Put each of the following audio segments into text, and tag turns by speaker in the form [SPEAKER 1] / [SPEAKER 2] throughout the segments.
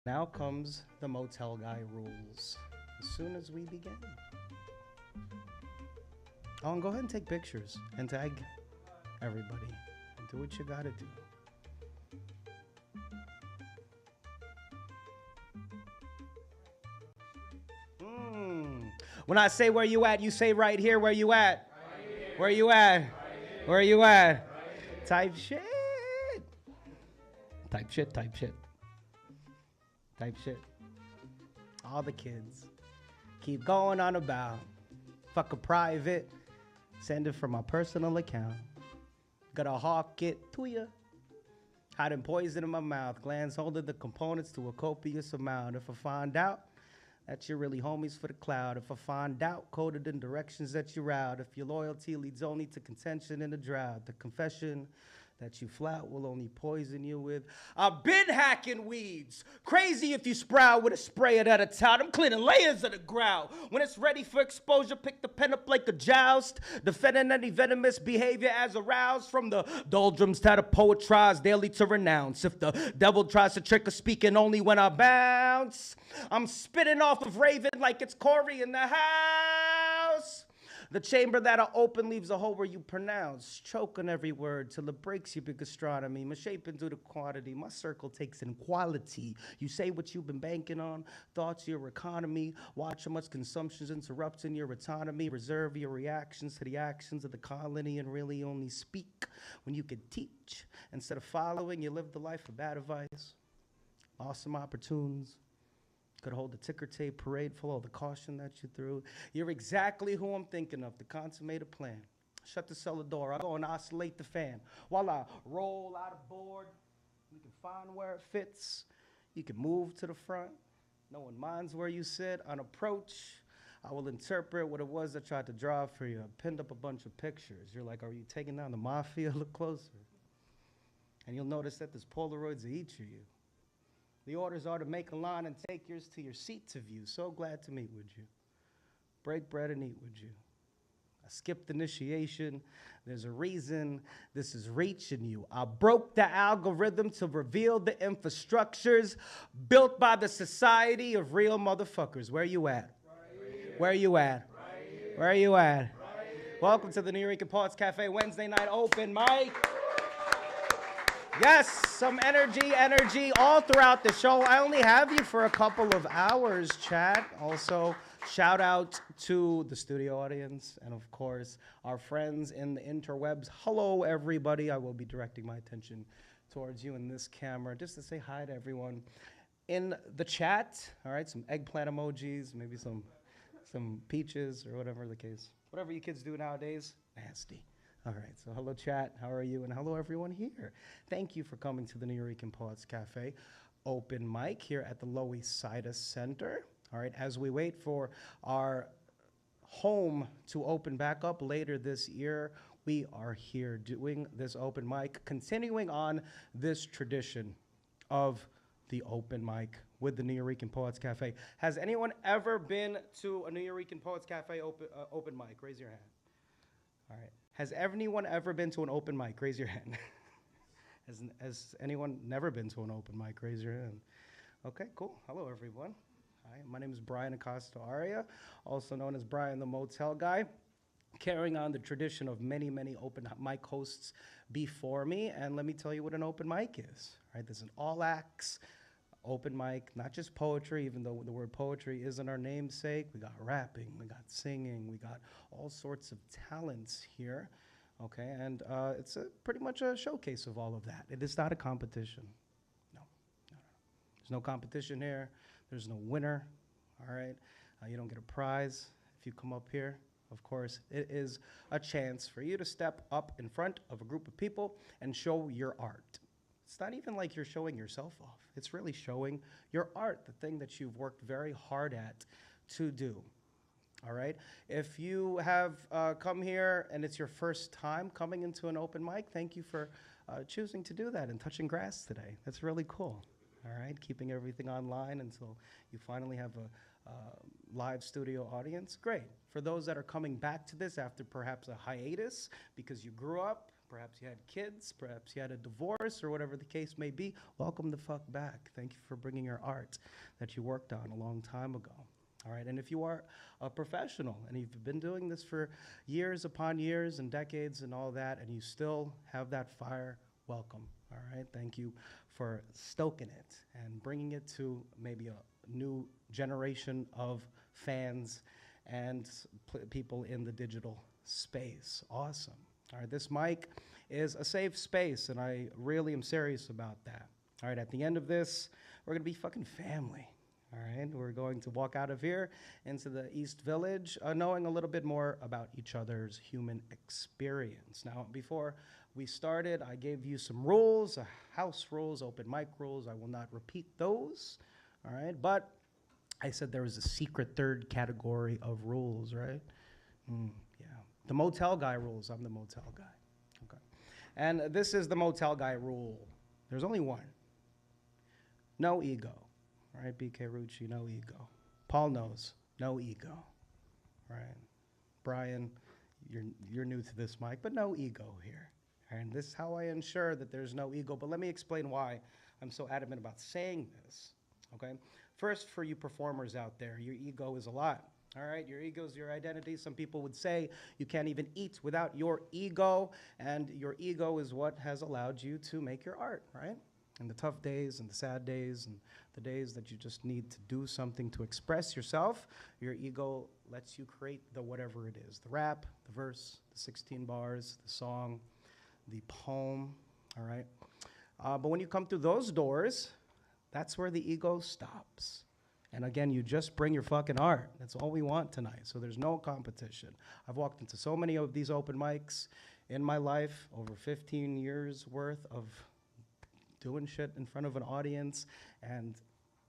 [SPEAKER 1] Now comes the motel guy rules. As soon as we begin. Oh, and go ahead and take pictures and tag everybody. And do what you gotta do. When I say where you at, you say right here. Where you at? Right here. Where you at? Right where you at? Right type shit. Type shit, type shit. Type shit. All the kids. Keep going on about. Fuck a private. Send it from my personal account. Gotta hawk it to ya. Hiding poison in my mouth. Glands holding the components to a copious amount. If I find out that you're really homies for the cloud. If I find out, coded in directions that you're out. If your loyalty leads only to contention in a drought. The confession that you flout will only poison you with. I've been hacking weeds. Crazy if you sprout with a sprayer at a tout. I'm cleaning layers of the ground. When it's ready for exposure, pick the pen up like a joust. Defending any venomous behavior as aroused from the doldrums that a poet tries daily to renounce. If the devil tries to trick us, speaking only when I bounce. I'm spitting off of Raven like it's Corey in the house. The chamber that I open leaves a hole where you pronounce. Choke on every word till it breaks your big astronomy. Misshapen due to quantity. My circle takes in quality. You say what you've been banking on. Thoughts your economy. Watch how much consumption's interrupting your autonomy. Reserve your reactions to the actions of the colony and really only speak when you could teach. Instead of following, you live the life of bad advice. Awesome opportunities. Could hold a ticker tape parade full of the caution that you threw. You're exactly who I'm thinking of, to consummate a plan. Shut the cellar door. I go and oscillate the fan. While I roll out of board, you can find where it fits. You can move to the front. No one minds where you sit. On approach, I will interpret what it was I tried to draw for you. I pinned up a bunch of pictures. You're like, are you taking down the mafia? Look closer. And you'll notice that there's Polaroids of each of you. The orders are to make a line and take yours to your seat to view. So glad to meet with you. Break bread and eat with you. I skipped initiation. There's a reason this is reaching you. I broke the algorithm to reveal the infrastructures built by the society of real motherfuckers. Where you at? Right here. Where you at? Right here. Where you at? Right here. Welcome to the Nuyorican Poets Cafe Wednesday night open mic. Yes, some energy all throughout the show. I only have you for a couple of hours, chat. Also, shout out to the studio audience and, of course, our friends in the interwebs. Hello, everybody. I will be directing my attention towards you in this camera just to say hi to everyone in the chat. All right, some eggplant emojis, maybe some peaches or whatever the case. Whatever you kids do nowadays, nasty. All right, so hello, chat. How are you? And hello, everyone here. Thank you for coming to the Nuyorican Poets Cafe open mic here at the Loisaida Center. All right, as we wait for our home to open back up later this year, we are here doing this open mic, continuing on this tradition of the open mic with the Nuyorican Poets Cafe. Has anyone ever been to a Nuyorican Poets Cafe open mic? Raise your hand. All right. Has anyone ever been to an open mic? Raise your hand. Has anyone never been to an open mic? Raise your hand. Okay, cool. Hello, everyone. Hi, my name is Brian Acosta Aria, also known as Brian the Motel Guy, carrying on the tradition of many, many open mic hosts before me. And let me tell you what an open mic is. All right, this is an all-acts open mic, not just poetry, even though the word poetry isn't our namesake. We got rapping, we got singing, we got all sorts of talents here, okay? And it's pretty much a showcase of all of that. It is not a competition. No. There's no competition here. There's no winner, all right? You don't get a prize if you come up here. Of course, it is a chance for you to step up in front of a group of people and show your art. It's not even like you're showing yourself off. It's really showing your art, the thing that you've worked very hard at to do, all right? If you have come here and it's your first time coming into an open mic, thank you for choosing to do that and touching grass today. That's really cool, all right? Keeping everything online until you finally have a live studio audience, great. For those that are coming back to this after perhaps a hiatus because you grew up, Perhaps you had kids, perhaps you had a divorce, or whatever the case may be. Welcome the fuck back. Thank you for bringing your art that you worked on a long time ago. All right, and if you are a professional and you've been doing this for years upon years and decades and all that, and you still have that fire, welcome. All right, thank you for stoking it and bringing it to maybe a new generation of fans and people in the digital space. Awesome. All right, this mic is a safe space, and I really am serious about that. All right, at the end of this, we're gonna be fucking family. All right, we're going to walk out of here into the East Village, knowing a little bit more about each other's human experience. Now, before we started, I gave you some rules, house rules, open mic rules. I will not repeat those. All right, but I said there was a secret third category of rules, right? Yeah. The motel guy rules. I'm the motel guy. Okay. And this is the motel guy rule. There's only one. No ego. All right, BK Rucci, no ego. Paul knows, no ego. All right. Brian, you're new to this mic, but no ego here. And this is how I ensure that there's no ego. But let me explain why I'm so adamant about saying this. Okay. First, for you performers out there, your ego is a lot. All right, your ego is your identity. Some people would say you can't even eat without your ego, and your ego is what has allowed you to make your art, right? And the tough days and the sad days and the days that you just need to do something to express yourself, your ego lets you create the whatever it is, the rap, the verse, the 16 bars, the song, the poem, all right? But when you come through those doors, that's where the ego stops. And again, you just bring your fucking art. That's all we want tonight. So there's no competition. I've walked into so many of these open mics in my life, over 15 years worth of doing shit in front of an audience. And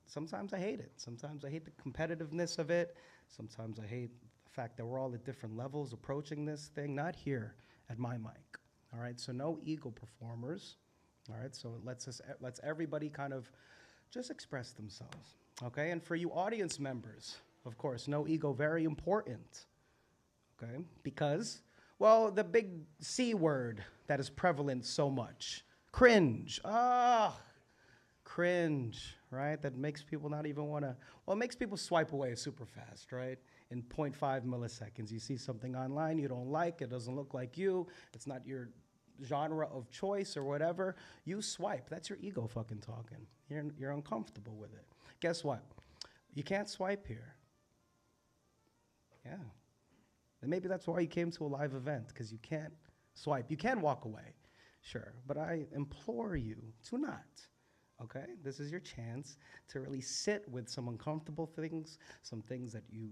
[SPEAKER 1] sometimes I hate it. Sometimes I hate the competitiveness of it. Sometimes I hate the fact that we're all at different levels approaching this thing. Not here at my mic. All right, so no ego performers. All right, so it lets everybody kind of just express themselves. Okay, and for you audience members, of course, no ego, very important, okay? Because, well, the big C word that is prevalent so much, cringe. Cringe, right? That makes people not even want to, well, it makes people swipe away super fast, right? In 0.5 milliseconds. You see something online you don't like, it doesn't look like you, it's not your genre of choice or whatever, you swipe. That's your ego fucking talking. You're uncomfortable with it. Guess what? You can't swipe here. Yeah. And maybe that's why you came to a live event, because you can't swipe. You can walk away, sure, but I implore you to not, okay? This is your chance to really sit with some uncomfortable things, some things that you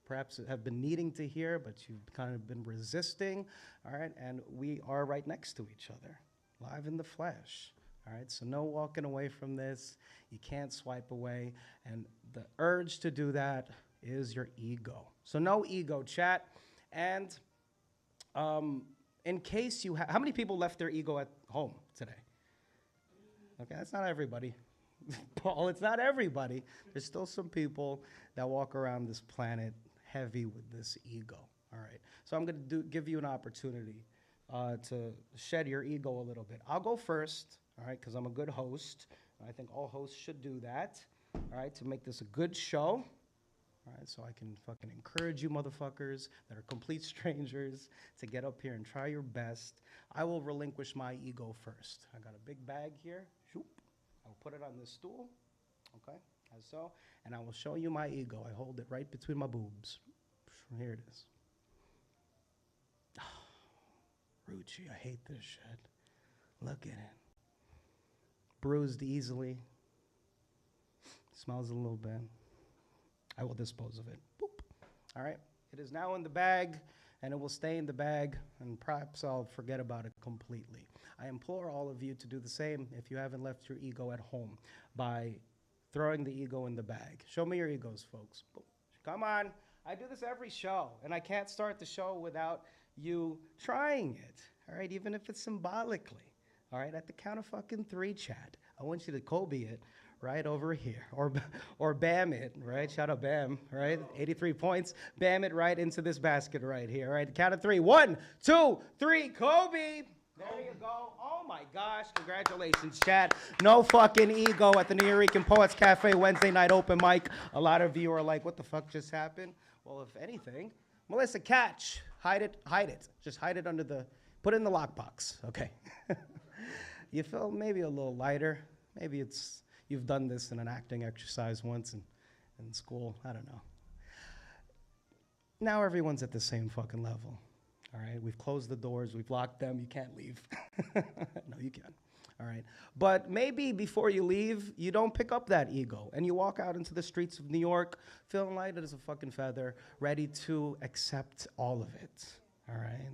[SPEAKER 1] perhaps have been needing to hear, but you've kind of been resisting, all right? And we are right next to each other, live in the flesh, all right? So no walking away from this. You can't swipe away, and the urge to do that is your ego. So no ego, chat. And in case you how many people left their ego at home today? Okay, that's not everybody. Paul, it's not everybody. There's still some people that walk around this planet heavy with this ego, all right? So I'm gonna give you an opportunity to shed your ego a little bit. I'll go first, all right, because I'm a good host. I think all hosts should do that, all right, to make this a good show, all right, so I can fucking encourage you motherfuckers that are complete strangers to get up here and try your best. I will relinquish my ego first. I got a big bag here. Shoop. I'll put it on this stool, okay, as so, and I will show you my ego. I hold it right between my boobs. Here it is. Rucci, I hate this shit. Look at it. Bruised easily. Smells a little bit. I will dispose of it. Boop. All right. It is now in the bag, and it will stay in the bag, and perhaps I'll forget about it completely. I implore all of you to do the same if you haven't left your ego at home by throwing the ego in the bag. Show me your egos, folks. Boom. Come on. I do this every show, and I can't start the show without you trying it, all right, even if it's symbolically, all right, at the count of fucking 3, chat. I want you to Kobe it right over here, or Bam it, right? Shout out Bam, right? 83 points. Bam it right into this basket right here, all right? Count of 3. 1, 2, 3, Kobe. There you go. Oh my gosh, congratulations, chat. No fucking ego at the Nuyorican Poets Cafe Wednesday night open mic. A lot of you are like, what the fuck just happened? Well, if anything, Melissa, catch. Hide it. Just hide it under the, put it in the lockbox. Okay. You feel maybe a little lighter. Maybe it's, you've done this in an acting exercise once in school. I don't know. Now everyone's at the same fucking level. All right, we've closed the doors, we've locked them, you can't leave. No, you can. All right, but maybe before you leave, you don't pick up that ego and you walk out into the streets of New York feeling light as a fucking feather, ready to accept all of it. All right,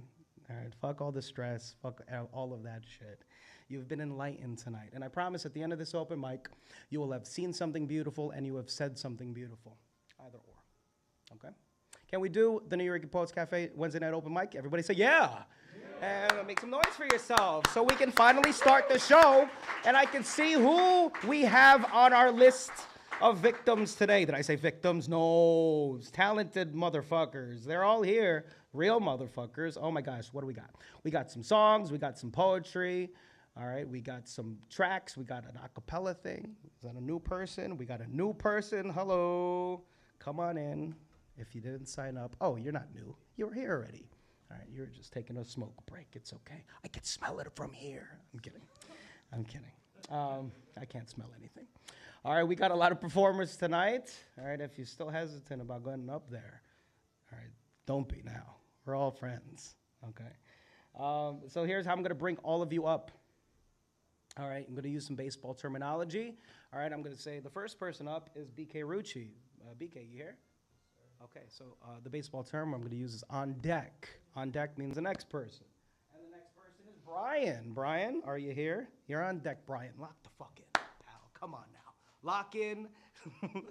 [SPEAKER 1] fuck all the stress, fuck all of that shit. You've been enlightened tonight, and I promise at the end of this open mic, you will have seen something beautiful and you have said something beautiful, either or, okay? Can we do the Nuyorican Poets Cafe Wednesday night open mic? Everybody say yeah. And make some noise for yourselves so we can finally start the show and I can see who we have on our list of victims today. Did I say victims? No, talented motherfuckers. They're all here, real motherfuckers. Oh my gosh, what do we got? We got some songs, we got some poetry. All right, we got some tracks, we got an a cappella thing. Is that a new person? We got a new person. Hello, come on in. If you didn't sign up, oh, you're not new. You were here already. All right, you're just taking a smoke break. It's okay. I can smell it from here. I'm kidding. I can't smell anything. All right, we got a lot of performers tonight. All right, if you're still hesitant about going up there, all right, don't be now. We're all friends, okay? So here's how I'm going to bring all of you up. All right, I'm going to use some baseball terminology. All right, I'm going to say the first person up is BK Rucci. BK, you here? Okay, so the baseball term I'm going to use is on deck. On deck means the next person. And the next person is Brian. Brian, are you here? You're on deck, Brian. Lock the fuck in, pal. Come on now. Lock in.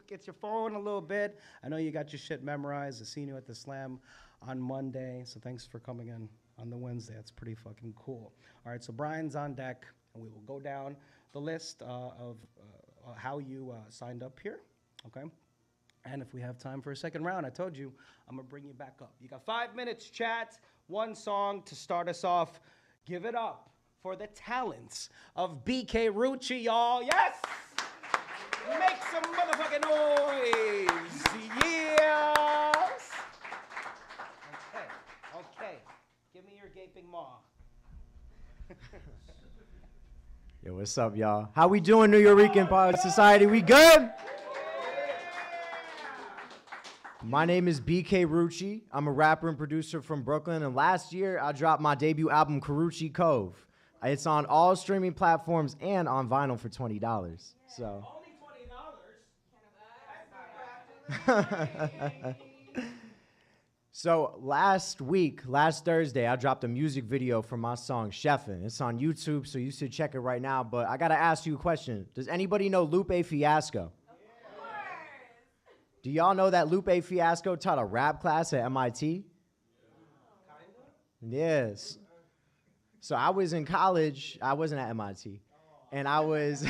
[SPEAKER 1] Get your phone a little bit. I know you got your shit memorized. I've seen you at the Slam on Monday, so thanks for coming in on the Wednesday. That's pretty fucking cool. All right, so Brian's on deck, and we will go down the list of how you signed up here, okay? And if we have time for a second round, I told you, I'm gonna bring you back up. You got 5 minutes, chat, one song to start us off. Give it up for the talents of BK Rucci, y'all. Yes! Make some motherfucking noise. Yes! Okay. Give me your gaping maw.
[SPEAKER 2] Yo, what's up, y'all? How we doing, Nuyorican Poets Society? We good? My name is BK Rucci. I'm a rapper and producer from Brooklyn, and last year I dropped my debut album, Karuchi Cove. It's on all streaming platforms and on vinyl for $20. So. Only $20? So last Thursday, I dropped a music video for my song, Chefin'. It's on YouTube, so you should check it right now. But I gotta ask you a question. Does anybody know Lupe Fiasco? Do y'all know that Lupe Fiasco taught a rap class at MIT? Yes. So I was in college. I wasn't at MIT. And I was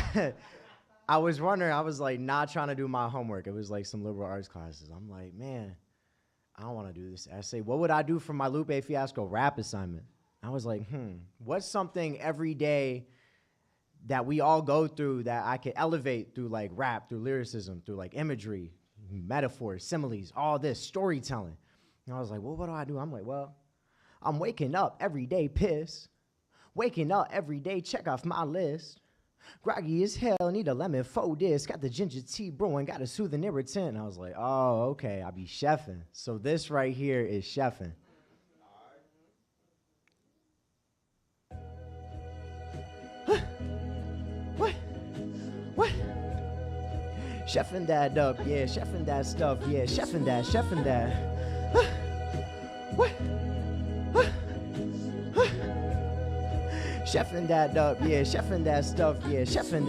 [SPEAKER 2] wondering, I was like not trying to do my homework. It was like some liberal arts classes. I'm like, man, I don't want to do this essay. What would I do for my Lupe Fiasco rap assignment? I was like, what's something every day that we all go through that I could elevate through like rap, through lyricism, through like imagery, metaphors, similes, all this storytelling. And I was like, well, what do I do? I'm like, well, I'm waking up every day pissed. Waking up every day, check off my list. Groggy as hell, need a lemon for this. Got the ginger tea brewing, got a soothing irritant. And I was like, oh, okay, I be chefing. So this right here is chefing. What? Chefing that up, yeah, chefing that stuff, yeah, chefing that. What? Chefing that up, yeah, chefing that stuff, yeah, chefing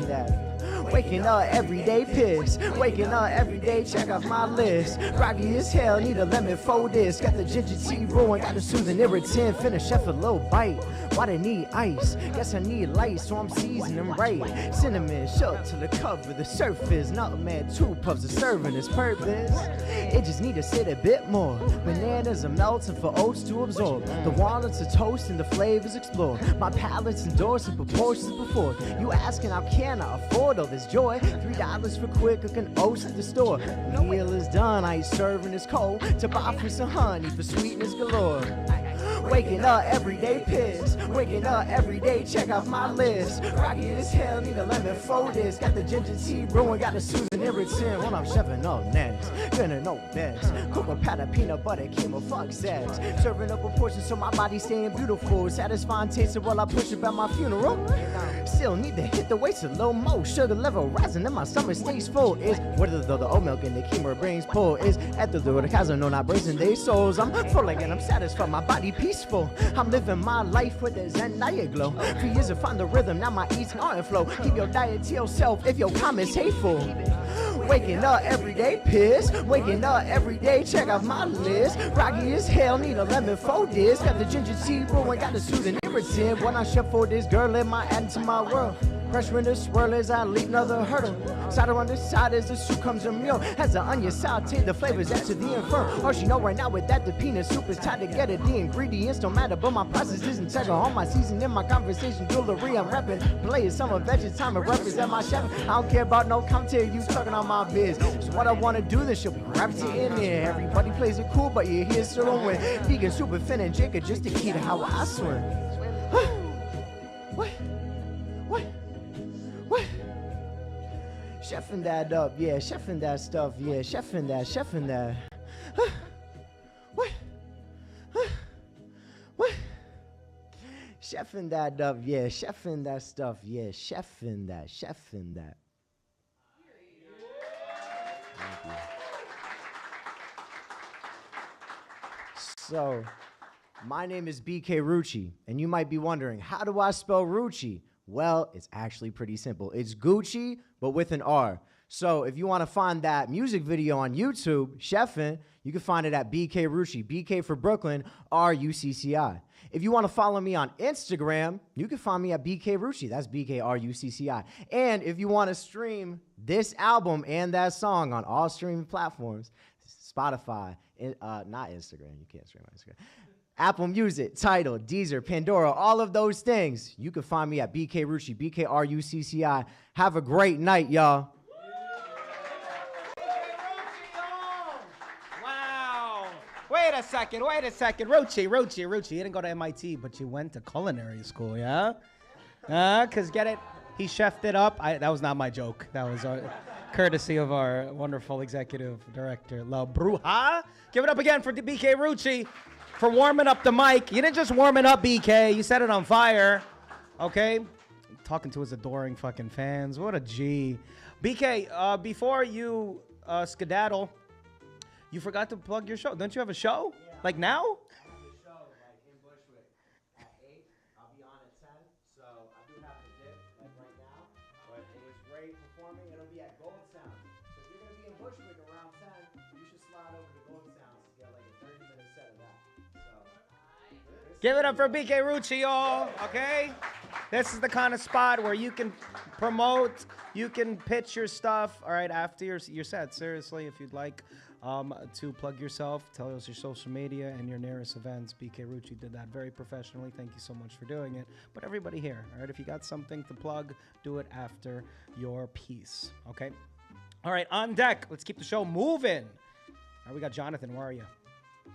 [SPEAKER 2] that. Waking up every day pissed. Waking up every day, check off my list. Groggy as hell, need a lemon for this. Got the ginger tea brewing, got the soothing irritant. Finna chef a little bite. Why they need ice? Guess I need light, so I'm seasoning right. Cinnamon, shut to the cover, the surface. Nutmeg, 2 puffs of serving its purpose. It just need to sit a bit more. Banana as a melting for oats to absorb. The walnuts are toast and the flavors explore. My palate's endorsed in proportions before. You asking how can I afford all this joy? $3 for quick cooking oats at the store. The meal is done, I ain't serving this cold. To buy for some honey for sweetness galore. Waking up every day pissed. Waking up every day, check off my list. Rocky as hell, need a lemon for this. Got the ginger tea brewing, got a soothing irritant. When I'm chefing up next, gonna know best. Cocoa powder, peanut butter, chemo, fuck sex. Serving up a portion so my body staying beautiful. Satisfying tasting while I push it at my funeral. Still need to hit the weights a little more. Sugar level rising and my stomach stays full. Is whether the oat milk and the chemo brings pull. Is at the cause I know not bracing their souls. I'm full again, I'm satisfied, my body peaceful. I'm living my life with a Zen diet glow. 3 years to find the rhythm, now my eating on flow. Keep your diet to yourself if your comments hateful. Waking up every day pissed. Waking up every day, check off my list. Rocky as hell, need a lemon for this. Got the ginger tea brewing, got the soothing irritant. When I chef for this girl, let my add to my world. Fresh when the swirl as I leap another hurdle. Cider on the side as the soup comes a meal. As the onion saute, the flavors add to the infirm. All she know right now with that, the peanut soup is tied together. The ingredients don't matter, but my process is integral. All my seasoning, my conversation, jewelry, I'm rapping. Playing summer veggie time and represent my chef. I don't care about no commentary, you talking on my biz. So what I wanna do, then she'll be wrapped in there. Everybody plays it cool, but you hear still don't win. Vegan, super fin and Jacob, just the key to how I swim. What? Chefing that up, yeah, chefing that stuff, yeah, chefing that. What? Chefing that up, yeah, chefing that stuff, yeah, chefing that. Thank you. So, my name is BK Rucci, and you might be wondering, how do I spell Rucci? Well, it's actually pretty simple. It's Gucci, but with an R. So if you want to find that music video on YouTube, Chefin', you can find it at BK Rucci. BK for Brooklyn, R-U-C-C-I. If you want to follow me on Instagram, you can find me at BK Rucci. That's B-K-R-U-C-C-I. And if you want to stream this album and that song on all streaming platforms, Spotify, not Instagram. You can't stream on Instagram. Apple Music, Tidal, Deezer, Pandora, all of those things. You can find me at BK Rucci, B-K-R-U-C-C-I. Have a great night, y'all.
[SPEAKER 1] Wow. Wait a second. Rucci. You didn't go to MIT, but you went to culinary school, yeah? Because get it? He chefed it up. That was not my joke. That was courtesy of our wonderful executive director, La Bruja. Give it up again for BK Rucci. For warming up the mic. You didn't just warm it up, BK. You set it on fire. Okay? Talking to his adoring fucking fans. What a G. BK, before you skedaddle, you forgot to plug your show. Don't you have a show? Yeah. Like now? I have a show in Bushwick at 8. I'll be on at 10. So I do have to dip right now. But it was great performing. It'll be at Gold Sound. So if you're going to be in Bushwick around 10, you should slide over to Gold Sound to get like a 30-minute set of that. Give it up for BK Rucci, y'all, okay? This is the kind of spot where you can promote, you can pitch your stuff, all right, after your set. Seriously, if you'd like to plug yourself, tell us your social media and your nearest events. BK Rucci did that very professionally. Thank you so much for doing it. But everybody here, all right, if you got something to plug, do it after your piece, okay? All right, on deck. Let's keep the show moving. All right, we got Jonathan. Where are you?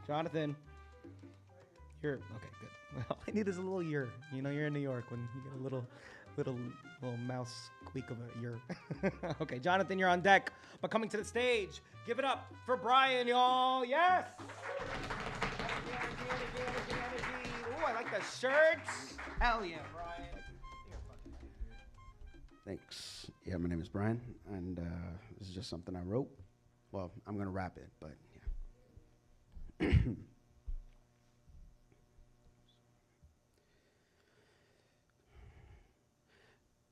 [SPEAKER 1] Jonathan. Okay, good. Well, I need is a little ear. You know, you're in New York when you get a little mouse squeak of a ear. Okay, Jonathan, you're on deck. But coming to the stage, give it up for Brian, y'all. Yes! Energy. Ooh, I like the shirts. Hell yeah, Brian.
[SPEAKER 3] Thanks. Yeah, my name is Brian, and this is just something I wrote. Well, I'm going to rap it, but yeah.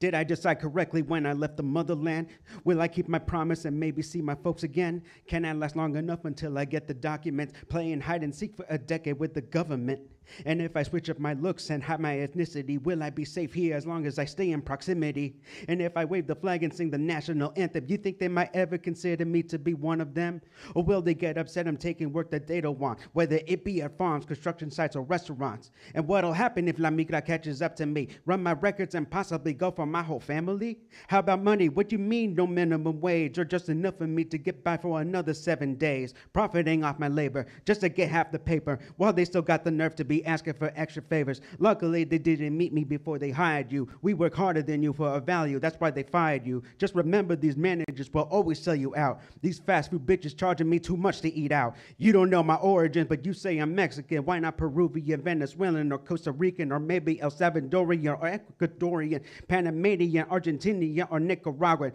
[SPEAKER 3] Did I decide correctly when I left the motherland? Will I keep my promise and maybe see my folks again? Can I last long enough until I get the documents? Playing hide and seek for a decade with the government. And if I switch up my looks and hide my ethnicity, will I be safe here as long as I stay in proximity? And if I wave the flag and sing the national anthem, you think they might ever consider me to be one of them? Or will they get upset I'm taking work that they don't want, whether it be at farms, construction sites, or restaurants? And what'll happen if La Migra catches up to me? Run my records and possibly go for my whole family? How about money? What you mean no minimum wage, or just enough for me to get by for another 7 days? Profiting off my labor just to get half the paper, while they still got the nerve to be asking for extra favors. Luckily, they didn't meet me before they hired you. We work harder than you for a value. That's why they fired you. Just remember, these managers will always sell you out. These fast food bitches charging me too much to eat out. You don't know my origins, but you say I'm Mexican. Why not Peruvian, Venezuelan, or Costa Rican, or maybe El Salvadorian, or Ecuadorian, Panamanian, Argentinian, or Nicaraguan?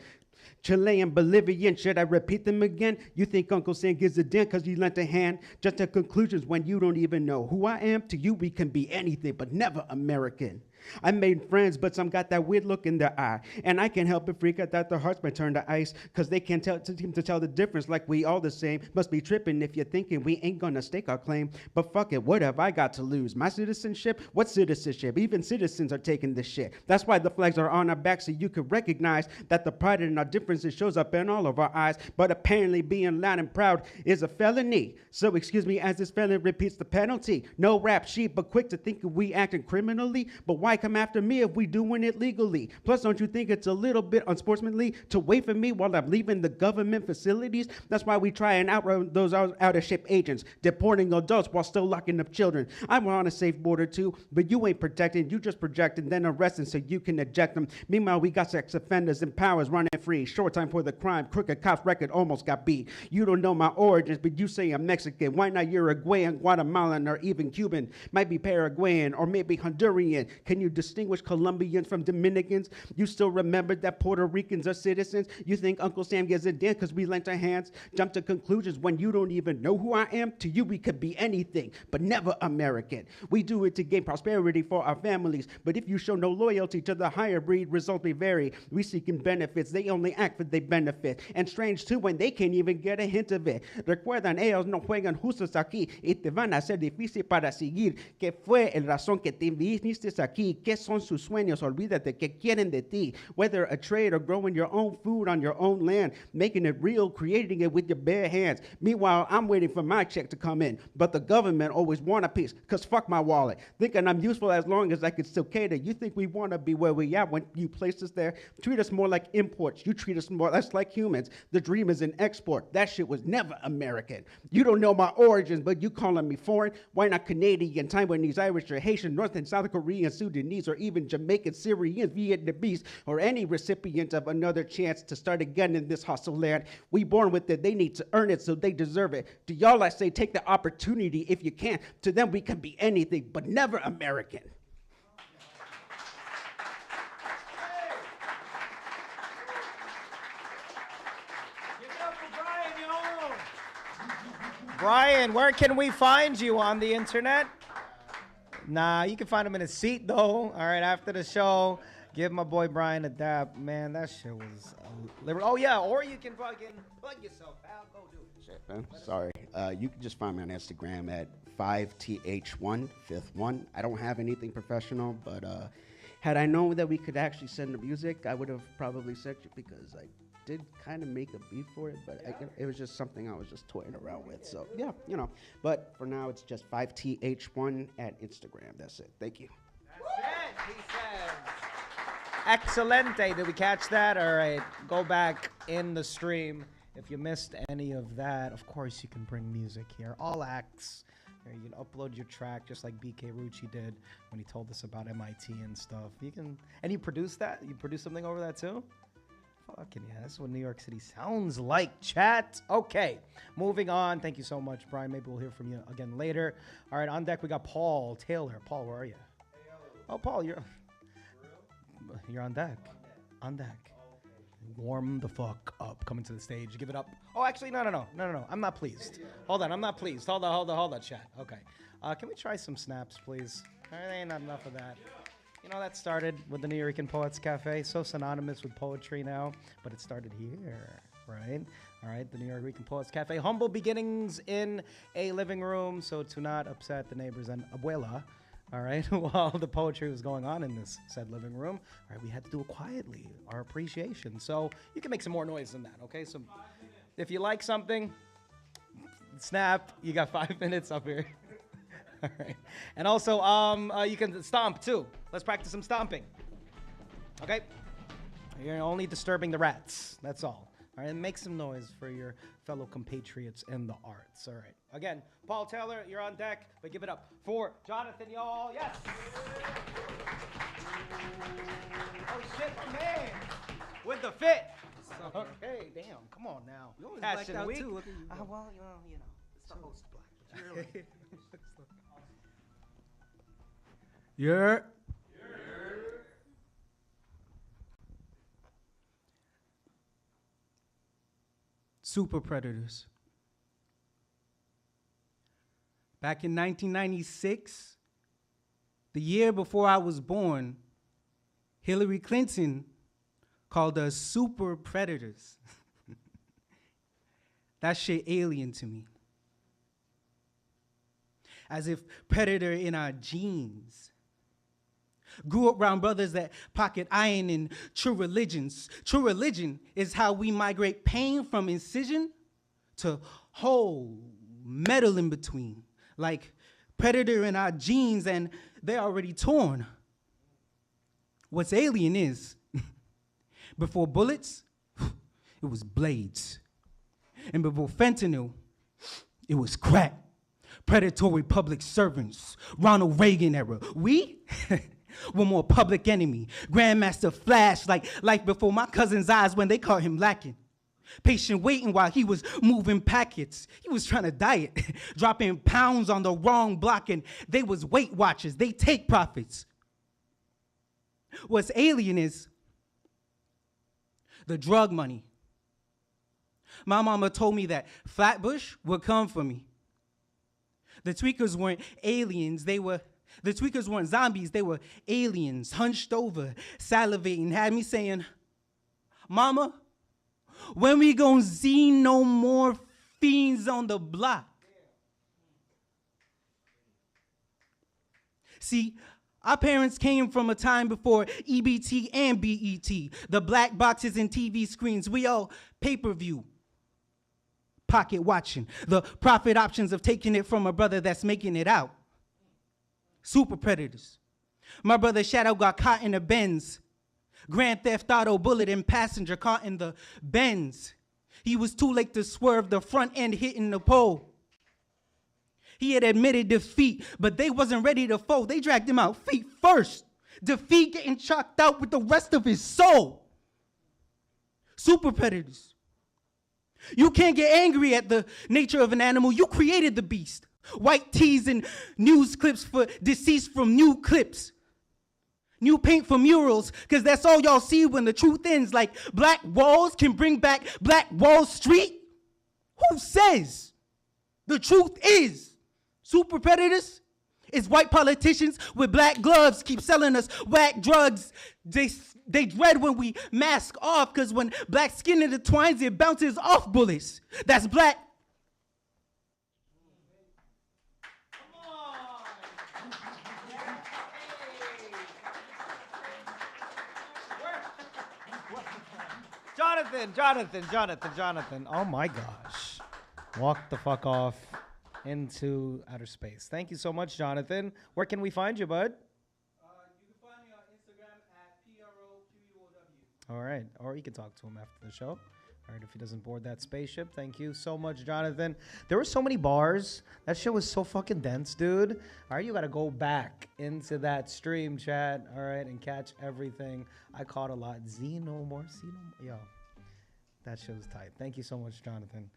[SPEAKER 3] Chilean, Bolivian, should I repeat them again? You think Uncle Sam gives a damn because you lent a hand? Just to conclusions when you don't even know who I am. To you, we can be anything, but never American. I made friends, but some got that weird look in their eye. And I can't help but freak out that their hearts might turn to ice, because they can't seem to tell the difference like we all the same. Must be tripping if you're thinking we ain't gonna stake our claim. But fuck it, what have I got to lose? My citizenship? What citizenship? Even citizens are taking this shit. That's why the flags are on our backs, so you can recognize that the pride in our differences shows up in all of our eyes. But apparently being loud and proud is a felony. So excuse me as this felon repeats the penalty. No rap sheet, but quick to think we acting criminally. But why come after me if we doing it legally? Plus, don't you think it's a little bit unsportsmanly to wait for me while I'm leaving the government facilities? That's why we try and outrun those out-of-shape agents, deporting adults while still locking up children. I'm on a safe border too, but you ain't protecting, you just projecting, then arresting so you can eject them. Meanwhile, we got sex offenders and powers running free. Short time for the crime, crooked cops record almost got beat. You don't know my origins, but you say I'm Mexican. Why not Uruguayan, Guatemalan, or even Cuban? Might be Paraguayan, or maybe Honduran. Can you distinguish Colombians from Dominicans? You still remember that Puerto Ricans are citizens? You think Uncle Sam gives a damn because we lent our hands? Jump to conclusions when you don't even know who I am? To you, we could be anything, but never American. We do it to gain prosperity for our families, but if you show no loyalty to the higher breed, results may vary. We seeking benefits, they only act for their benefit. And strange too when they can't even get a hint of it. Recuerdan, ellos no juegan justos aquí y te van a ser difícil para seguir. ¿Qué fue el razón que te viniste aquí? ¿Qué son sus sueños? Olvídate, ¿qué quieren de ti? Whether a trade or growing your own food on your own land, making it real, creating it with your bare hands. Meanwhile, I'm waiting for my check to come in, but the government always want a piece, cause fuck my wallet. Thinking I'm useful as long as I can still cater. You think we want to be where we are when you place us there? Treat us more like imports. You treat us more less like humans. The dream is an export. That shit was never American. You don't know my origins, but you calling me foreign? Why not Canadian, Taiwanese, Irish, or Haitian, North and South Korean, Sudanese, or even Jamaican, Syrians, Vietnamese, or any recipient of another chance to start again in this hostile land? We born with it. They need to earn it, so they deserve it. To y'all, I say, take the opportunity if you can. To them, we can be anything, but never American.
[SPEAKER 1] Brian, where can we find you on the internet? Nah, you can find him in his seat, though. All right, after the show, give my boy Brian a dap. Man, that shit was liberal. Oh, yeah, or you can fucking plug yourself, pal. Go do it.
[SPEAKER 3] Shit, man. Sorry. You can just find me on Instagram at 5th1, fifth one. I don't have anything professional, but had I known that we could actually send the music, I would have probably sent you, because I did kind of make a beat for it, but it was just something I was just toying around with. So, yeah, you know. But for now, it's just 5th1 at Instagram. That's it. Thank you.
[SPEAKER 1] That's it, he says. Excelente. Did we catch that? All right. Go back in the stream. If you missed any of that, of course, you can bring music here. All acts. You can upload your track just like BK Rucci did when he told us about MIT and stuff. You can, and you produce that? You produce something over that too? Fucking yeah, that's what New York City sounds like, chat. Okay, moving on. Thank you so much, Brian. Maybe we'll hear from you again later. All right, on deck we got Paul Taylor. Paul, where are you? Oh, Paul, you're on deck. On deck. Warm the fuck up. Coming to the stage. Give it up. Oh, actually, no. I'm not pleased. Hold on, I'm not pleased. Hold on, chat. Okay. Can we try some snaps, please? There ain't enough of that. You know, that started with the Nuyorican Poets Cafe, so synonymous with poetry now, but it started here, right? All right, the Nuyorican Poets Cafe. Humble beginnings in a living room, so to not upset the neighbors and abuela, all right, while the poetry was going on in this said living room, all right, we had to do it quietly, our appreciation. So you can make some more noise than that, okay? So if you like something, snap, you got 5 minutes up here. All right. And also, you can stomp too. Let's practice some stomping. Okay? You're only disturbing the rats. That's all. All right, and make some noise for your fellow compatriots in the arts. All right. Again, Paul Taylor, you're on deck, but give it up for Jonathan, y'all. Yes. Oh shit, my man, with the fit. Okay, damn. Come on now.
[SPEAKER 4] You always
[SPEAKER 1] Passion
[SPEAKER 4] blacked out
[SPEAKER 1] Week.
[SPEAKER 4] too. Look at you.
[SPEAKER 1] Well, you know, it's the host black. But you're
[SPEAKER 4] You're. Super predators. Back in 1996, the year before I was born, Hillary Clinton called us super predators. That shit alien to me. As if predator in our genes. Grew up around brothers that pocket iron in true religions. True religion is how we migrate pain from incision to whole metal in between. Like predator in our genes and they're already torn. What's alien is, before bullets, it was blades. And before fentanyl, it was crack. Predatory public servants, Ronald Reagan era. We were more public enemy. Grandmaster Flash, like life before my cousin's eyes when they caught him lacking. Patient waiting while he was moving packets. He was trying to diet, dropping pounds on the wrong block, and they was Weight Watchers. They take profits. What's alien is the drug money. My mama told me that Flatbush would come for me. The tweakers weren't aliens, the tweakers weren't zombies, they were aliens, hunched over, salivating, had me saying, Mama, when we gonna see no more fiends on the block? See, our parents came from a time before EBT and BET, the black boxes and TV screens, we all pay-per-view. Pocket watching, the profit options of taking it from a brother that's making it out. Super predators. My brother Shadow got caught in a Benz. Grand Theft Auto bullet and passenger caught in the Benz. He was too late to swerve, the front end hitting the pole. He had admitted defeat, but they wasn't ready to fold. They dragged him out feet first. Defeat getting chalked out with the rest of his soul. Super predators. You can't get angry at the nature of an animal. You created the beast. White tees and news clips for deceased from new clips. New paint for murals, because that's all y'all see when the truth ends. Like black walls can bring back Black Wall Street? Who says? The truth is, super predators is white politicians with black gloves keep selling us whack drugs. They dread when we mask off, because when black skin intertwines, it bounces off bullets. That's black.
[SPEAKER 1] Jonathan. Oh my gosh. Walk the fuck off into outer space. Thank you so much, Jonathan. Where can we find you, bud?
[SPEAKER 4] You can find me on Instagram at PROQUOW.
[SPEAKER 1] All right. Or you can talk to him after the show. All right, if he doesn't board that spaceship. Thank you so much, Jonathan. There were so many bars. That shit was so fucking dense, dude. All right, you got to go back into that stream chat, all right, and catch everything. I caught a lot. Yo, that shit was tight. Thank you so much, Jonathan.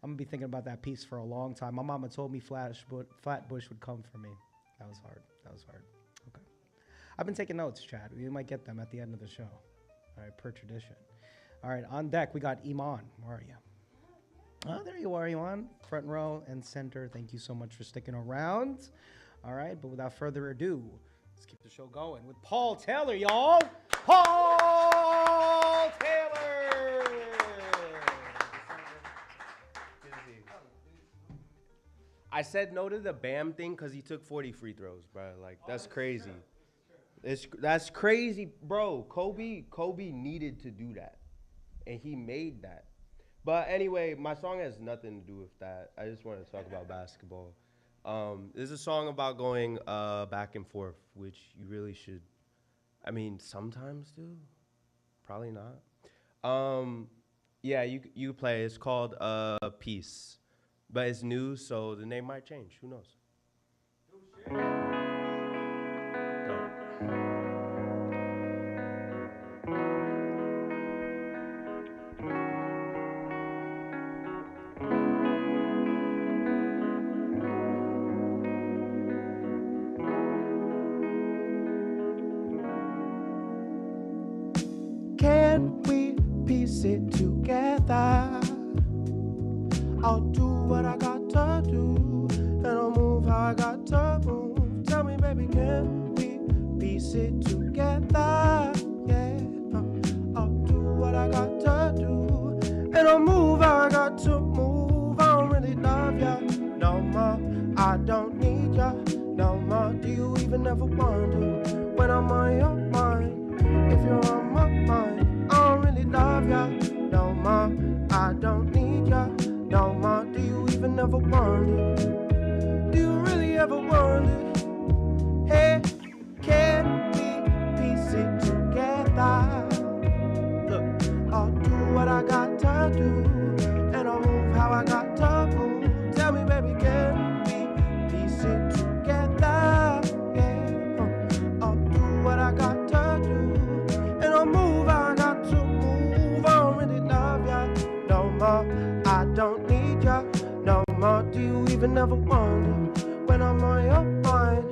[SPEAKER 1] I'm going to be thinking about that piece for a long time. My mama told me Flatbush would come for me. That was hard. Okay. I've been taking notes, Chad. We might get them at the end of the show. All right, per tradition. All right, on deck, we got Iman. Where are you? Oh, there you are, Iman. Front row and center. Thank you so much for sticking around. All right, but without further ado, Let's keep the show going with Paul Taylor, y'all. Paul Taylor.
[SPEAKER 5] I said no to the Bam thing because he took 40 free throws, bro. Like, that's crazy. That's crazy, bro. Kobe needed to do that, and he made that. But anyway, my song has nothing to do with that. I just want to talk about basketball. This is a song about going back and forth, which you really should. I mean, sometimes do. Probably not. Yeah, you play. It's called Peace. But it's new, so the name might change. Who knows?
[SPEAKER 6] Can we piece it together? I'll do what I got to do, and I'll move how I got to move. Tell me, baby, can we piece it together? Yeah, I'll do what I got to do, and I'll move how I got to move. I don't really love ya no more. I don't need ya no more. Do you even ever wonder when I'm on your mind? If you're on my mind, I don't really love ya no more. I don't need ya no more. Do you even ever wonder? Do you really ever wonder? Hey, can we piece it together? Look, I'll do what I got to do, and I'll move how I got to move. Tell me, baby, can we piece it together? Yeah, I'll do what I got to do, and I'll move how I got to move. I don't really love ya no more. I don't need ya no more. Do you even ever wonder when I'm on your mind?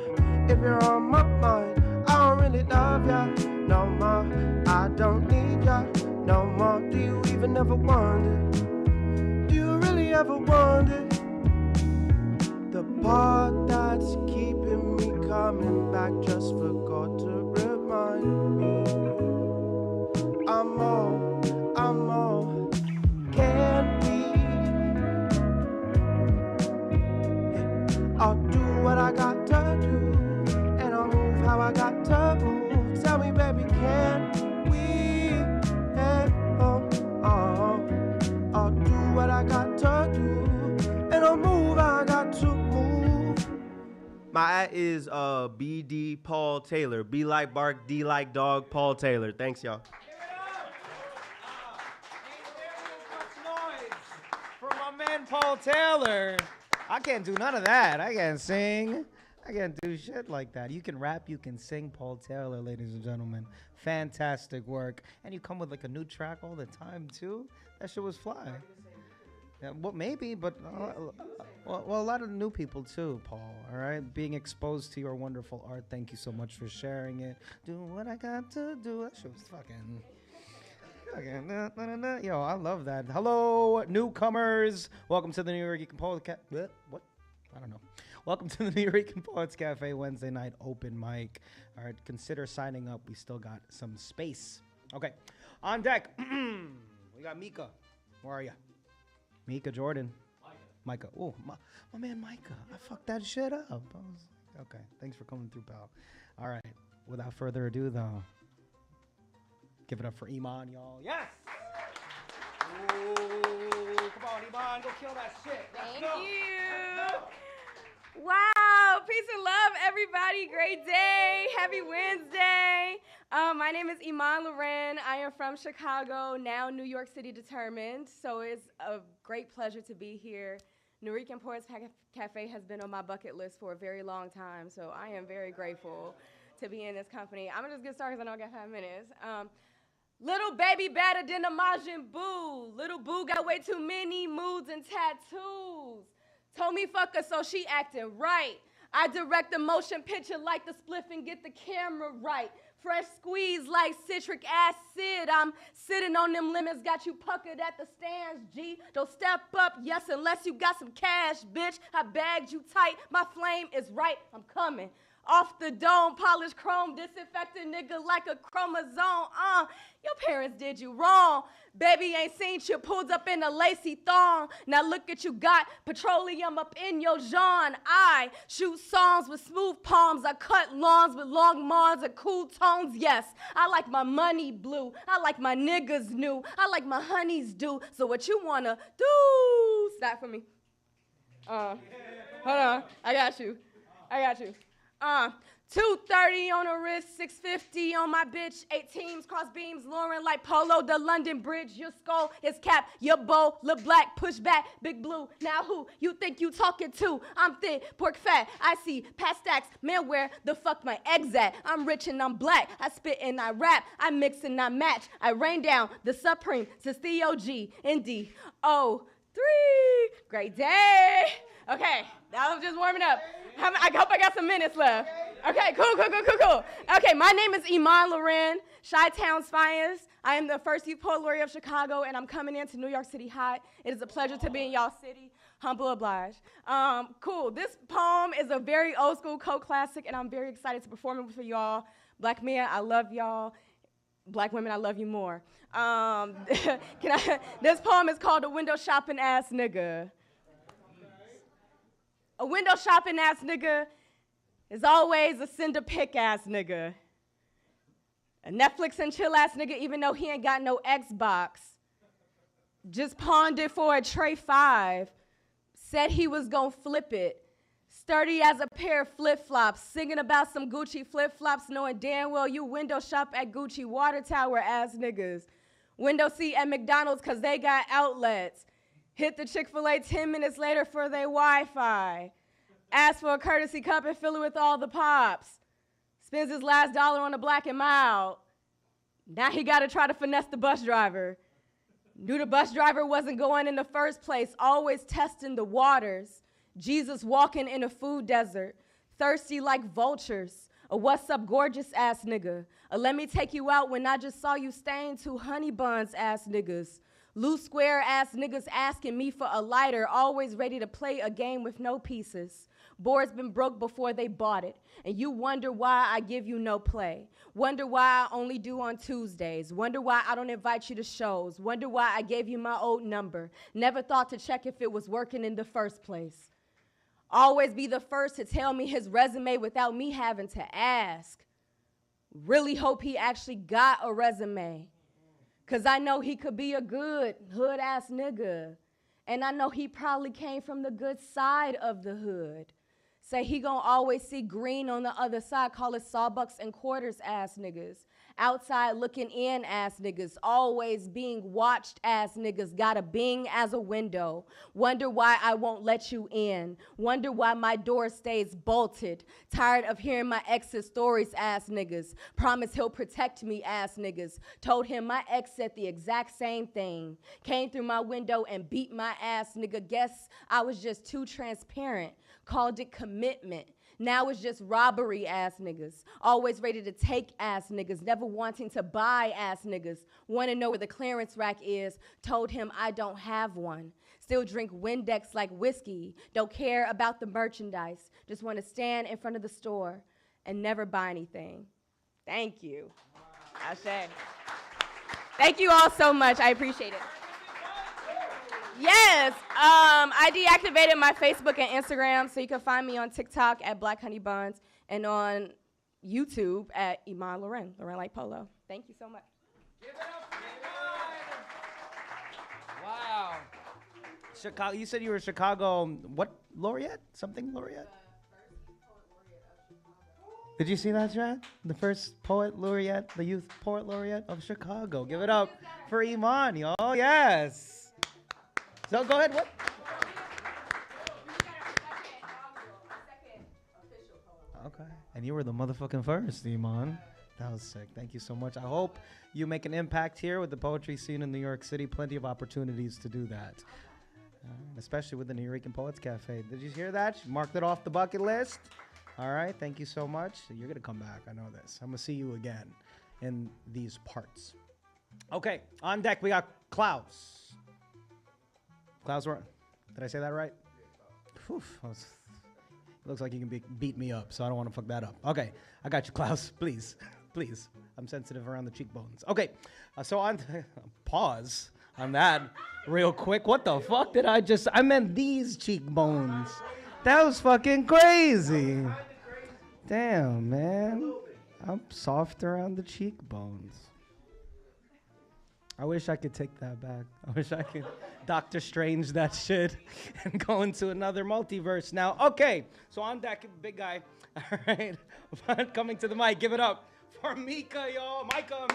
[SPEAKER 6] If you're on my mind, I don't really love ya no more. I don't need ya no more. Do you even ever wonder? Do you really ever wonder? The part that's keeping me coming back just forgot to remind me. I'm all. Can we? I'll do what I got to do, and I'll move how I got to move. Tell me, baby, can we? Hey, I'll do what I got to do, and I'll move how I got to move.
[SPEAKER 5] My at is BD Paul Taylor. B like bark, D like dog, Paul Taylor. Thanks, y'all.
[SPEAKER 1] For my man Paul Taylor. I can't do none of that. I can't sing. I can't do shit like that. You can rap, you can sing, Paul Taylor, ladies and gentlemen. Fantastic work. And you come with like a new track all the time, too. That shit was fly. Yeah, well, maybe, but well, a lot of new people, too, Paul, all right? Being exposed to your wonderful art. Thank you so much for sharing it. Do what I got to do. That shit was fucking... Yo, I love that. Hello, newcomers. Welcome to the Nuyorican Poets What? I don't know. Welcome to the Nuyorican Poets Cafe Wednesday night open mic. All right, consider signing up. We still got some space. Okay, on deck, we got Mika. Where are you? Mika Jordan. Micah. Oh, my man Micah. I fucked that shit up. Okay, thanks for coming through, pal. All right, without further ado, though. Give it up for Iman, y'all. Yes! Ooh, come on, Iman, go kill that shit.
[SPEAKER 7] Thank you. Wow, peace and love, everybody. Great day. Happy Wednesday. My name is Iman Loren. I am from Chicago, now New York City determined. So it's a great pleasure to be here. Nuyorican Poets Cafe has been on my bucket list for a very long time, so I am very grateful to be in this company. I'm gonna just get started because I know I got 5 minutes. Little baby better than a Majin Buu. Little boo got way too many moods and tattoos. Told me fuck her, so she acting right. I direct the motion picture like the spliff and get the camera right. fresh squeeze like citric acid. I'm sitting on them lemons, got you puckered at the stands, G. Don't step up, yes, unless you got some cash, bitch. I bagged you tight, my flame is right, I'm coming. Off the dome, polished chrome, disinfected nigga like a chromosome. Your parents did you wrong. Baby ain't seen you pulled up in a lacy thong. Now look at you got petroleum up in your Jean. I shoot songs with smooth palms. I cut lawns with long mawns and cool tones. Yes, I like my money blue. I like my niggas new. I like my honeys do. So what you wanna do? Stop for me. Hold on. I got you. 230 on the wrist, 650 on my bitch, 8 teams, cross beams, Lauren like Polo, the London Bridge, your skull is cap, your bow, look black, push back, big blue, now who you think you talking to? I'm thick, pork fat, I see, past stacks, man, where the fuck my eggs at? I'm rich and I'm black, I spit and I rap, I mix and I match, I rain down the supreme, to C-O-G, N-D-O-3, great day. Okay, now I'm just warming up. I hope I got some minutes left. Okay, cool. Okay, my name is Iman Loren, Chi-Town's finest. I am the first youth poet laureate of Chicago, and I'm coming into New York City hot. It is a pleasure to be in y'all city. Humble obliged. Cool. This poem is a very old school cult classic, and I'm very excited to perform it for y'all. Black men, I love y'all. Black women, I love you more. This poem is called "A Window Shopping Ass Nigga." A window shopping ass nigga is always a send a pic ass nigga. A Netflix and chill ass nigga, even though he ain't got no Xbox. Just pawned it for a Tray 5. Said he was gonna flip it. Sturdy as a pair of flip-flops. Singing about some Gucci flip-flops, knowing damn well you window shop at Gucci water tower ass niggas. Window seat at McDonald's cause they got outlets. Hit the Chick-fil-A 10 minutes later for their Wi-Fi. Ask for a courtesy cup and fill it with all the pops. Spends his last dollar on a Black and Mild. Now he gotta try to finesse the bus driver. Knew the bus driver wasn't going in the first place, always testing the waters. Jesus walking in a food desert, thirsty like vultures. A what's up gorgeous ass nigga. A let me take you out when I just saw you staying two honey buns ass niggas. Loose square ass niggas asking me for a lighter, always ready to play a game with no pieces. Board's been broke before they bought it, and you wonder why I give you no play. Wonder why I only do on Tuesdays. Wonder why I don't invite you to shows. Wonder why I gave you my old number. Never thought to check if it was working in the first place. Always be the first to tell me his resume without me having to ask. Really hope he actually got a resume. Cause I know he could be a good hood-ass nigga. And I know he probably came from the good side of the hood. Say he gonna always see green on the other side, call it sawbucks and quarters ass niggas. Outside looking in ass niggas, always being watched ass niggas, got a Bing as a window. Wonder why I won't let you in. Wonder why my door stays bolted. Tired of hearing my ex's stories ass niggas. Promise he'll protect me ass niggas. Told him my ex said the exact same thing. Came through my window and beat my ass nigga. Guess I was just too transparent. Called it commitment. Now it's just robbery ass niggas. Always ready to take ass niggas. Never wanting to buy ass niggas. Want to know where the clearance rack is. Told him I don't have one. Still drink Windex like whiskey. Don't care about the merchandise. Just want to stand in front of the store and never buy anything. Thank you. Ashe. Thank you all so much. I appreciate it. Yes, I deactivated my Facebook and Instagram, so you can find me on TikTok at Black Honey Buns and on YouTube at Iman Loren like Polo. Thank you so much. Give it up
[SPEAKER 1] for Iman! Wow. Chicago. You said you were Chicago. What laureate? Something laureate? Did you see that, Chad? The first poet laureate, the youth poet laureate of Chicago. Give it up for Iman, yo. Yes. So go ahead, what? Okay, and you were the motherfucking first, Iman. That was sick. Thank you so much. I hope you make an impact here with the poetry scene in New York City. Plenty of opportunities to do that, especially with the Nuyorican Poets Cafe. Did you hear that? She marked it off the bucket list. All right, thank you so much. You're gonna come back. I know this. I'm gonna see you again in these parts. Okay, on deck we got Klaus. Klaus, did I say that right? Whew, looks like you can beat me up, so I don't want to fuck that up. Okay, I got you, Klaus. Please, please. I'm sensitive around the cheekbones. Okay, so on. Pause on that real quick. What the fuck did I meant these cheekbones. That was fucking crazy. Damn, man. I'm soft around the cheekbones. I wish I could take that back. I wish I could Doctor Strange that shit and go into another multiverse now. Okay, so on deck, big guy. All right, coming to the mic. Give it up for Mika, y'all. Mika,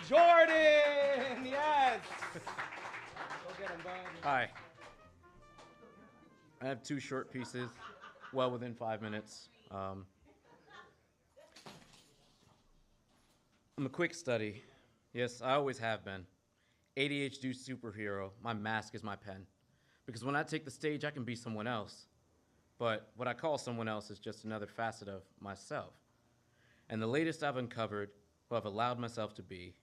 [SPEAKER 1] Jordan. Yes. Go get him, bud.
[SPEAKER 8] Hi. I have 2 short pieces, well within 5 minutes. I'm a quick study. Yes, I always have been. ADHD superhero. My mask is my pen. Because when I take the stage, I can be someone else. But what I call someone else is just another facet of myself. And the latest I've uncovered, who I've allowed myself to be,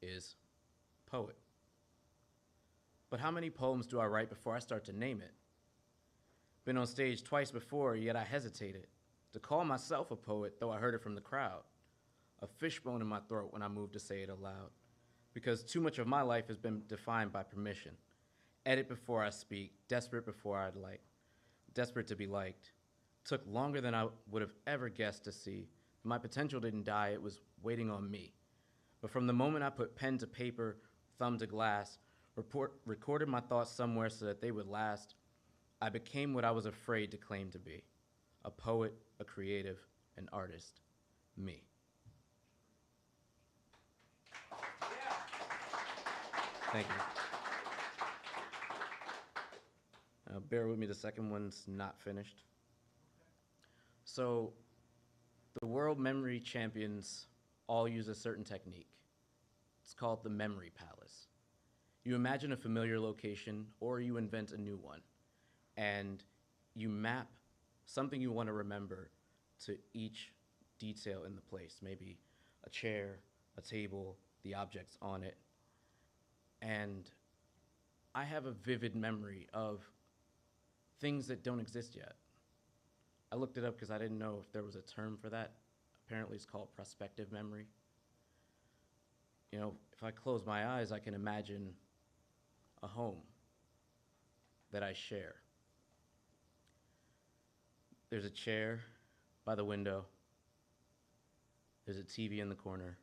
[SPEAKER 8] is poet. But how many poems do I write before I start to name it? Been on stage twice before, yet I hesitated to call myself a poet, though I heard it from the crowd. A fishbone in my throat when I moved to say it aloud. Because too much of my life has been defined by permission. Edit before I speak, desperate before I'd like, desperate to be liked. Took longer than I would have ever guessed to see. My potential didn't die, it was waiting on me. But from the moment I put pen to paper, thumb to glass, recorded my thoughts somewhere so that they would last, I became what I was afraid to claim to be. A poet, a creative, an artist. Me. Thank you. Bear with me, the second one's not finished. So, the world memory champions all use a certain technique. It's called the memory palace. You imagine a familiar location, or you invent a new one, and you map something you want to remember to each detail in the place, maybe a chair, a table, the objects on it. And I have a vivid memory of things that don't exist yet. I looked it up because I didn't know if there was a term for that. Apparently it's called prospective memory. You know, if I close my eyes, I can imagine a home that I share. There's a chair by the window. There's a TV in the corner.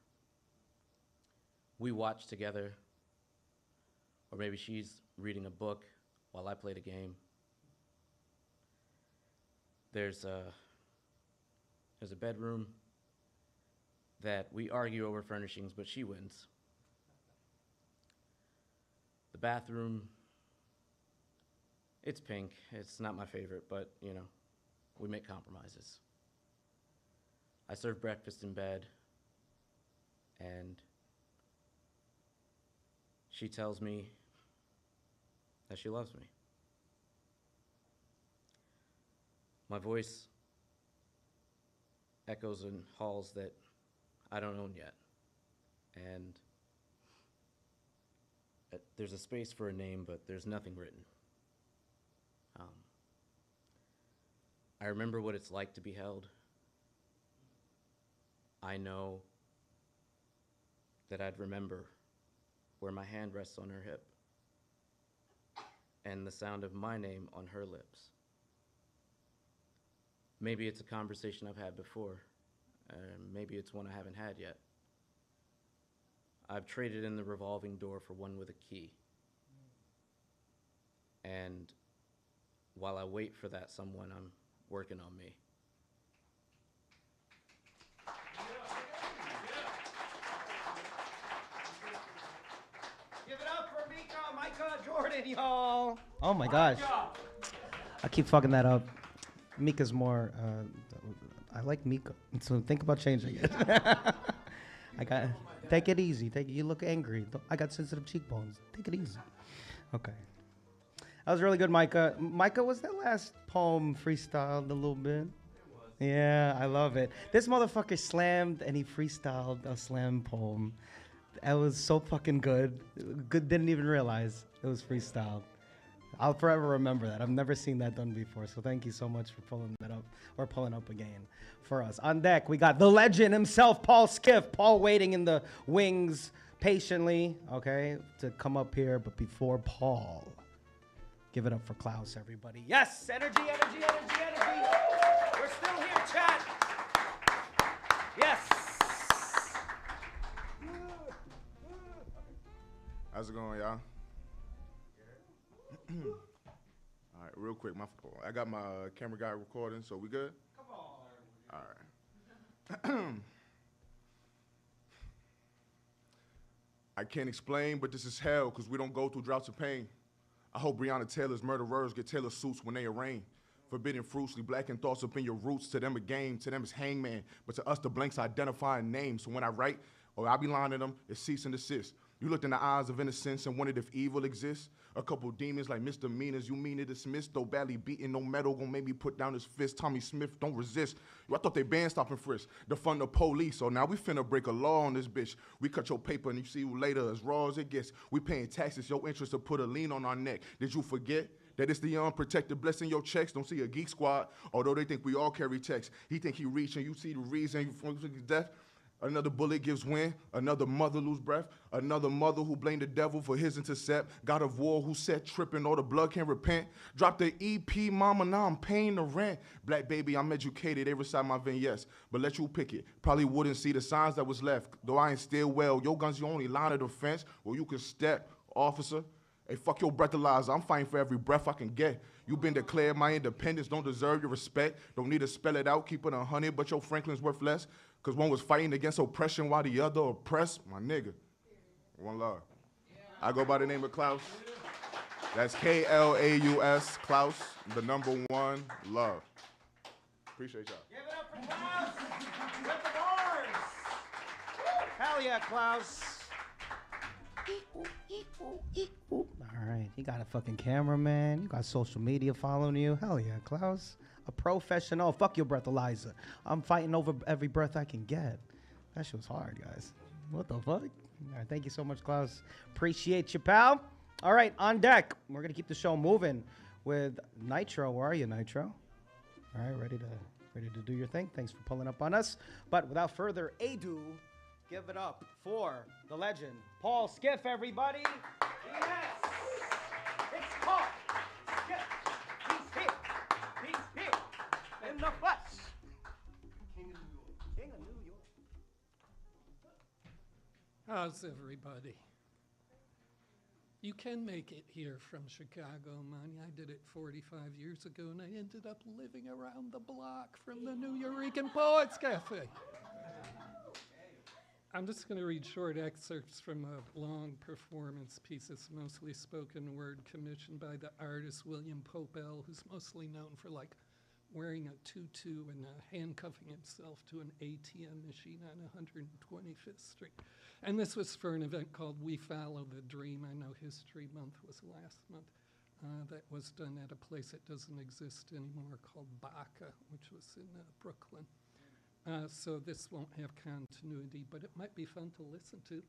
[SPEAKER 8] We watch together. Or maybe she's reading a book while I played a game. There's a bedroom that we argue over furnishings, but she wins. The bathroom, it's pink. It's not my favorite, but you know, we make compromises. I serve breakfast in bed, and she tells me that she loves me. My voice echoes in halls that I don't own yet. And there's a space for a name, but there's nothing written. I remember what it's like to be held. I know that I'd remember where my hand rests on her hip and the sound of my name on her lips. Maybe it's a conversation I've had before. Maybe it's one I haven't had yet. I've traded in the revolving door for one with a key. And while I wait for that someone, I'm working on me.
[SPEAKER 1] Give it up for Mika Jordan, y'all. Oh my gosh. I keep fucking that up. Mika's more, I like Mika, so think about changing it. Take it easy. You look angry. I got sensitive cheekbones. Take it easy. Okay. That was really good, Mika. Mika, was that last poem freestyled a little bit? It was. Yeah, I love it. This motherfucker slammed and he freestyled a slam poem. It was so fucking good. Good, didn't even realize it was freestyled. I'll forever remember that. I've never seen that done before. So thank you so much for pulling that up or pulling up again for us. On deck, we got the legend himself, Paul Skiff. Paul waiting in the wings patiently, okay, to come up here. But before Paul, give it up for Klaus, everybody. Yes, energy, energy, energy, energy. We're still here, chat. Yes.
[SPEAKER 9] How's it going, y'all? All right, real quick, I got my camera guy recording, so we good? Come on. All right. I can't explain, but this is hell, because we don't go through droughts of pain. I hope Breonna Taylor's murderers get Taylor suits when they arraign. Forbidden fruits, leave blackened thoughts up in your roots. To them a game, to them it's hangman, but to us the blanks identifying names. So when I write, or I be lining them, it's cease and desist. You looked in the eyes of innocence and wondered if evil exists. A couple demons like misdemeanors, you mean to dismiss, though badly beaten, no metal gonna make me put down his fist. Tommy Smith, don't resist. I thought they banned stop and frisk, defund the police, so now we finna break a law on this bitch. We cut your paper and you see you later as raw as it gets. We paying taxes, your interest to put a lien on our neck. Did you forget that it's the unprotected blessing your checks? Don't see a geek squad, although they think we all carry checks. He think he reaching, you see the reason for his death. Another bullet gives wind, another mother lose breath, another mother who blamed the devil for his intercept, God of war who said tripping all the blood can repent, drop the EP, mama, now I'm paying the rent. Black baby, I'm educated, they recite my vignettes, but let you pick it. Probably wouldn't see the signs that was left, though I ain't still well. Your gun's your only line of defense, or you can step, officer. Hey, fuck your breathalyzer, I'm fighting for every breath I can get. You been declared my independence, don't deserve your respect. Don't need to spell it out, keep it 100, but your Franklin's worth less. Cause one was fighting against oppression while the other oppressed. My nigga, one love. I go by the name of Klaus. That's Klaus, Klaus, the #1 love. Appreciate y'all.
[SPEAKER 1] Give it up for Klaus with the bars. Hell yeah, Klaus. All right, you got a fucking cameraman. You got social media following you. Hell yeah, Klaus. A professional. Fuck your breathalyzer. I'm fighting over every breath I can get. That shit was hard, guys. What the fuck? All right, thank you so much, Klaus. Appreciate you, pal. All right, on deck. We're gonna keep the show moving with Nitro. Where are you, Nitro? All right, ready to do your thing. Thanks for pulling up on us. But without further ado, give it up for the legend, Paul Skiff, everybody. Yes, it's Paul Skiff. He's here. He's here in the flesh. King of New York. King of New York.
[SPEAKER 10] How's everybody? You can make it here from Chicago, man. I did it 45 years ago, and I ended up living around the block from the Nuyorican Poets Cafe. I'm just going to read short excerpts from a long performance piece. It's mostly spoken word, commissioned by the artist William Popel, who's mostly known for like wearing a tutu and handcuffing himself to an ATM machine on 125th Street. And this was for an event called We Follow the Dream. I know History Month was last month. That was done at a place that doesn't exist anymore called Baca, which was in Brooklyn. So this won't have continuity, but it might be fun to listen to.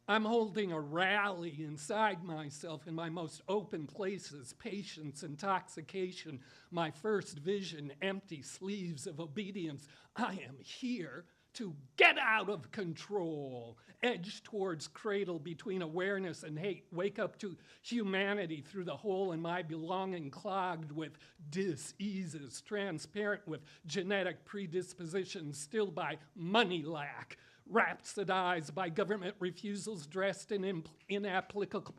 [SPEAKER 10] I'm holding a rally inside myself in my most open places, patience, intoxication, my first vision, empty sleeves of obedience. I am here to get out of control, edge towards cradle between awareness and hate, wake up to humanity through the hole in my belonging, clogged with diseases, transparent with genetic predispositions, still by money lack, rhapsodized by government refusals, dressed in inapplicable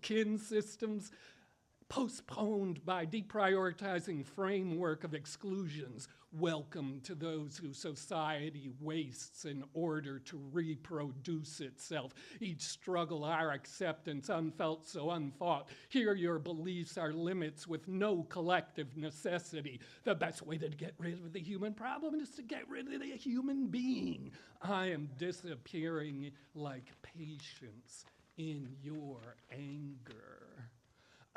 [SPEAKER 10] kin systems, postponed by deprioritizing framework of exclusions. Welcome to those who society wastes in order to reproduce itself. Each struggle, our acceptance, unfelt so unfought. Here your beliefs are limits with no collective necessity. The best way to get rid of the human problem is to get rid of the human being. I am disappearing like patience in your anger.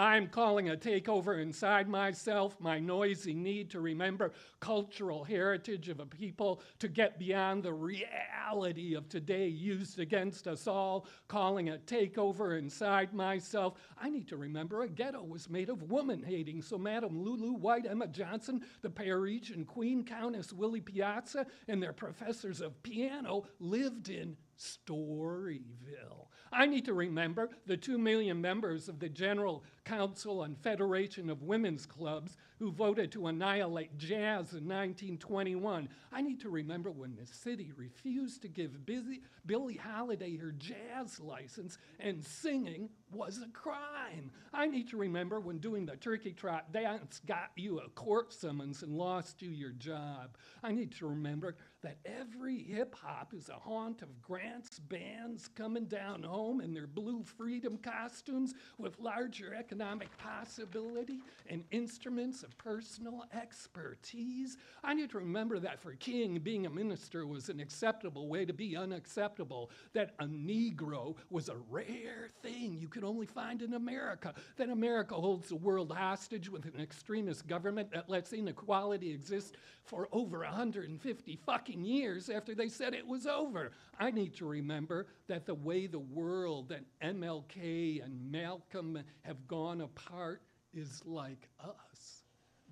[SPEAKER 10] I'm calling a takeover inside myself, my noisy need to remember cultural heritage of a people, to get beyond the reality of today used against us all, calling a takeover inside myself. I need to remember a ghetto was made of woman-hating, so Madam Lulu White, Emma Johnson, the Parisian Queen, Countess Willie Piazza, and their professors of piano lived in Storyville. I need to remember the 2 million members of the General Council and Federation of Women's Clubs who voted to annihilate jazz in 1921. I need to remember when the city refused to give Billie Holiday her jazz license and singing was a crime. I need to remember when doing the turkey trot dance got you a court summons and lost you your job. I need to remember that every hip-hop is a haunt of Grant's bands coming down home in their blue freedom costumes with larger economic possibility and instruments of personal expertise. I need to remember that for King, being a minister was an acceptable way to be unacceptable, that a Negro was a rare thing you could only find in America, that America holds the world hostage with an extremist government that lets inequality exist for over 150 fucking years after they said it was over. I need to remember that the way the world and MLK and Malcolm have gone apart is like us,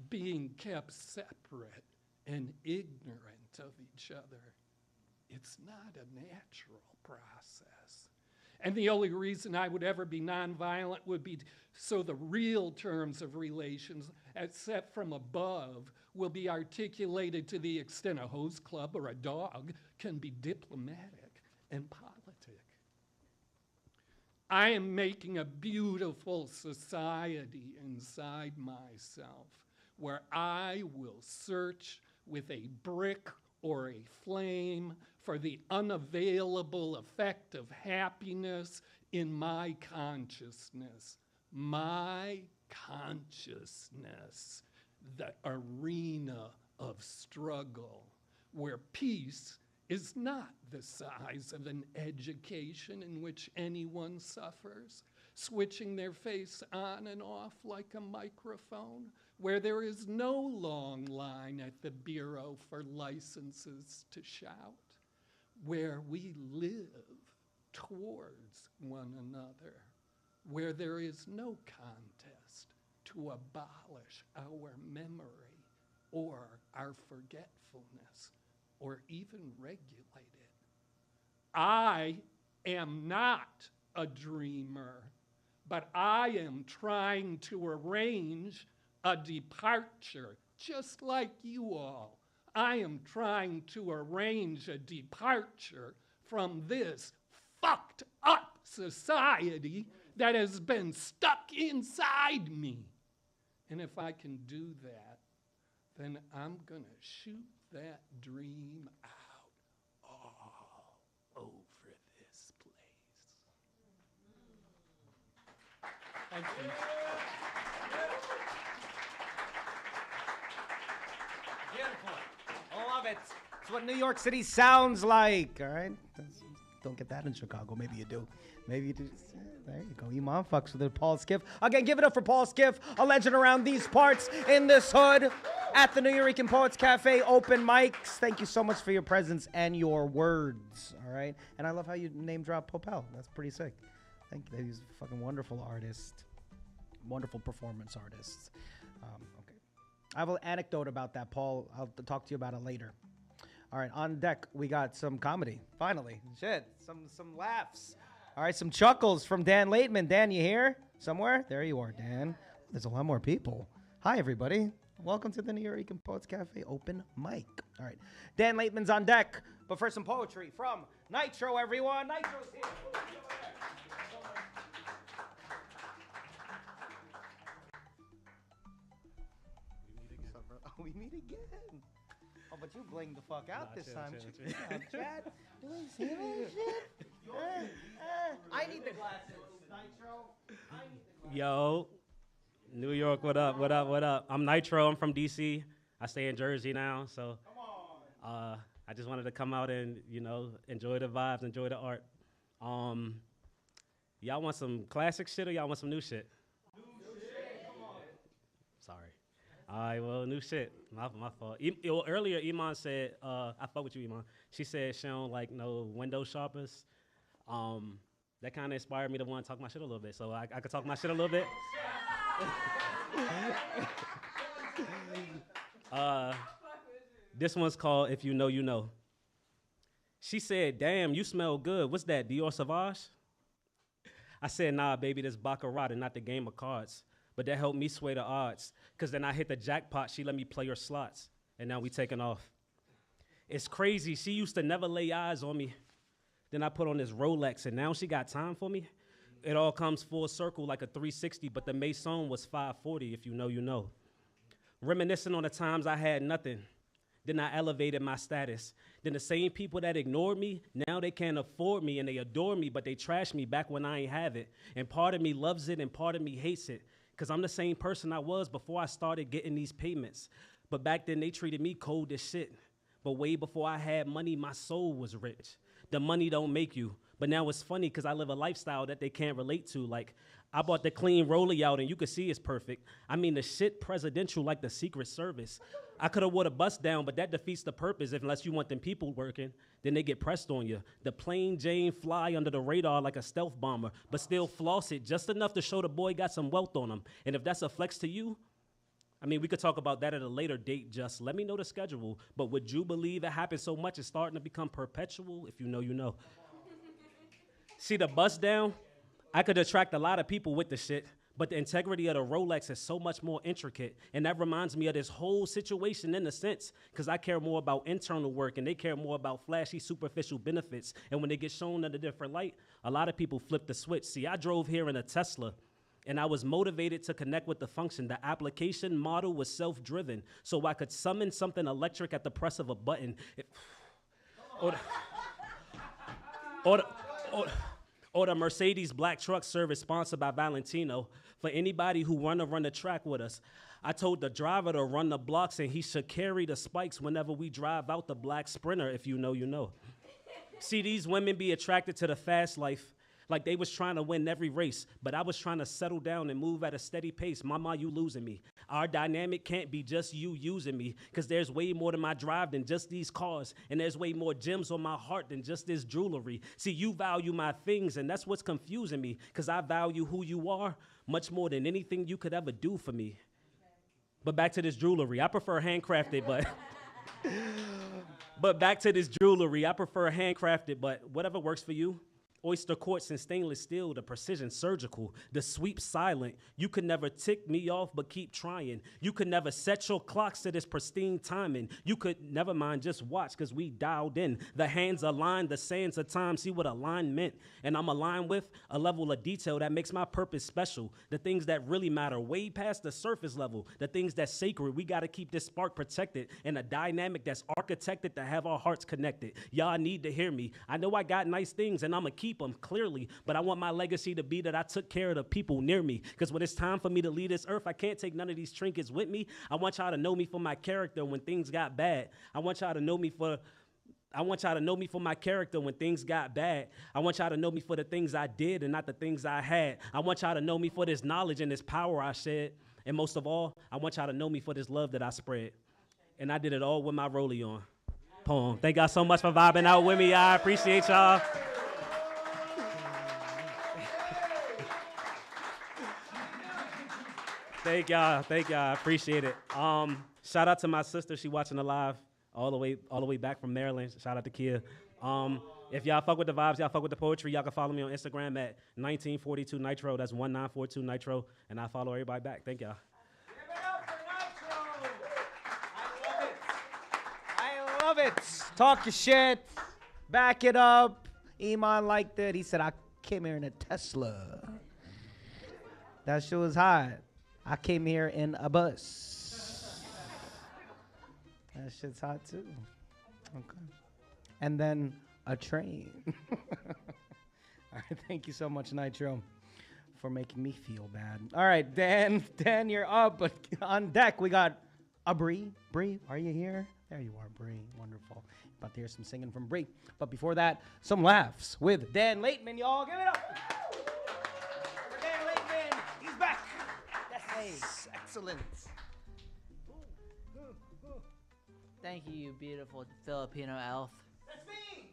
[SPEAKER 10] being kept separate and ignorant of each other. It's not a natural process. And the only reason I would ever be nonviolent would be so the real terms of relations, as set from above, will be articulated to the extent a hose club or a dog can be diplomatic and politic. I am making a beautiful society inside myself where I will search with a brick or a flame for the unavailable effect of happiness in my consciousness. My consciousness, the arena of struggle, where peace is not the size of an education in which anyone suffers, switching their face on and off like a microphone, where there is no long line at the bureau for licenses to shout, where we live towards one another, where there is no contest to abolish our memory or our forgetfulness or even regulate it. I am not a dreamer, but I am trying to arrange a departure, just like you all. I am trying to arrange a departure from this fucked up society that has been stuck inside me. And if I can do that, then I'm gonna shoot that dream out all over this place. Thank you.
[SPEAKER 1] Beautiful. I love it. It's what New York City sounds like, all right? Don't get that in Chicago. Maybe you do. Maybe you do. There you go. Iman fucks with it. Paul Skiff. Again, give it up for Paul Skiff, a legend around these parts in this hood at the Nuyorican Poets Cafe open mics. Thank you so much for your presence and your words, all right? And I love how you name drop Popel. That's pretty sick. Thank you. He's a fucking wonderful artist. Wonderful performance artist. Okay. I have an anecdote about that, Paul. I'll talk to you about it later. All right, on deck, we got some comedy. Finally. Shit, some laughs. All right, some chuckles from Dan Laitman. Dan, you here? Somewhere? There you are, Dan. There's a lot more people. Hi, everybody. Welcome to the Nuyorican Poets Cafe open mic. All right, Dan Laitman's on deck. But for some poetry from Nitro, everyone. Nitro's here. We meet again. Oh, but you blinged the fuck out this time. Check out, Chad. Doing serious shit? I need the glasses. Nitro. I need the glasses.
[SPEAKER 11] Yo, New York, what up, what up, what up? I'm Nitro, I'm from DC. I stay in Jersey now, so I just wanted to come out and, you know, enjoy the vibes, enjoy the art. Y'all want some classic shit or y'all want some new shit? All right, well, new shit. My fault. Earlier, Iman said, I fuck with you, Iman. She said she don't like no window shoppers. That kind of inspired me to want to talk my shit a little bit. So I could talk my shit a little bit. This one's called If You Know, You Know. She said, damn, you smell good. What's that, Dior Sauvage? I said, nah, baby, this Baccarat and not the game of cards. But that helped me sway the odds. Because then I hit the jackpot. She let me play her slots. And now we taking off. It's crazy. She used to never lay eyes on me. Then I put on this Rolex, and now she got time for me. It all comes full circle like a 360, but the Maison was 540, if you know, you know. Reminiscing on the times I had nothing. Then I elevated my status. Then the same people that ignored me, now they can't afford me, and they adore me, but they trash me back when I ain't have it. And part of me loves it, and part of me hates it. Because I'm the same person I was before I started getting these payments. But back then, they treated me cold as shit. But way before I had money, my soul was rich. The money don't make you. But now it's funny because I live a lifestyle that they can't relate to. Like, I bought the clean rollie out, and you can see it's perfect. I mean, the shit presidential like the Secret Service. I could have wore the bus down, but that defeats the purpose unless you want them people working. Then they get pressed on you. The plain Jane fly under the radar like a stealth bomber, but still floss it just enough to show the boy got some wealth on him. And if that's a flex to you, I mean, we could talk about that at a later date. Just let me know the schedule. But would you believe it happens so much it's starting to become perpetual? If you know, you know. See the bust down? I could attract a lot of people with the shit, but the integrity of the Rolex is so much more intricate. And that reminds me of this whole situation in a sense, because I care more about internal work and they care more about flashy, superficial benefits. And when they get shown in a different light, a lot of people flip the switch. See, I drove here in a Tesla. And I was motivated to connect with the function. The application model was self-driven, so I could summon something electric at the press of a button. Or the Mercedes black truck service sponsored by Valentino. For anybody who wanna run the track with us, I told the driver to run the blocks and he should carry the spikes whenever we drive out the black Sprinter. If you know, you know. See, these women be attracted to the fast life. Like they was trying to win every race, but I was trying to settle down and move at a steady pace. Mama, you losing me. Our dynamic can't be just you using me, because there's way more to my drive than just these cars, and there's way more gems on my heart than just this jewelry. See, you value my things, and that's what's confusing me, because I value who you are much more than anything you could ever do for me. But back to this jewelry. I prefer handcrafted, but back to this jewelry. I prefer handcrafted, but whatever works for you. Oyster quartz and stainless steel, the precision surgical, the sweep silent. You could never tick me off, but keep trying. You could never set your clocks to this pristine timing. You could never mind, just watch, because we dialed in. The hands aligned, the sands of time, see what align meant. And I'm aligned with a level of detail that makes my purpose special. The things that really matter, way past the surface level. The things that's sacred, we got to keep this spark protected. And a dynamic that's architected to have our hearts connected. Y'all need to hear me. I know I got nice things, and I'm going to keep them clearly, but I want my legacy to be that I took care of the people near me, because when it's time for me to leave this earth, I can't take none of these trinkets with me. I want y'all to know me for my character when things got bad. I want y'all to know me for my character when things got bad. I want y'all to know me for the things I did and not the things I had. I want y'all to know me for this knowledge and this power I shed. And most of all, I want y'all to know me for this love that I spread. And I did it all with my rollie on. Poem. Thank y'all so much for vibing out with me. I appreciate y'all. Thank y'all. I appreciate it. Shout out to my sister. She watching the live all the way back from Maryland. Shout out to Kia. If y'all fuck with the vibes, y'all fuck with the poetry, y'all can follow me on Instagram at 1942 Nitro. That's 1942 Nitro, and I follow everybody back. Thank y'all.
[SPEAKER 1] Give it up for Nitro. I love it. Talk your shit. Back it up. Iman liked it. He said, I came here in a Tesla. That shit was hot. I came here in a bus. That shit's hot too. Okay. And then a train. All right, thank you so much, Nitro, for making me feel bad. All right, Dan, you're up. But on deck, we got a Bree. Bree, are you here? There you are, Bree. Wonderful. About to hear some singing from Bree. But before that, some laughs with Dan Laitman, y'all. Give it up. For Dan Laitman. He's back. Yes, excellent.
[SPEAKER 12] Thank you, you beautiful Filipino elf.
[SPEAKER 1] That's me.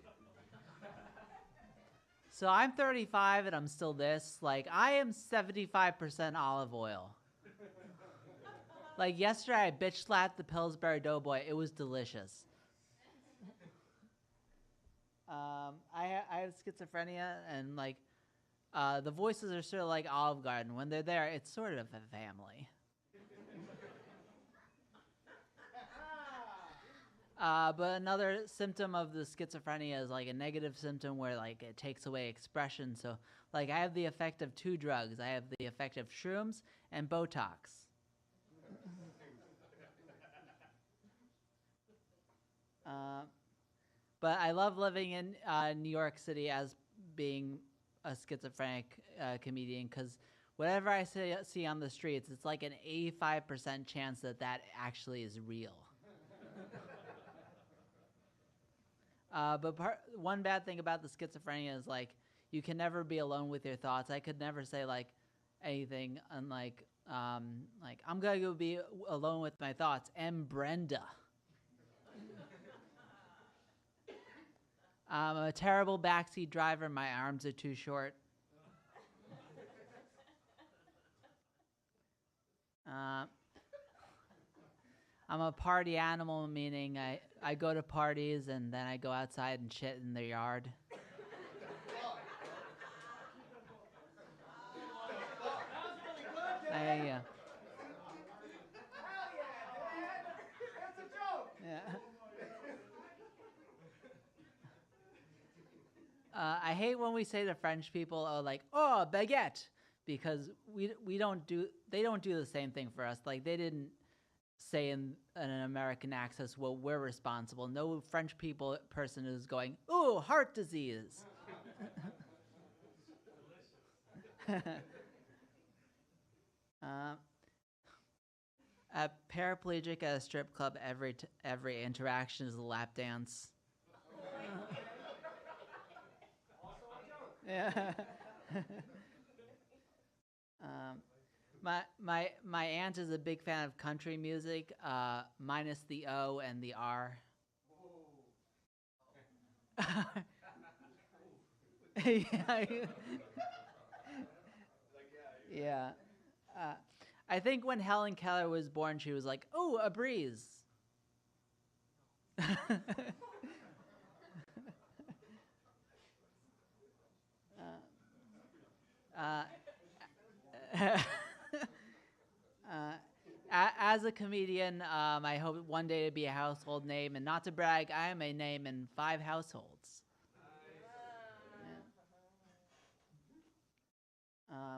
[SPEAKER 12] So I'm 35 and I'm still this. Like, I am 75% olive oil. Like, yesterday I bitch slapped the Pillsbury Doughboy. It was delicious. I have schizophrenia, and like, the voices are sort of like Olive Garden. When they're there, it's sort of a family. But another symptom of the schizophrenia is like a negative symptom where like it takes away expression. So like I have the effect of two drugs. I have the effect of shrooms and Botox. But I love living in New York City as being a schizophrenic comedian, because whatever I see on the streets, it's like an 85% chance that that actually is real. But one bad thing about the schizophrenia is like you can never be alone with your thoughts. I could never say like anything unlike like I'm gonna go be alone with my thoughts. M. Brenda. I'm a terrible backseat driver. My arms are too short. I'm a party animal, meaning I go to parties and then I go outside and shit in their yard. Yeah. I hate when we say to French people, "Oh, like, oh, baguette," because they don't do the same thing for us. Like they didn't say in an American accent, "Well, we're responsible." No French person is going, "Ooh, heart disease." A paraplegic at a strip club. Every interaction is a lap dance. Yeah. My aunt is a big fan of country music, minus the O and the R. Yeah. I think when Helen Keller was born, she was like, "Oh, a breeze." As a comedian, I hope one day to be a household name, and not to brag, I am a name in 5 households. Yeah.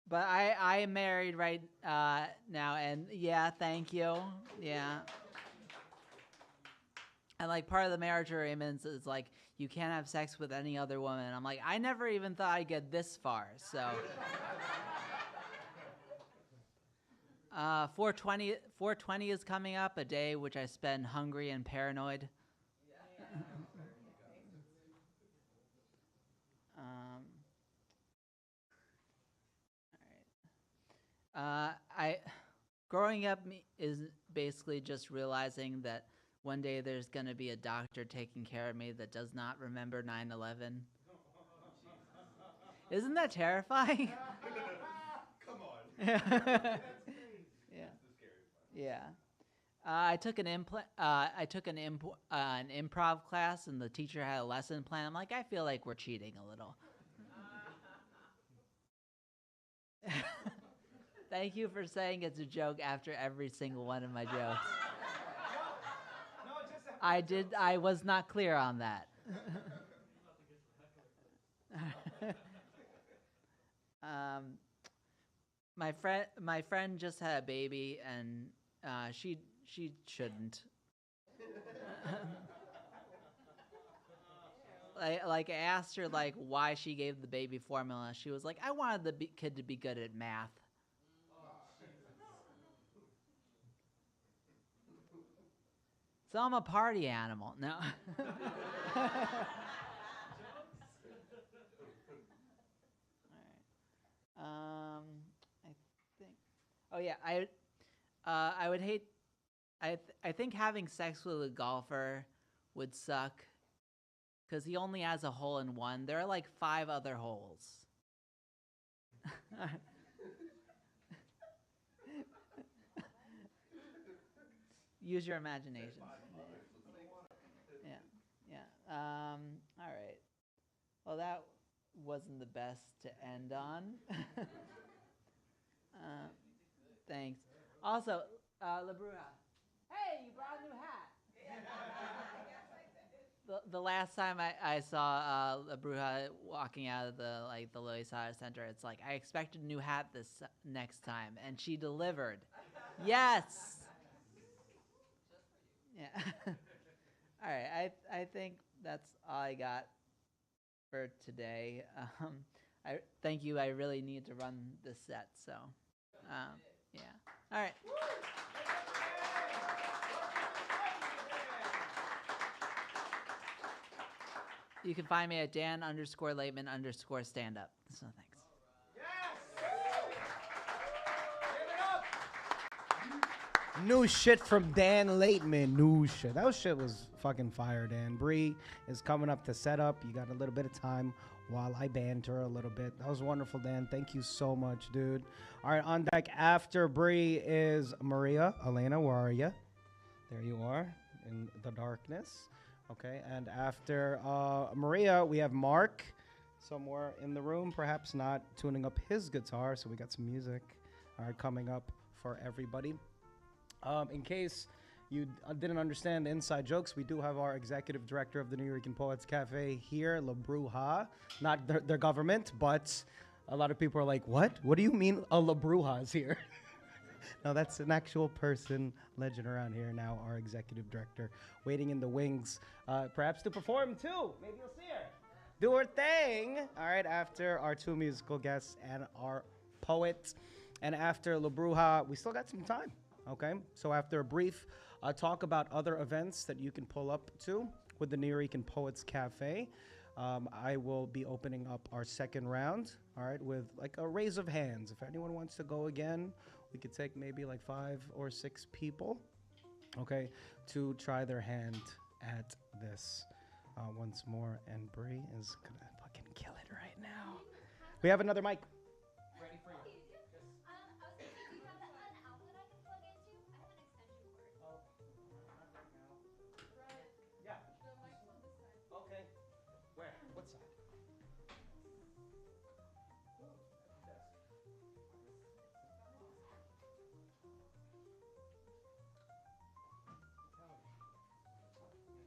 [SPEAKER 12] But I am married right now, and yeah, thank you. Yeah. And like part of the marriage agreements is like you can't have sex with any other woman. And I'm like, I never even thought I'd get this far. So 420 is coming up, a day which I spend hungry and paranoid. Growing up is basically just realizing that one day there's going to be a doctor taking care of me that does not remember 9/11. Isn't that terrifying?
[SPEAKER 6] Come on.
[SPEAKER 12] Yeah. Yeah. I took an improv class, and the teacher had a lesson plan. I'm like, I feel like we're cheating a little. Thank you for saying it's a joke after every single one of my jokes. I was not clear on that. My friend just had a baby, and she shouldn't. I asked her like why she gave the baby formula. She was like, I wanted the kid to be good at math. So I'm a party animal. No. I think. Oh yeah, I would hate I think having sex with a golfer would suck because he only has a hole in one. There are like 5 other holes. Use your imagination. Yeah. All right. Well, that wasn't the best to end on. Thanks. Also, La Bruja. Hey, you brought a new hat. The last time I saw La Bruja walking out of the Loisaida Center, it's like I expected a new hat this next time, and she delivered. Yes. Yeah. All right. I think that's all I got for today. I thank you. I really need to run this set, so yeah. All right. You can find me at Dan_Lateman_stand-up. So thanks.
[SPEAKER 1] New shit from Dan Lateman. New shit. That shit was fucking fire, Dan. Bree is coming up to set up. You got a little bit of time while I banter a little bit. That was wonderful, Dan. Thank you so much, dude. All right, on deck after Bree is Maria. Elena, where are you? There you are in the darkness. Okay, and after Maria, we have Mark somewhere in the room, perhaps not tuning up his guitar, so we got some music coming up for everybody. In case you didn't understand the inside jokes, we do have our executive director of the Nuyorican Poets Cafe here, La Bruja. Not their government, but a lot of people are like, what? What do you mean a La Bruja is here? No, that's an actual person, legend around here now, our executive director, waiting in the wings, perhaps to perform too. Maybe you'll see her. Do her thing. All right, after our 2 musical guests and our poet. And after La Bruja, we still got some time. Okay, so after a brief talk about other events that you can pull up to with the Nuyorican Poets Cafe, I will be opening up our second round, all right, with like a raise of hands. If anyone wants to go again, we could take maybe like 5 or 6 people, okay, to try their hand at this once more. And Bree is gonna fucking kill it right now. We have another mic. Ready for you. Okay. Where? What side?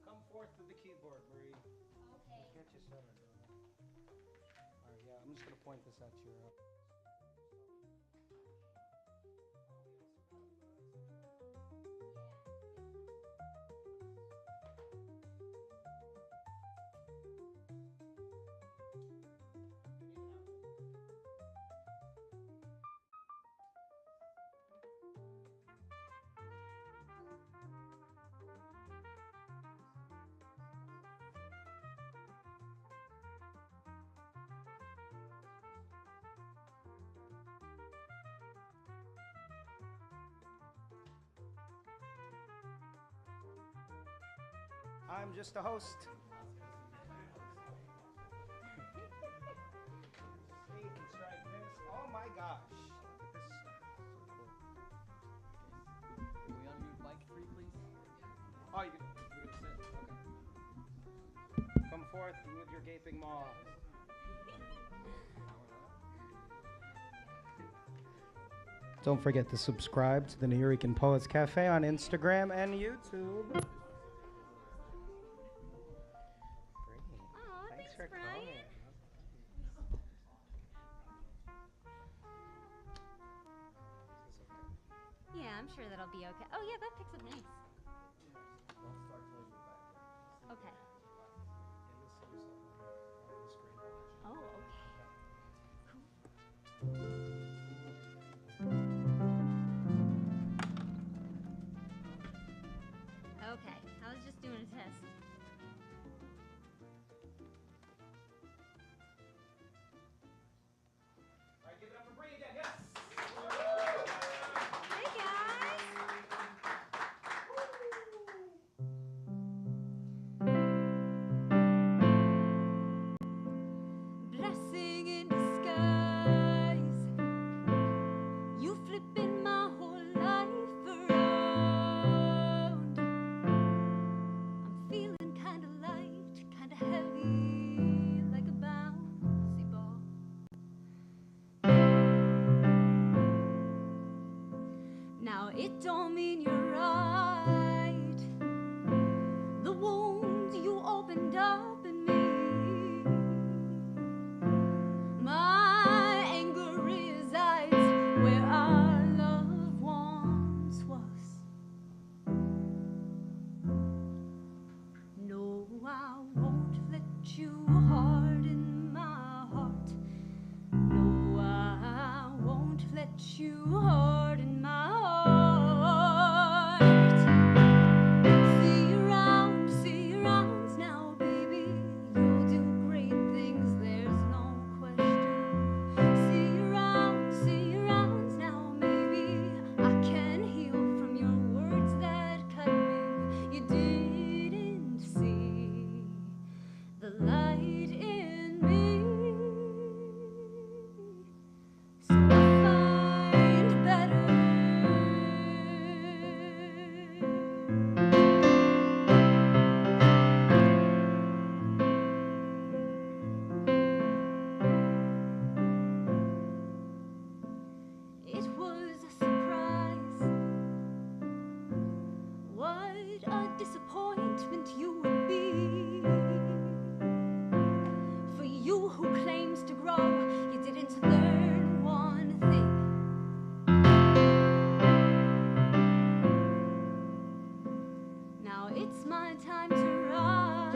[SPEAKER 1] Come forth to the keyboard, Bree. Okay. Get you centered, bro. All right, yeah, I'm just gonna point this at your. I'm just a host. Oh my gosh.
[SPEAKER 12] Can we unmute mic 3, please?
[SPEAKER 1] Oh, you can sit. Okay. Come forth with your gaping maw. Don't forget to subscribe to the Nuyorican Poets Cafe on Instagram and YouTube. Thanks for coming.
[SPEAKER 13] Yeah, I'm sure that'll be okay. Oh, yeah, that picks up nice. Okay. Oh, okay. Okay, I was just doing a test.
[SPEAKER 1] All right, give it up for Bree again. Yes.
[SPEAKER 13] Hey guys.
[SPEAKER 14] it don't mean you're right. The wound you opened up in me, my anger resides where our love once was. No, I won't let you harden my heart. No, I won't let you harden my heart. See your rounds now, baby. You'll do great things, there's no question. See your rounds now, maybe. I can heal from your words that cut me. You didn't see the light in me. So I find better. It was a surprise. What a disappointment you would be. For you who claims to grow, you didn't learn one thing. Now it's my time to rise,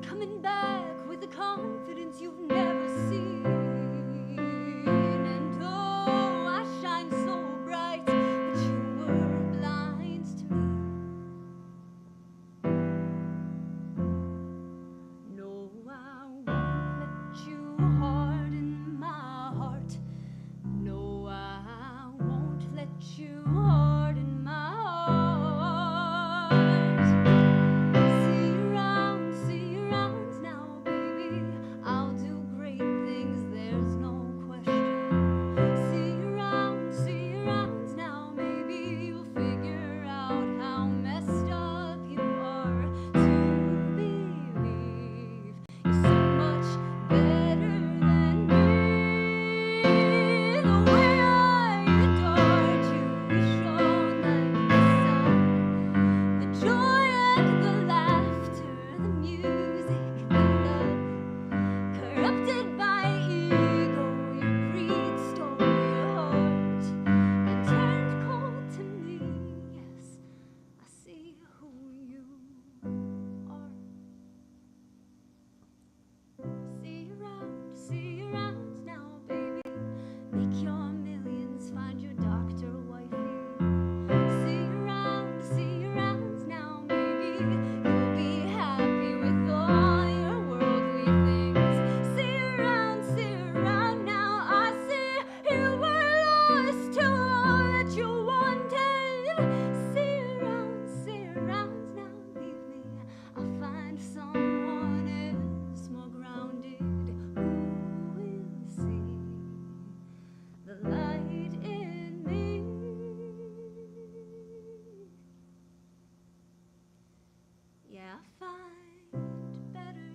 [SPEAKER 14] coming back with a confidence you've never seen. And oh, I shine so bright, but you were blind to me. No, I won't let you harden my heart. No, I won't let you harden my heart. See your rounds now, baby. I'll do great things, there's no question. See your rounds now, maybe you'll figure out how messed up you are to believe you're so much better than me. The way I adored you, you shone like the sun. The joy and the laughter, the music, the love, corrupted by ego, your greed stole your heart and turned cold to me. Yes, I see who you are. See your rounds now, baby. Make your millions, find your doctor, wifey. See your rounds now, maybe. You'll be happy with all your worldly things. See your round now. I see you were lost to all that you wanted. See your rounds now, leave me. I'll find someone else more grounded who will see the light in me. Yeah, I find better.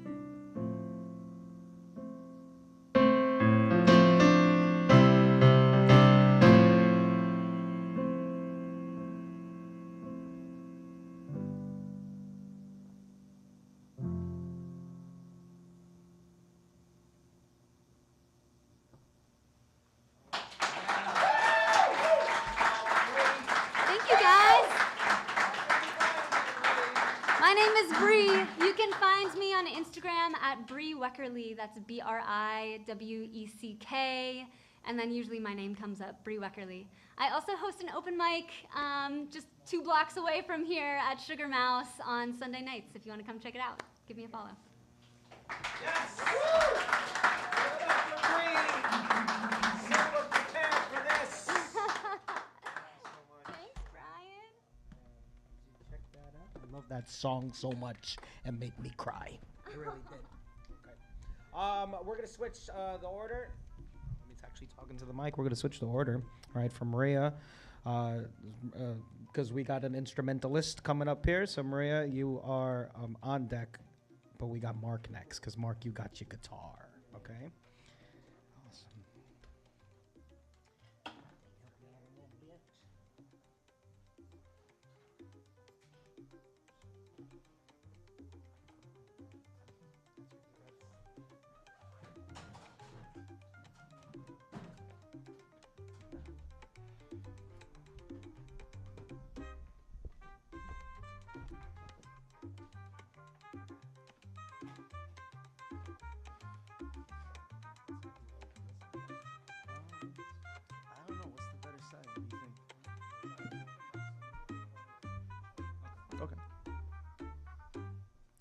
[SPEAKER 14] Thank you, guys. My name is Bree. You can find me on Instagram at Bree Weckerly. That's BRIWECK. And then usually my name comes up, Bree Weckerly. I also host an open mic just 2 blocks away from here at Sugar Mouse on Sunday nights. If you want to come check it out, give me a follow.
[SPEAKER 1] Yes! Super prepared for this.
[SPEAKER 7] Thanks, Brian.
[SPEAKER 1] Check that out. I love that song so much. It made me cry. It really did. Okay. We're gonna switch the order. It's actually talking to the mic. We're gonna switch the order. All right, from Maria, because we got an instrumentalist coming up here. So Maria, you are on deck, but we got Mark next. Because Mark, you got your guitar. Okay. Awesome.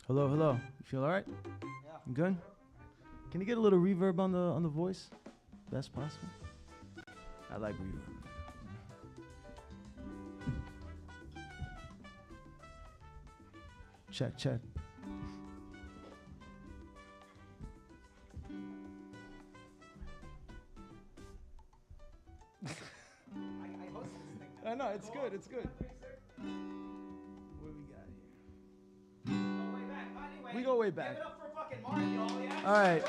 [SPEAKER 2] Hello, hello. You feel all right? Yeah. You good? Can you get a little reverb on the voice? If that's possible. I like reverb. Check, check. I know, it's good, it's good. What do we got here? We go way back.
[SPEAKER 1] Give it up for fucking Mark, y'all, yeah?
[SPEAKER 2] All right.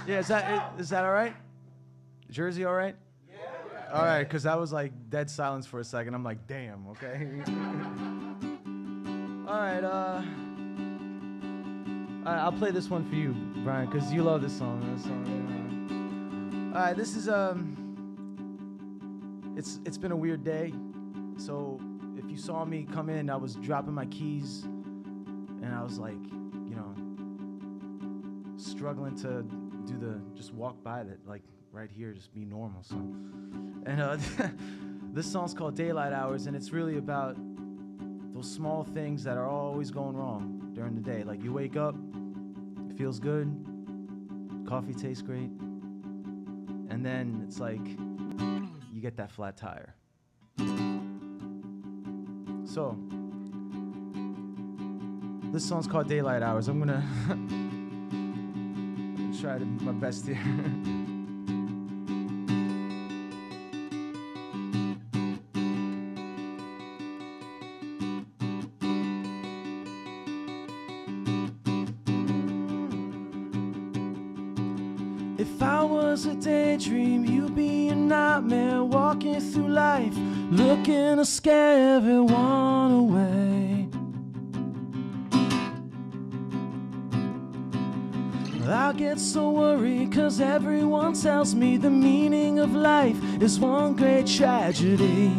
[SPEAKER 2] Yeah, is that all right? Jersey all right? Yeah. All right, because that was like dead silence for a second. I'm like, damn, okay. All right, I'll play this one for you, Brian, because you love this song. All right, this is it's been a weird day. So if you saw me come in, I was dropping my keys, and I was like, you know, struggling to just walk by that, like right here, just be normal. So, and this song's called Daylight Hours, and it's really about those small things that are always going wrong during the day. Like you wake up, it feels good, coffee tastes great, and then it's like you get that flat tire. So, this song's called Daylight Hours. I'm gonna try my best here. If I was a daydream, you'd be a nightmare, walking through life, looking to scare everyone away. I get so worried 'cause everyone tells me the meaning of life is one great tragedy.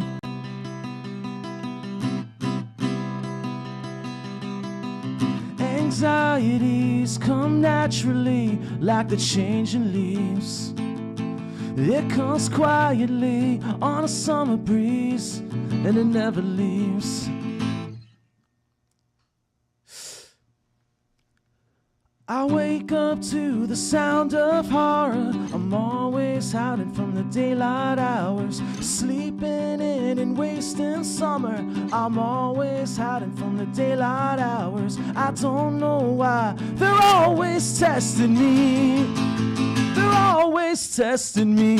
[SPEAKER 2] Anxieties come naturally like the changing leaves. It comes quietly on a summer breeze, and it never leaves. I wake up to the sound of horror. I'm always hiding from the daylight hours, sleeping in and wasting summer. I'm always hiding from the daylight hours. I don't know why they're always testing me. They're always testing me.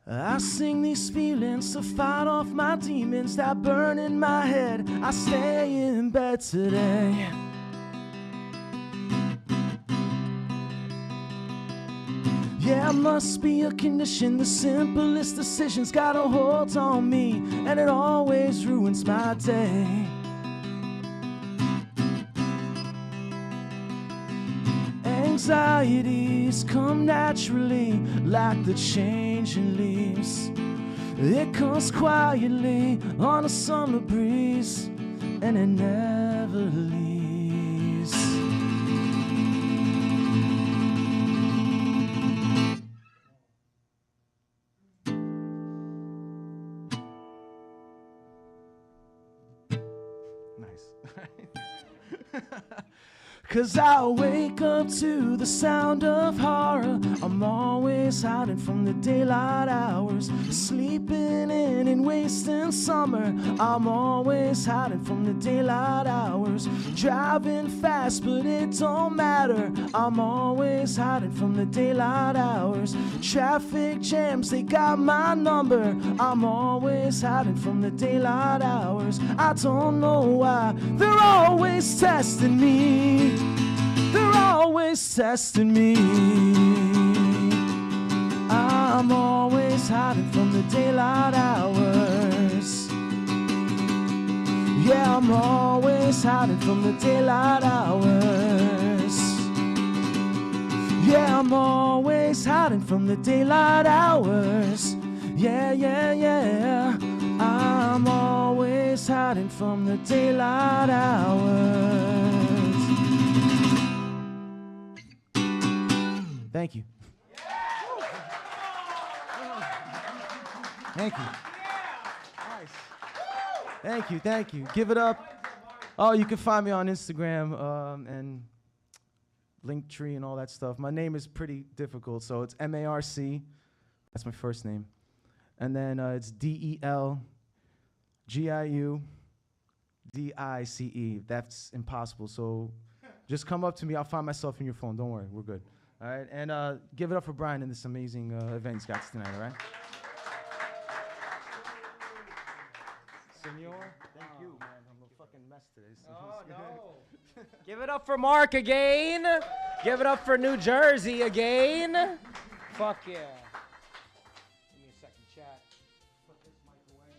[SPEAKER 2] I sing these feelings to fight off my demons that burn in my head. I stay in bed today. Yeah, it must be a condition. The simplest decisions got a hold on me, and it always ruins my day. Anxieties come naturally like the changing leaves. It comes quietly on a summer breeze, and it never leaves. Nice. 'Cause I wake up to the sound of horror. I'm always hiding from the daylight hours, sleeping in and wasting summer. I'm always hiding from the daylight hours, driving fast but it don't matter. I'm always hiding from the daylight hours. Traffic jams, they got my number. I'm always hiding from the daylight hours. I don't know why they're always testing me. They're always testing me. I'm always hiding from the daylight hours. Yeah, I'm always hiding from the daylight hours. Yeah, I'm always hiding from the daylight hours. Yeah, yeah, yeah. I'm always
[SPEAKER 6] was hiding from the daylight hours. Thank you. Thank you. Thank you, thank you. Give it up. Oh, you can find me on Instagram and Linktree and all that stuff. My name is pretty difficult, so it's M-A-R-C. That's my first name. And then it's D-E-L-G-I-U-D-I-C-E. That's impossible, so just come up to me. I'll find myself in your phone. Don't worry, we're good. All right, and give it up for Brian in this amazing event he's got tonight, all right? Senor, thank you, man. I'm a fucking mess today. So
[SPEAKER 2] Oh, no. Give it up for Mark again. Give it up for New Jersey again.
[SPEAKER 1] Fuck yeah. Give me a second, chat. Put this mic away.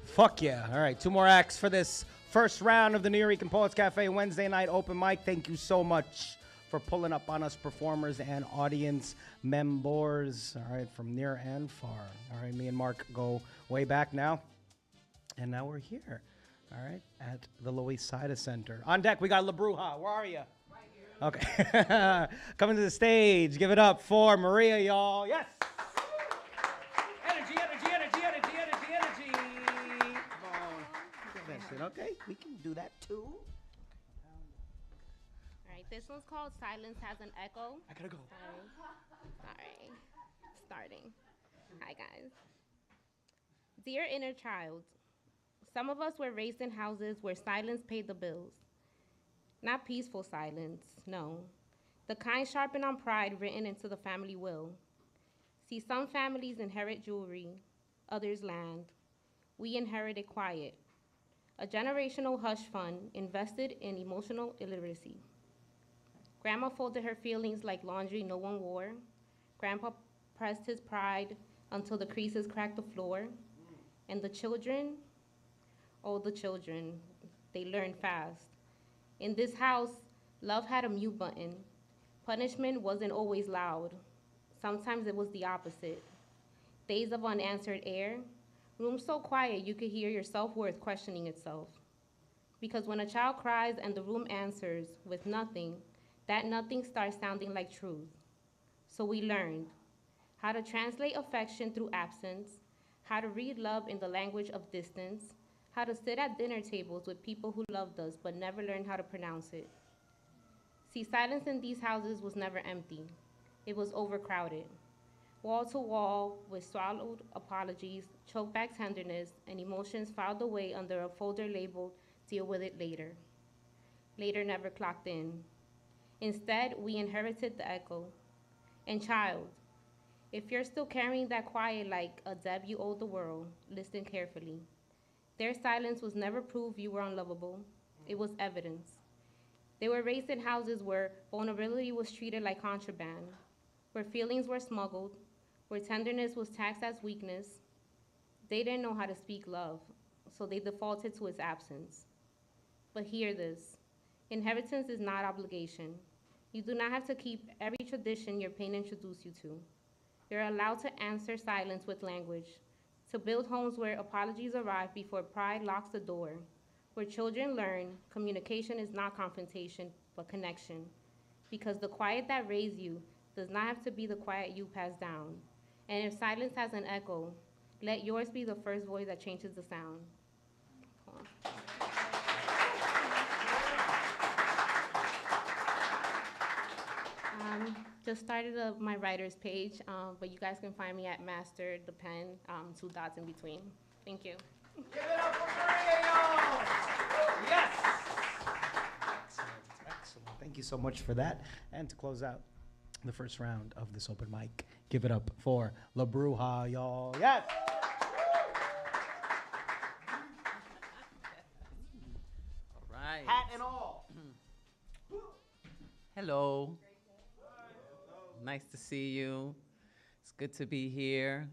[SPEAKER 1] Fuck yeah. All right, 2 more acts for this first round of the Nuyorican Poets Cafe Wednesday night open mic. Thank you so much for pulling up on us performers and audience members, all right, from near and far. All right, me and Mark go way back now, and now we're here, all right, at the Loisaida Center. On deck, we got La Bruja. Where are you? Right here. Okay. Coming to the stage. Give it up for Maria, y'all. Yes. Energy, energy, energy, energy, energy, energy. Come on. Okay, we can do that too.
[SPEAKER 15] All right, this one's called Silence Has an Echo.
[SPEAKER 1] I gotta go.
[SPEAKER 15] All right, starting. Hi, guys. Dear inner child, some of us were raised in houses where silence paid the bills. Not peaceful silence, no. The kind sharpened on pride written into the family will. See, some families inherit jewelry, others land. We inherited quiet. A generational hush fund invested in emotional illiteracy. Grandma folded her feelings like laundry no one wore. Grandpa pressed his pride until the creases cracked the floor. And the children, oh, the children, they learned fast. In this house, love had a mute button. Punishment wasn't always loud. Sometimes it was the opposite. Days of unanswered air, rooms so quiet you could hear your self-worth questioning itself. Because when a child cries and the room answers with nothing, that nothing starts sounding like truth. So we learned how to translate affection through absence, how to read love in the language of distance, how to sit at dinner tables with people who loved us but never learned how to pronounce it. See, silence in these houses was never empty. It was overcrowded. Wall to wall with swallowed apologies, choked back tenderness, and emotions filed away under a folder labeled, "Deal with it later." Later never clocked in. Instead, we inherited the echo. And child, if you're still carrying that quiet like a debt you owe the world, listen carefully. Their silence was never proof you were unlovable. It was evidence. They were raised in houses where vulnerability was treated like contraband, where feelings were smuggled, where tenderness was taxed as weakness. They didn't know how to speak love, so they defaulted to its absence. But hear this. Inheritance is not obligation. You do not have to keep every tradition your pain introduced you to. You're allowed to answer silence with language, to build homes where apologies arrive before pride locks the door, where children learn communication is not confrontation, but connection. Because the quiet that raised you does not have to be the quiet you pass down. And if silence has an echo, let yours be the first voice that changes the sound. Just started my writer's page, but you guys can find me at Master the Pen, 2 dots in between. Thank you.
[SPEAKER 1] Give it up for Maria, y'all! Yes! Excellent, excellent. Thank you so much for that. And to close out the first round of this open mic, give it up for La Bruja, y'all. Yes!
[SPEAKER 16] All right.
[SPEAKER 1] Hat and all.
[SPEAKER 16] Hello. Nice to see you. It's good to be here.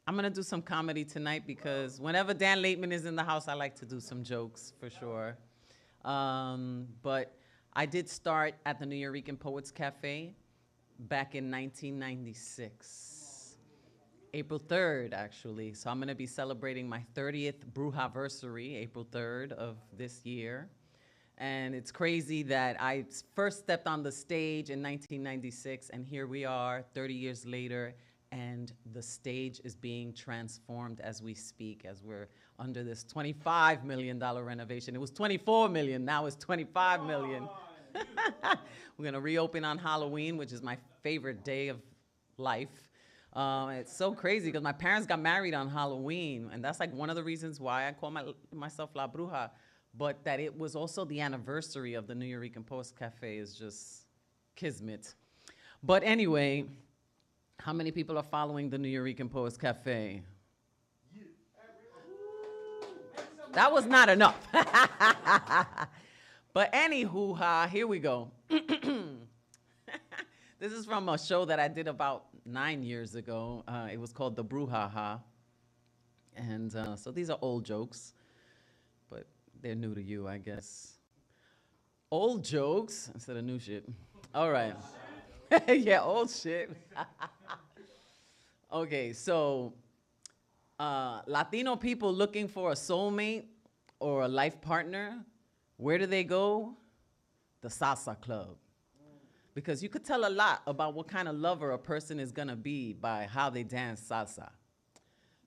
[SPEAKER 16] I'm gonna do some comedy tonight because whenever Dan Laitman is in the house, I like to do some jokes for sure. But I did start at the Nuyorican Poets Cafe back in 1996. April 3rd, actually. So I'm gonna be celebrating my 30th Bruja-versary, April 3rd of this year. And it's crazy that I first stepped on the stage in 1996, and here we are 30 years later, and the stage is being transformed as we speak, as we're under this $25 million renovation. It was $24 million, now it's $25 million. We're gonna reopen on Halloween, which is my favorite day of life. It's so crazy because my parents got married on Halloween, and that's like one of the reasons why I call myself La Bruja. But that it was also the anniversary of the Nuyorican Poets Cafe is just kismet. But anyway, how many people are following the Nuyorican Poets Cafe? That was not enough. But anywho, here we go. This is from a show that I did about 9 years ago. It was called The Bruja. And so these are old jokes, but they're new to you, I guess. Old jokes instead of new shit. All right. Yeah, old shit. Okay, so Latino people looking for a soulmate or a life partner, where do they go? The salsa club. Because you could tell a lot about what kind of lover a person is gonna be by how they dance salsa.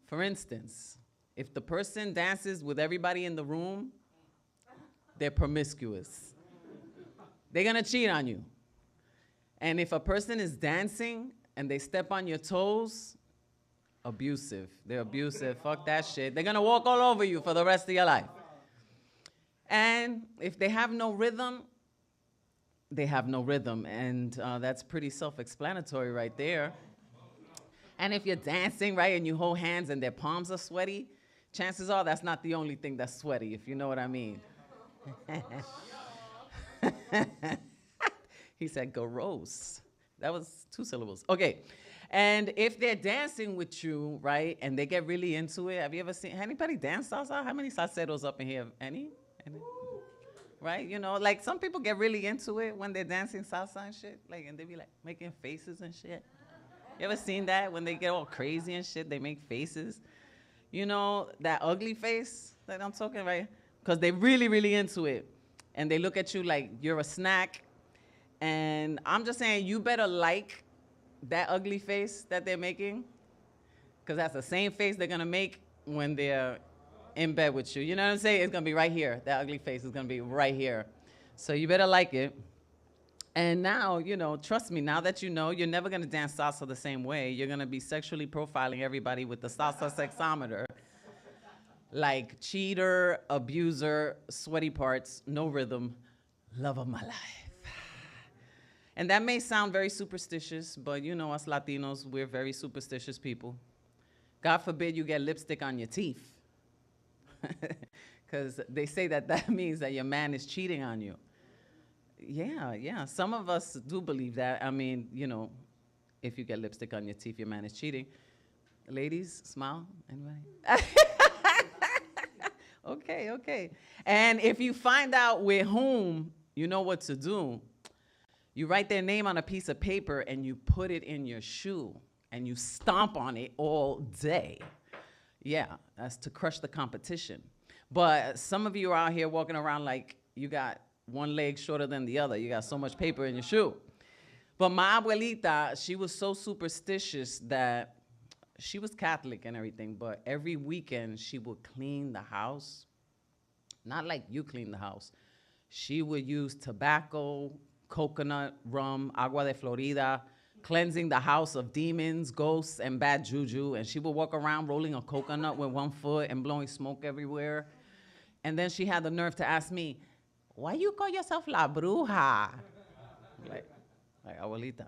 [SPEAKER 16] For instance, if the person dances with everybody in the room, they're promiscuous. They're gonna cheat on you. And if a person is dancing and they step on your toes, abusive. They're abusive. Fuck that shit. They're gonna walk all over you for the rest of your life. And if they have no rhythm, they have no rhythm. And that's pretty self-explanatory right there. And if you're dancing, right, and you hold hands and their palms are sweaty, chances are that's not the only thing that's sweaty, if you know what I mean. He said gross. That was 2 syllables. Okay. And if they're dancing with you, right, and they get really into it, have you ever seen anybody dance salsa? How many salseros up in here? Any? Right? You know, like some people get really into it when they're dancing salsa and shit. Like, and they be like making faces and shit. You ever seen that? When they get all crazy and shit, they make faces. You know, that ugly face that I'm talking, right? Because they're really, really into it. And they look at you like you're a snack. And I'm just saying, you better like that ugly face that they're making. Because that's the same face they're going to make when they're in bed with you. You know what I'm saying? It's going to be right here. That ugly face is going to be right here. So you better like it. And now, you know, trust me, now that you know, you're never going to dance salsa the same way. You're going to be sexually profiling everybody with the salsa sexometer. Like cheater, abuser, sweaty parts, no rhythm, love of my life. And that may sound very superstitious, but you know, us Latinos, we're very superstitious people. God forbid you get lipstick on your teeth. Because they say that that means that your man is cheating on you. Yeah. Some of us do believe that. I mean, you know, if you get lipstick on your teeth, your man is cheating. Ladies, smile. Anybody? Okay. And if you find out with whom, you know what to do. You write their name on a piece of paper and you put it in your shoe and you stomp on it all day. Yeah, that's to crush the competition. But some of you are out here walking around like you got one leg shorter than the other. You got so much paper in your shoe. But my abuelita, she was so superstitious that she was Catholic and everything, but every weekend she would clean the house. Not like you clean the house. She would use tobacco, coconut, rum, agua de Florida, cleansing the house of demons, ghosts, and bad juju. And she would walk around rolling a coconut with one foot and blowing smoke everywhere. And then she had the nerve to ask me, why you call yourself La Bruja? Like abuelita.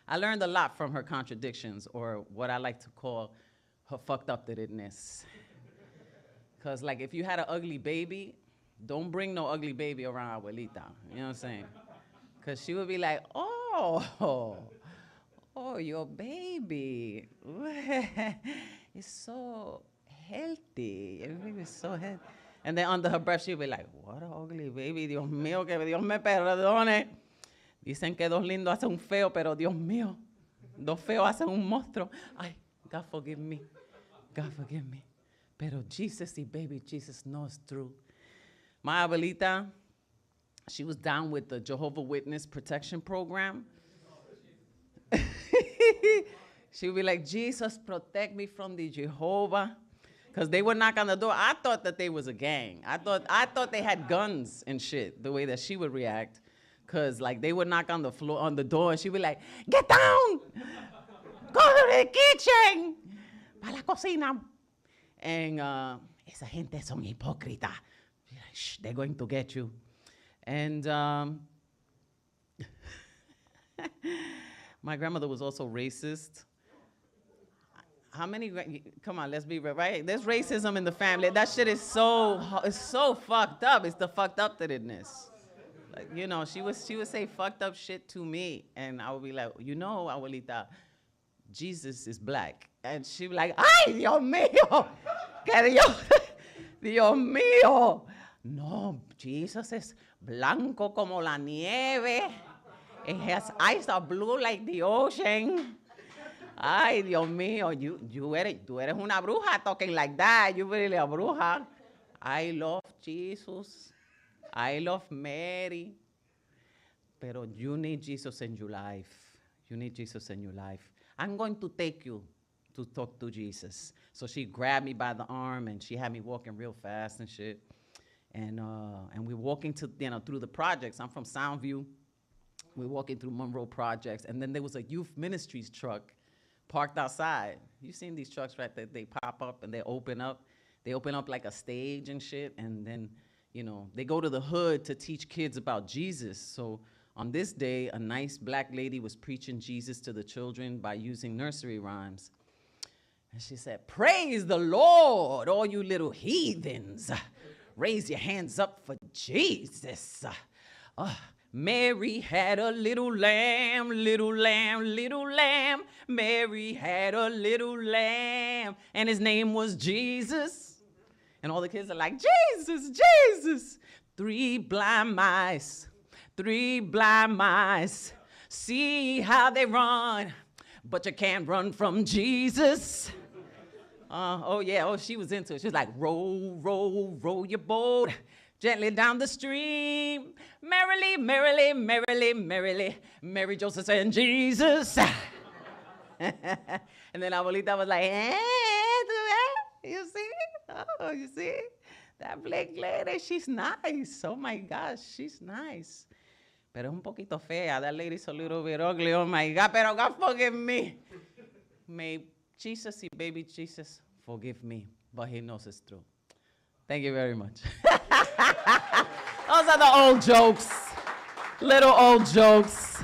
[SPEAKER 16] I learned a lot from her contradictions, or what I like to call her fucked up-didness. Because, like, if you had an ugly baby, don't bring no ugly baby around abuelita. You know what I'm saying? Because she would be like, oh, your baby. it's so healthy. Everything is so healthy. And then under her breath, she'd be like, what a ugly baby. Dios mío, que Dios me perdone. Dicen que dos lindos hacen un feo, pero Dios mío, dos feos hacen un monstruo. Ay, God forgive me. God forgive me. Pero Jesus y baby Jesus knows true. My abuelita, she was down with the Jehovah Witness Protection Program. She would be like, Jesus, protect me from the Jehovah. Because they would knock on the door. I thought that they was a gang. I thought they had guns and shit, the way that she would react. Because, like, they would knock on the floor, on the door, and she'd be like, get down! Go to the kitchen! Pa la cocina. And esa gente son hipócritas. Shh, they're going to get you. And my grandmother was also racist. How many? Come on, let's be real, right? There's racism in the family. That shit is it's so fucked up. It's the fucked upness. Like, you know, she would say fucked up shit to me, and I would be like, you know, abuelita, Jesus is black, and she'd be like, ay, Dios mío, que Dios mío. No, Jesus is blanco como la nieve. And his eyes are blue like the ocean. Ay, Dios mío, tú eres una bruja talking like that. You really a bruja. I love Jesus. I love Mary. Pero you need Jesus in your life. You need Jesus in your life. I'm going to take you to talk to Jesus. So she grabbed me by the arm and she had me walking real fast and shit. And we're walking through the projects. I'm from Soundview. We're walking through Monroe Projects. And then there was a youth ministries truck parked outside. You've seen these trucks, right? They pop up and they open up. They open up like a stage and shit. And then, you know, they go to the hood to teach kids about Jesus. So on this day, a nice black lady was preaching Jesus to the children by using nursery rhymes. And she said, praise the Lord, all you little heathens. Raise your hands up for Jesus. Mary had a little lamb, little lamb, little lamb. Mary had a little lamb, and his name was Jesus. And all the kids are like, Jesus, Jesus. Three blind mice, see how they run, but you can't run from Jesus. She was into it. She was like, roll, roll, roll your boat gently down the stream. Merrily, merrily, merrily, merrily, Mary, Joseph, and Jesus. And then Abuelita was like, you see? Oh, you see? That black lady, she's nice. Oh my gosh, she's nice. Pero es un poquito fea. That lady's a little bit ugly. Oh my God, pero God forgive me. May Jesus, baby Jesus, forgive me. But he knows it's true. Thank you very much. Those are the old jokes. Little old jokes.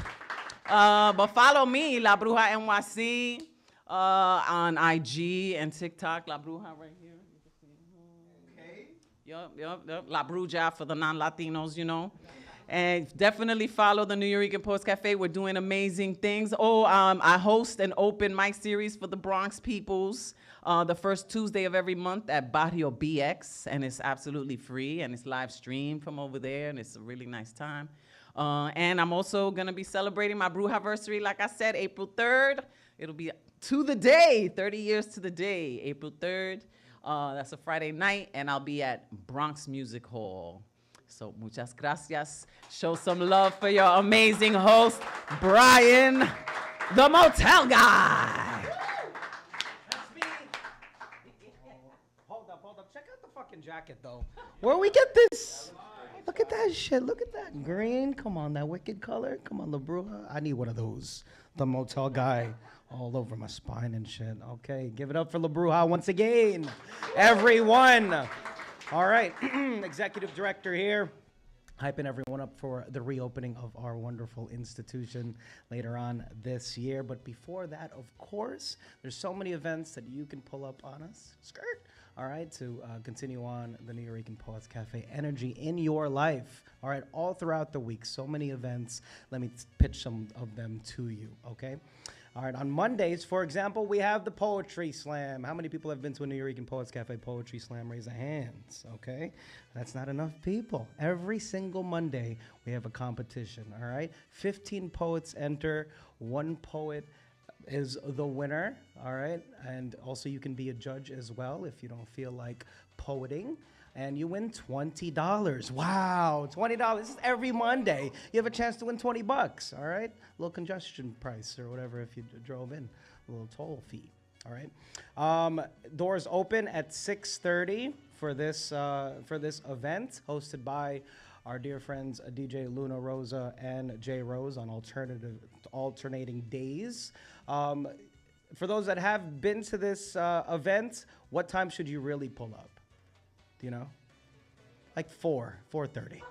[SPEAKER 16] But follow me, La Bruja NYC, on IG and TikTok. La Bruja right here. Okay. Yep. La Bruja for the non-Latinos, you know. And definitely follow the Nuyorican Poets Cafe. We're doing amazing things. I host an open mic series for the Bronx peoples the first Tuesday of every month at Barrio BX, and it's absolutely free, and it's live streamed from over there, and it's a really nice time. And I'm also going to be celebrating my Brujaversary, like I said, April 3rd. It'll be to the day, 30 years to the day, April 3rd. That's a Friday night, and I'll be at Bronx Music Hall. So muchas gracias. Show some love for your amazing host, Brian, the motel guy.
[SPEAKER 1] That's me. Hold up. Check out the fucking jacket, though. Where we get this? Look at that shit. Look at that green. Come on, that wicked color. Come on, La Bruja. I need one of those. The motel guy all over my spine and shit. Okay, give it up for La Bruja once again. Everyone. All right, executive director here, hyping everyone up for the reopening of our wonderful institution later on this year. But before that, of course, there's so many events that you can pull up on us, all right, to continue on the Nuyorican Poets Cafe energy in your life, all right, all throughout the week. So many events. Let me pitch some of them to you, okay? All right, on Mondays, for example, we have the Poetry Slam. How many people have been to a Nuyorican Poets Cafe Poetry Slam? Raise their hands, okay? That's not enough people. Every single Monday, we have a competition, all right? 15 poets enter. One poet is the winner, all right? And also you can be a judge as well if you don't feel like poeting. And you win $20. Wow, $20. This is every Monday. You have a chance to win 20 bucks, all right? A little congestion price or whatever if you drove in, a little toll fee, all right? Doors open at 6:30 for this event hosted by our dear friends DJ Luna Rosa and Jay Rose on alternating days. For those that have been to this event, what time should you really pull up? You know, like 4:30.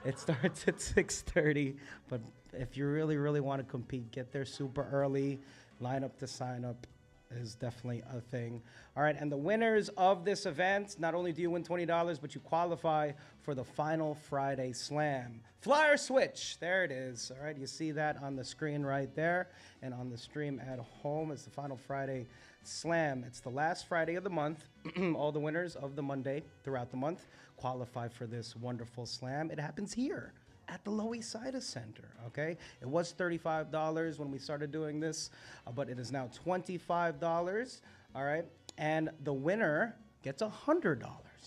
[SPEAKER 1] It starts at 6:30, but if you really, really want to compete, get there super early. Line up to sign up is definitely a thing. All right, and the winners of this event, not only do you win $20, but you qualify for the Final Friday Slam. Flyer switch, there it is. All right, you see that on the screen right there, and on the stream at home is the Final Friday Slam. It's the last Friday of the month. All the winners of the Monday throughout the month qualify for this wonderful slam. It happens here at the Loisaida Center, okay? It was $35 when we started doing this, but it is now $25, all right? And the winner gets $100.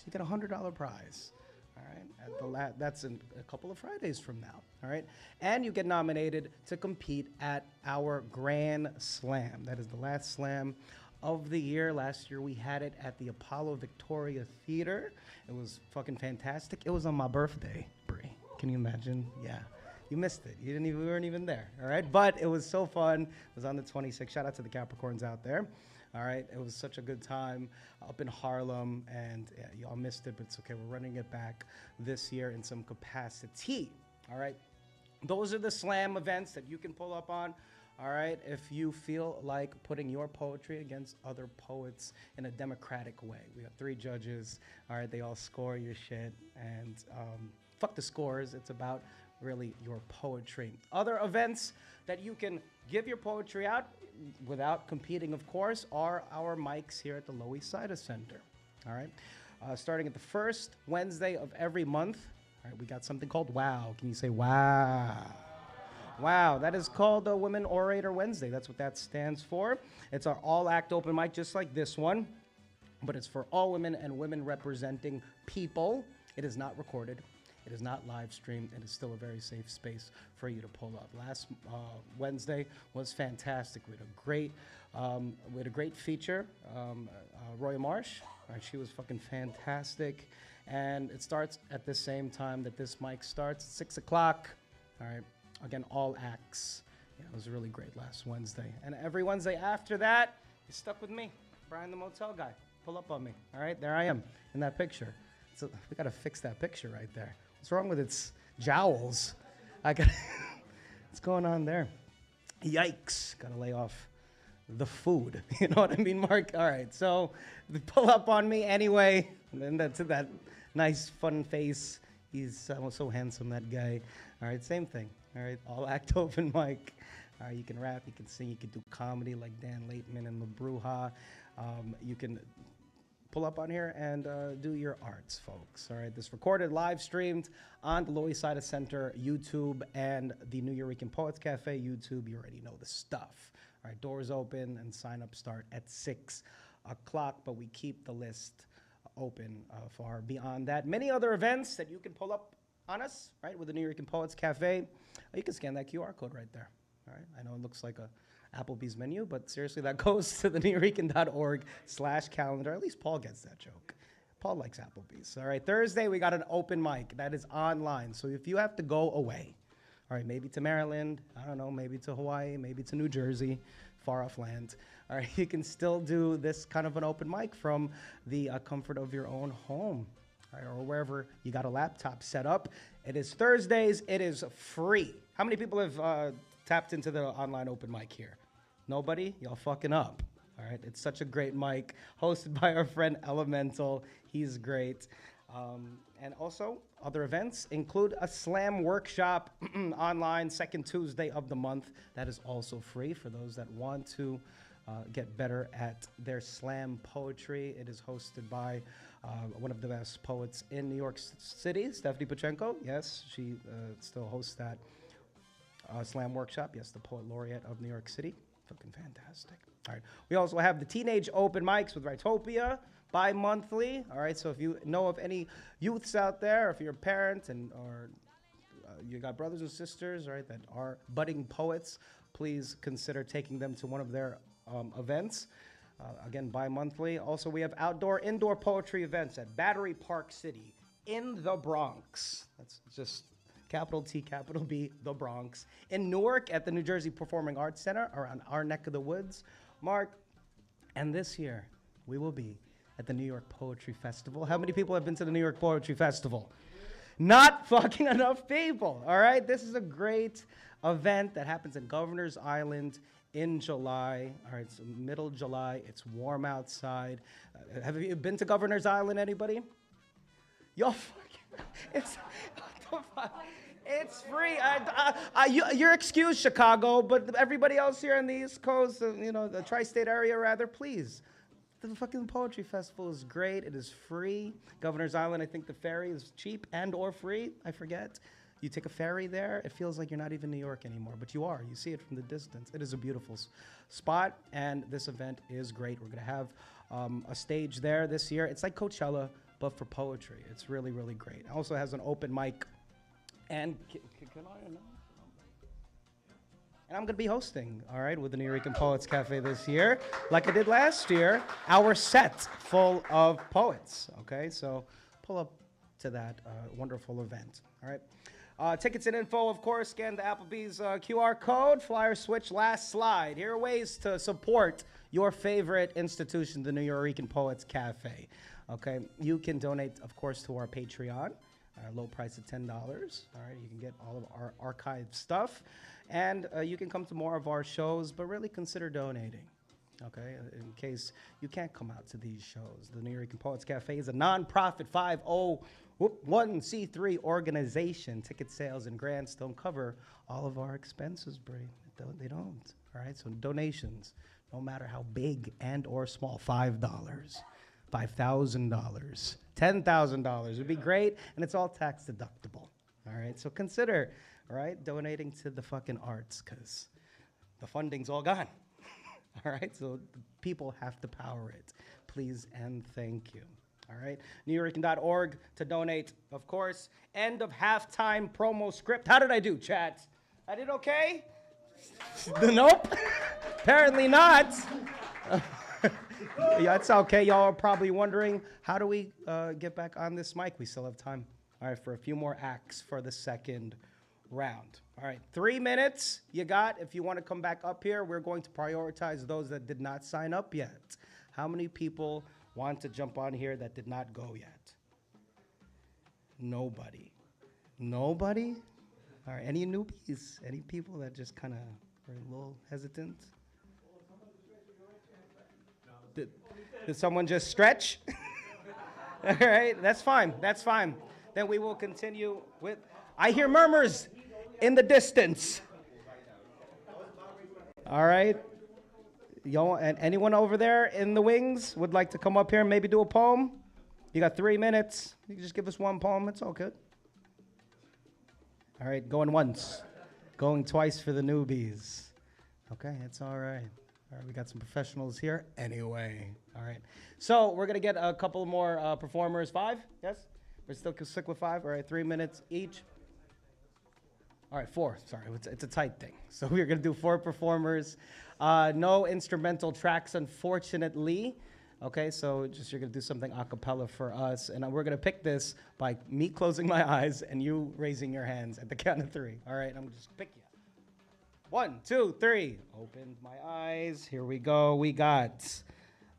[SPEAKER 1] You get a $100 prize, all right? That's in a couple of Fridays from now, all right? And you get nominated to compete at our Grand Slam. That is the last slam of the year. Last year we had it at the Apollo Victoria Theater. It was fucking fantastic. It was on my birthday, Brie. Can you imagine? Yeah. You missed it. You weren't even there. All right. But it was so fun. It was on the 26th. Shout out to the Capricorns out there. All right. It was such a good time up in Harlem. And yeah, y'all missed it, but it's okay. We're running it back this year in some capacity. All right. Those are the slam events that you can pull up on. All right, if you feel like putting your poetry against other poets in a democratic way. We have 3 judges, all right, they all score your shit, and fuck the scores, it's about really your poetry. Other events that you can give your poetry out without competing, of course, are our mics here at the Loisaida Center, all right? Starting at the first Wednesday of every month, all right, we got something called WOW. Can you say wow? Wow, that is called Women Orator Wednesday. That's what that stands for. It's our all-act open mic, just like this one, but it's for all women and women representing people. It is not recorded. It is not live streamed. It is still a very safe space for you to pull up. Last Wednesday was fantastic. We had a great feature. Roya Marsh, she was fucking fantastic. And it starts at the same time that this mic starts, 6 o'clock. All right. Again, all acts. Yeah, it was really great last Wednesday. And every Wednesday after that, you're stuck with me, Brian the Motel Guy. Pull up on me. All right, there I am in that picture. So we got to fix that picture right there. What's wrong with its jowls? What's going on there? Yikes. Got to lay off the food. You know what I mean, Mark? All right, so pull up on me anyway. And then that's that nice, fun face. He's so handsome, that guy. All right, same thing. All right, all act open mic. All right, you can rap, you can sing, you can do comedy like Dan Laitman and La Bruja. You can pull up on here and do your arts, folks. All right, this recorded, live streamed on the Loisaida Center YouTube and the Nuyorican Poets Cafe YouTube. You already know the stuff. All right, doors open and sign-up start at 6 o'clock, but we keep the list open far beyond that. Many other events that you can pull up on us, right, with the Nuyorican Poets Cafe. You can scan that QR code right there. All right, I know it looks like a Applebee's menu, but seriously, that goes to the nuyorican.org/calendar. At least Paul gets that joke. Paul likes Applebee's. All right, Thursday, we got an open mic. That is online. So if you have to go away, all right, maybe to Maryland, I don't know, maybe to Hawaii, maybe to New Jersey, far off land, all right, you can still do this kind of an open mic from the comfort of your own home. Right, or wherever you got a laptop set up. It is Thursdays. It is free. How many people have tapped into the online open mic here? Nobody? Y'all fucking up. All right. It's such a great mic hosted by our friend Elemental. He's great. And also, other events include a slam workshop online second Tuesday of the month. That is also free for those that want to get better at their slam poetry. It is hosted by one of the best poets in New York City, Stephanie Pachenko. Yes, she still hosts that slam workshop. Yes, the poet laureate of New York City. Fucking fantastic. All right. We also have the Teenage Open Mics with Rightopia bi-monthly. All right. So if you know of any youths out there, if you're a parent or you got brothers and sisters, right, that are budding poets, please consider taking them to one of their events. Again, bi-monthly. Also, we have indoor poetry events at Battery Park City in the Bronx. That's just capital T, capital B, the Bronx. In Newark at the New Jersey Performing Arts Center, around our neck of the woods. Mark, and this year, we will be at the New York Poetry Festival. How many people have been to the New York Poetry Festival? Not fucking enough people, all right? This is a great event that happens in Governor's Island in July. All right, so middle July. It's warm outside. Have you been to Governor's Island, anybody? Yo, fucking, it's, what the fuck? It's free. You're excused, Chicago, but everybody else here on the East Coast, the tri-state area, rather, please. The fucking poetry festival is great. It is free. Governor's Island, I think the ferry is cheap and or free. I forget. You take a ferry there, it feels like you're not even in New York anymore, but you are. You see it from the distance. It is a beautiful spot, and this event is great. We're going to have a stage there this year. It's like Coachella, but for poetry. It's really, really great. It also has an open mic. And I'm going to be hosting, all right, with the Nuyorican Poets Cafe this year, like I did last year, our set full of poets, okay? So pull up to that wonderful event, all right? Tickets and info, of course, scan the Applebee's QR code, flyer switch, last slide. Here are ways to support your favorite institution, the Nuyorican Poets Cafe, okay? You can donate, of course, to our Patreon. Low price of $10. All right, you can get all of our archived stuff, and you can come to more of our shows. But really consider donating, okay? In case you can't come out to these shows, the Nuyorican Poets Cafe is a nonprofit 501c3 organization. Ticket sales and grants don't cover all of our expenses, Bree. They don't. All right, so donations, no matter how big and or small, $5. $5,000, $10,000 would be great, and it's all tax deductible. All right, so consider, all right, donating to the fucking arts, because the funding's all gone. All right, so the people have to power it. Please and thank you. All right, Nuyorican.org to donate, of course. End of halftime promo script. How did I do, chat? I did okay? Nope. Apparently not. Yeah, it's okay. Y'all are probably wondering, how do we get back on this mic? We still have time, all right, for a few more acts for the second round. All right, 3 minutes you got. If you want to come back up here, we're going to prioritize those that did not sign up yet. How many people want to jump on here that did not go yet? Nobody. Nobody? All right, any newbies? Any people that just kind of are a little hesitant? Did someone just stretch? All right, that's fine. That's fine. Then we will continue with. I hear murmurs in the distance. All right. Y'all, and anyone over there in the wings would like to come up here and maybe do a poem? You got 3 minutes. You can just give us one poem. It's all good. All right, going once, going twice for the newbies. Okay, it's all right. All right, we got some professionals here anyway. All right. So we're going to get a couple more performers. 5? Yes? We're still stick with 5? All right, 3 minutes each. All right, 4. Sorry, it's a tight thing. So we're going to do 4 performers. No instrumental tracks, unfortunately. Okay, so just you're going to do something a cappella for us. And we're going to pick this by me closing my eyes and you raising your hands at the count of 3. All right, I'm going to just pick you. 1, 2, 3. Opened my eyes. Here we go. We got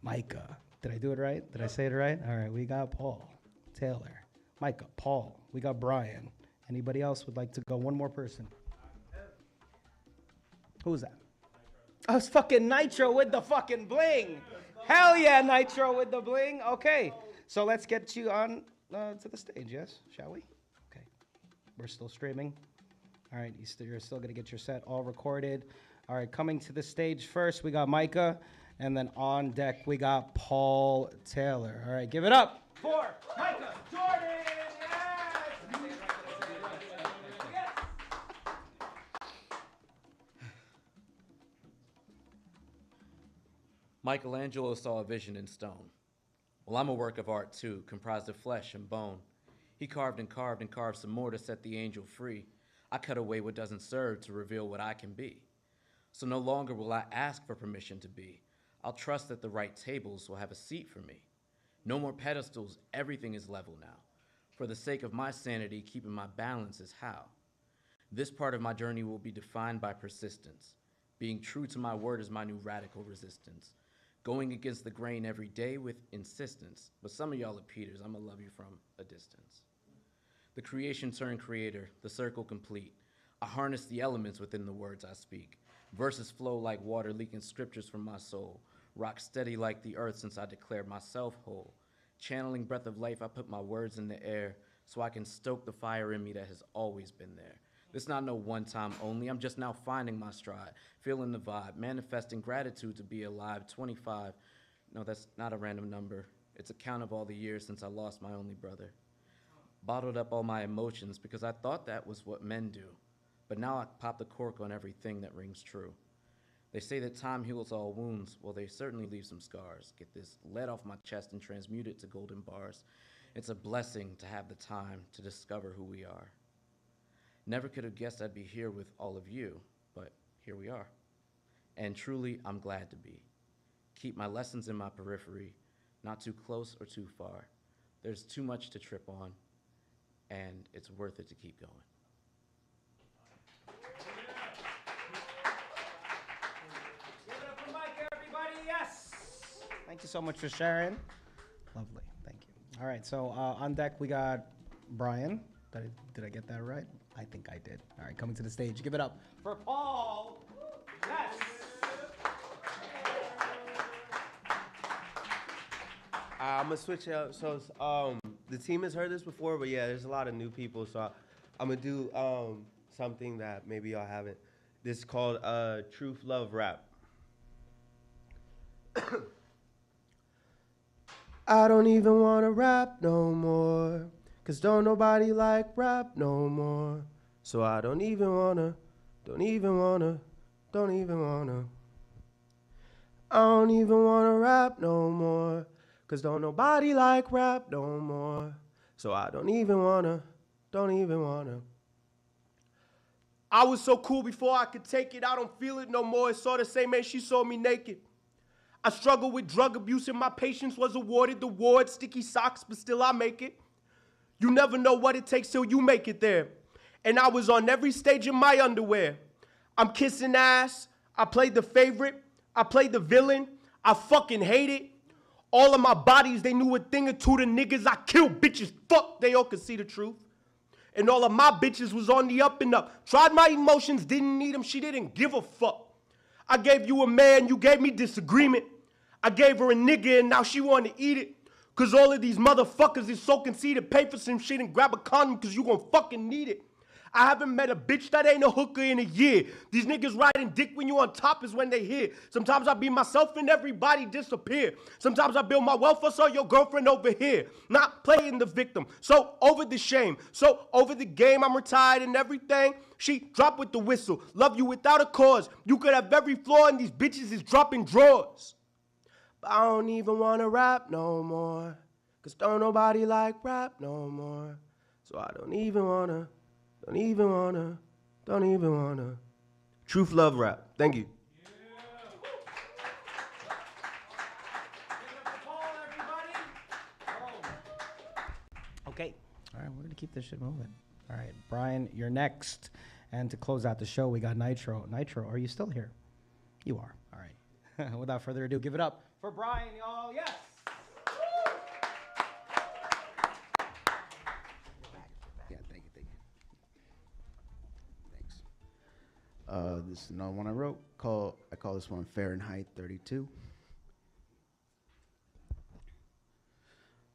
[SPEAKER 1] Micah. Did I do it right? Did I say it right? All right. We got Paul, Taylor, Micah, Paul. We got Brian. Anybody else would like to go? One more person. Who's that? Oh, it's fucking Nitro with the fucking bling. Hell yeah, Nitro with the bling. Okay. So let's get you on to the stage, yes? Shall we? Okay. We're still streaming. All right, you're still going to get your set all recorded. All right, coming to the stage first, we got Micah. And then on deck, we got Paul Taylor. All right, give it up for Micah Jordan.
[SPEAKER 8] Michelangelo saw a vision in stone. Well, I'm a work of art too, comprised of flesh and bone. He carved and carved and carved some more to set the angel free. I cut away what doesn't serve to reveal what I can be. So no longer will I ask for permission to be. I'll trust that the right tables will have a seat for me. No more pedestals, everything is level now. For the sake of my sanity, keeping my balance is how. This part of my journey will be defined by persistence. Being true to my word is my new radical resistance. Going against the grain every day with insistence. But some of y'all are Peters, I'ma love you from a distance. The creation turned creator, the circle complete. I harness the elements within the words I speak. Verses flow like water, leaking scriptures from my soul. Rock steady like the earth since I declared myself whole. Channeling breath of life, I put my words in the air so I can stoke the fire in me that has always been there. This not no one time only, I'm just now finding my stride, feeling the vibe, manifesting gratitude to be alive. 25, no, that's not a random number. It's a count of all the years since I lost my only brother. Bottled up all my emotions because I thought that was what men do. But now I pop the cork on everything that rings true. They say that time heals all wounds. Well, they certainly leave some scars. Get this lead off my chest and transmute it to golden bars. It's a blessing to have the time to discover who we are. Never could have guessed I'd be here with all of you, but here we are. And truly, I'm glad to be. Keep my lessons in my periphery, not too close or too far. There's too much to trip on, and it's worth it to keep going.
[SPEAKER 1] Thank you so much for sharing. Lovely, thank you. All right, so on deck we got Brian. Did I get that right? I think I did. All right, coming to the stage. Give it up for Paul. Yes.
[SPEAKER 5] I'm gonna switch it up. So the team has heard this before, but yeah, there's a lot of new people. So I'm gonna do something that maybe y'all haven't. This is called Truth Love Rap. I don't even wanna rap no more, 'cause don't nobody like rap no more. So I don't even wanna. I don't even rap no more, 'cause don't nobody like rap no more. So I don't even wanna. I was so cool before I could take it, I don't feel it no more. It's all the same, man, she saw me naked. I struggled with drug abuse and my patience was awarded the ward. Sticky socks, but still I make it. You never know what it takes till you make it there. And I was on every stage in my underwear. I'm kissing ass. I played the favorite. I played the villain. I fucking hate it. All of my bodies, they knew a thing or two. The niggas I killed, bitches, fuck, they all could see the truth. And all of my bitches was on the up and up. Tried my emotions, didn't need them, she didn't give a fuck. I gave you a man, you gave me disagreement. I gave her a nigga and now she wanna eat it. Cause all of these motherfuckers is so conceited. Pay for some shit and grab a condom cause you gon' fucking need it. I haven't met a bitch that ain't a hooker in a year. These niggas riding dick when you on top is when they here. Sometimes I be myself and everybody disappear. Sometimes I build my wealth for so your girlfriend over here. Not playing the victim. So over the shame. So over the game. I'm retired and everything. She drop with the whistle. Love you without a cause. You could have every flaw and these bitches is dropping drawers. But I don't even wanna rap no more. Cause don't nobody like rap no more. So I don't even wanna. Truth Love Rap. Thank you.
[SPEAKER 1] Okay. All right, we're going to keep this shit moving. All right, Brian, you're next. And to close out the show, we got Nitro. Nitro, are you still here? You are. All right. Without further ado, give it up for Brian, y'all. Yes.
[SPEAKER 17] Yeah, thank you. Thanks. This is another one I wrote. I call this one Fahrenheit 32.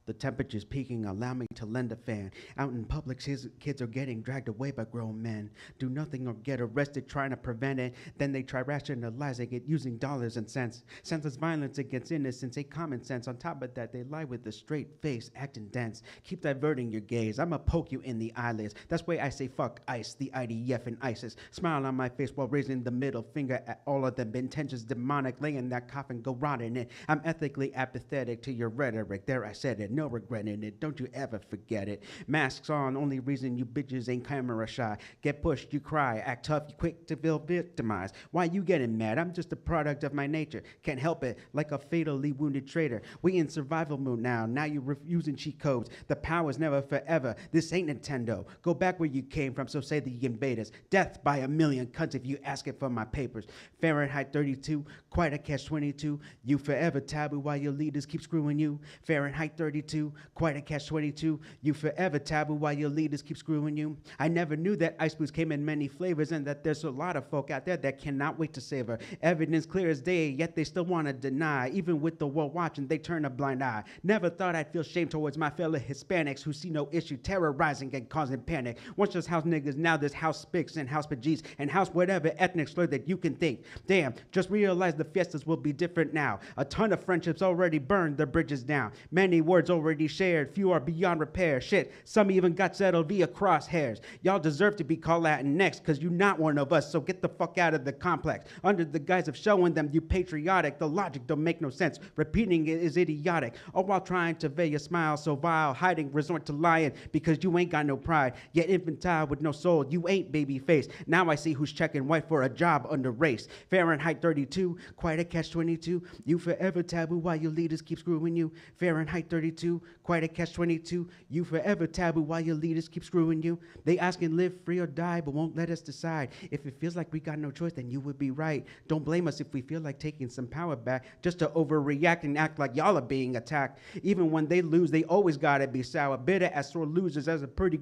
[SPEAKER 3] The temperature's peaking, allow me to lend a fan. Out in public, kids are getting dragged away by grown men. Do nothing or get arrested trying to prevent it. Then they try rationalizing it using dollars and cents. Senseless violence against innocence ain't common sense. On top of that, they lie with a straight face, acting dense. Keep diverting your gaze. I'ma poke you in the eyelids. That's why I say fuck ICE, the IDF and ISIS. Smile on my face while raising the middle finger at all of them. Intentions demonic, lay in that coffin, go rot in it. I'm ethically apathetic to your rhetoric. There I said it, no regret in it. Don't you ever forget it. Masks on, only reason you bitches ain't camera shy. Get pushed, you cry. Act tough, you quick to feel victimized. Why you getting mad? I'm just a product of my nature. Can't help it, like a fatally wounded traitor. We in survival mode now. Now you're using cheat codes. The power's never forever. This ain't Nintendo. Go back where you came from, so say the invaders. Death by a million cunts if you ask it for my papers. Fahrenheit 32, quite a catch-22. You forever taboo while your leaders keep screwing you. Fahrenheit 32, quite a catch-22. You forever taboo while your leaders keep screwing you. I never knew that ice boots came in many flavors and that there's a lot of folk out there that cannot wait to savor. Evidence clear as day, yet they still want to deny. Even with the world watching, they turn a blind eye. Never thought I'd feel shame towards my fellow Hispanics who see no issue terrorizing and causing panic. Once just house niggas, now there's house spics and house pajees and house whatever ethnic slur that you can think. Damn, just realize the fiestas will be different now. A ton of friendships already burned, the bridges down. Many words already shared, few are beyond repair. Shit, some even got settled via crosshairs. Y'all deserve to be called Latin next, cause you're not one of us, so get the fuck out of the complex. Under the guise of showing them you patriotic, the logic don't make no sense. Repeating it is idiotic, all while trying to veil your smile so vile, hiding, resort to lying, because you ain't got no pride. Yet infantile with no soul, you ain't baby face. Now I see who's checking white for a job under race. Fahrenheit 32, quite a catch-22. You forever taboo while your leaders keep screwing you. Fahrenheit 32, quite a catch-22. You forever taboo while your leaders keep screwing you. They asking live free or die, but won't let us decide. If it feels like we got no choice, then you would be right. Don't blame us if we feel like taking some power back, just to overreact and act like y'all are being attacked. Even when they lose, they always gotta be sour, bitter as sore losers as a pretty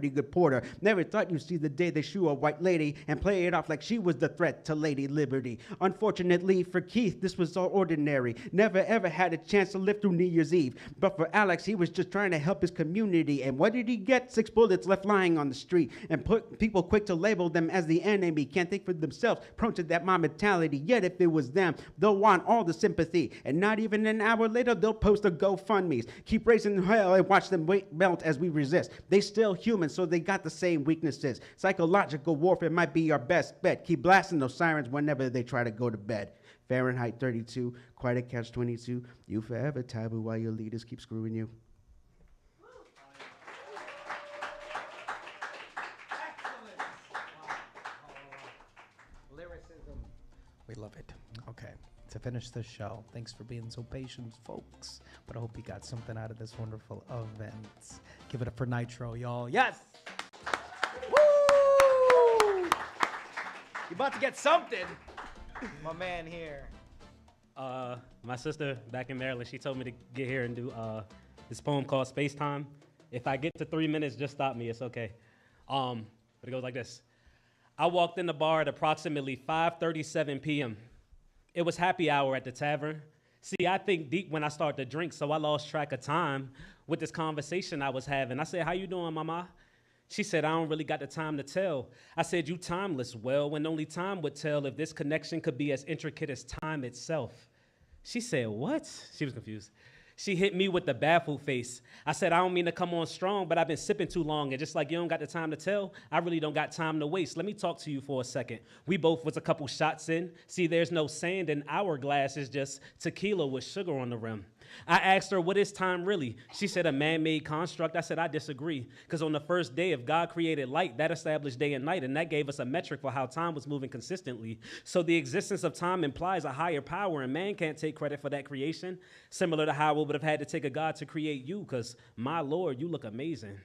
[SPEAKER 3] good porter. Never thought you'd see the day they shoe a white lady and play it off like she was the threat to Lady Liberty. Unfortunately for Keith, this was all ordinary. Never ever had a chance to live through New Year's Eve. But for Alex, he was just trying to help his community. And what did he get? 6 bullets left lying on the street. And put people quick to label them as the enemy. Can't think for themselves, prone to that mob mentality. Yet if it was them, they'll want all the sympathy. And not even an hour later, they'll post a GoFundMes. Keep raising hell and watch them melt as we resist. They still human, so they got the same weaknesses. Psychological warfare might be our best bet. Keep blasting those sirens whenever they try to go to bed. Fahrenheit 32, quite a catch-22. You forever taboo while your leaders keep screwing you.
[SPEAKER 1] Lyricism. We love it. Okay, to finish this show, thanks for being so patient, folks. But I hope you got something out of this wonderful event. Give it up for Nitro, y'all. Yes! Woo! You about to get something, my man here.
[SPEAKER 11] My sister back in Maryland, she told me to get here and do this poem called Space Time. If I get to 3 minutes, just stop me, it's okay. But it goes like this. I walked in the bar at approximately 5:37 p.m. It was happy hour at the tavern. See, I think deep when I start to drink, so I lost track of time with this conversation I was having. I said, how you doing, mama? She said, I don't really got the time to tell. I said, you timeless. Well, when only time would tell if this connection could be as intricate as time itself. She said, what? She was confused. She hit me with the baffled face. I said, I don't mean to come on strong, but I've been sipping too long, and just like you don't got the time to tell, I really don't got time to waste. Let me talk to you for a second. We both was a couple shots in. See, there's no sand in our glass, it's just tequila with sugar on the rim. I asked her, what is time really? She said, a man-made construct. I said, I disagree, because on the first day, if God created light, that established day and night, and that gave us a metric for how time was moving consistently. So the existence of time implies a higher power, and man can't take credit for that creation, similar to how we would have had to take a God to create you, because, my Lord, you look amazing.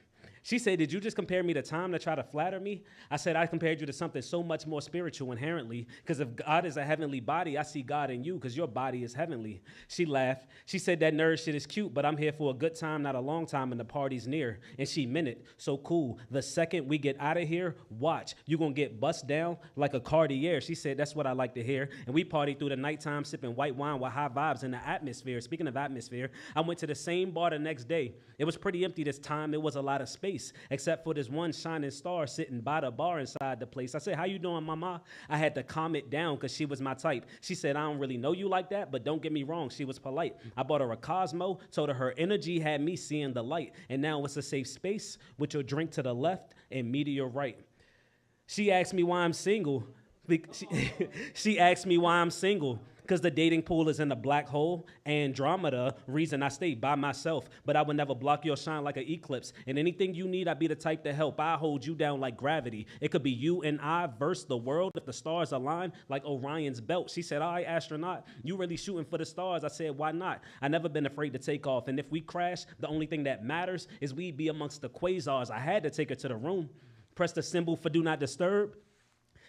[SPEAKER 11] She said, did you just compare me to time to try to flatter me? I said, I compared you to something so much more spiritual inherently, because if God is a heavenly body, I see God in you, because your body is heavenly. She laughed. She said, that nerd shit is cute, but I'm here for a good time, not a long time, and the party's near. And she meant it. So cool. The second we get out of here, watch. You're going to get bust down like a Cartier. She said, that's what I like to hear. And we partied through the nighttime, sipping white wine with high vibes in the atmosphere. Speaking of atmosphere, I went to the same bar the next day. It was pretty empty this time. There was a lot of space, except for this one shining star sitting by the bar inside the place. I said, how you doing, mama? I had to calm it down because she was my type. She said, I don't really know you like that, but don't get me wrong, she was polite. I bought her a Cosmo, told her energy had me seeing the light, and now it's a safe space with your drink to the left and me to your right. She asked me why I'm single. She asked me why I'm single. Because the dating pool is in a black hole. Andromeda, reason I stay by myself. But I would never block your shine like an eclipse. And anything you need, I'd be the type to help. I hold you down like gravity. It could be you and I versus the world if the stars align like Orion's belt. She said, all right, astronaut, you really shooting for the stars. I said, why not? I never been afraid to take off. And if we crash, the only thing that matters is we be amongst the quasars. I had to take her to the room. Press the symbol for do not disturb.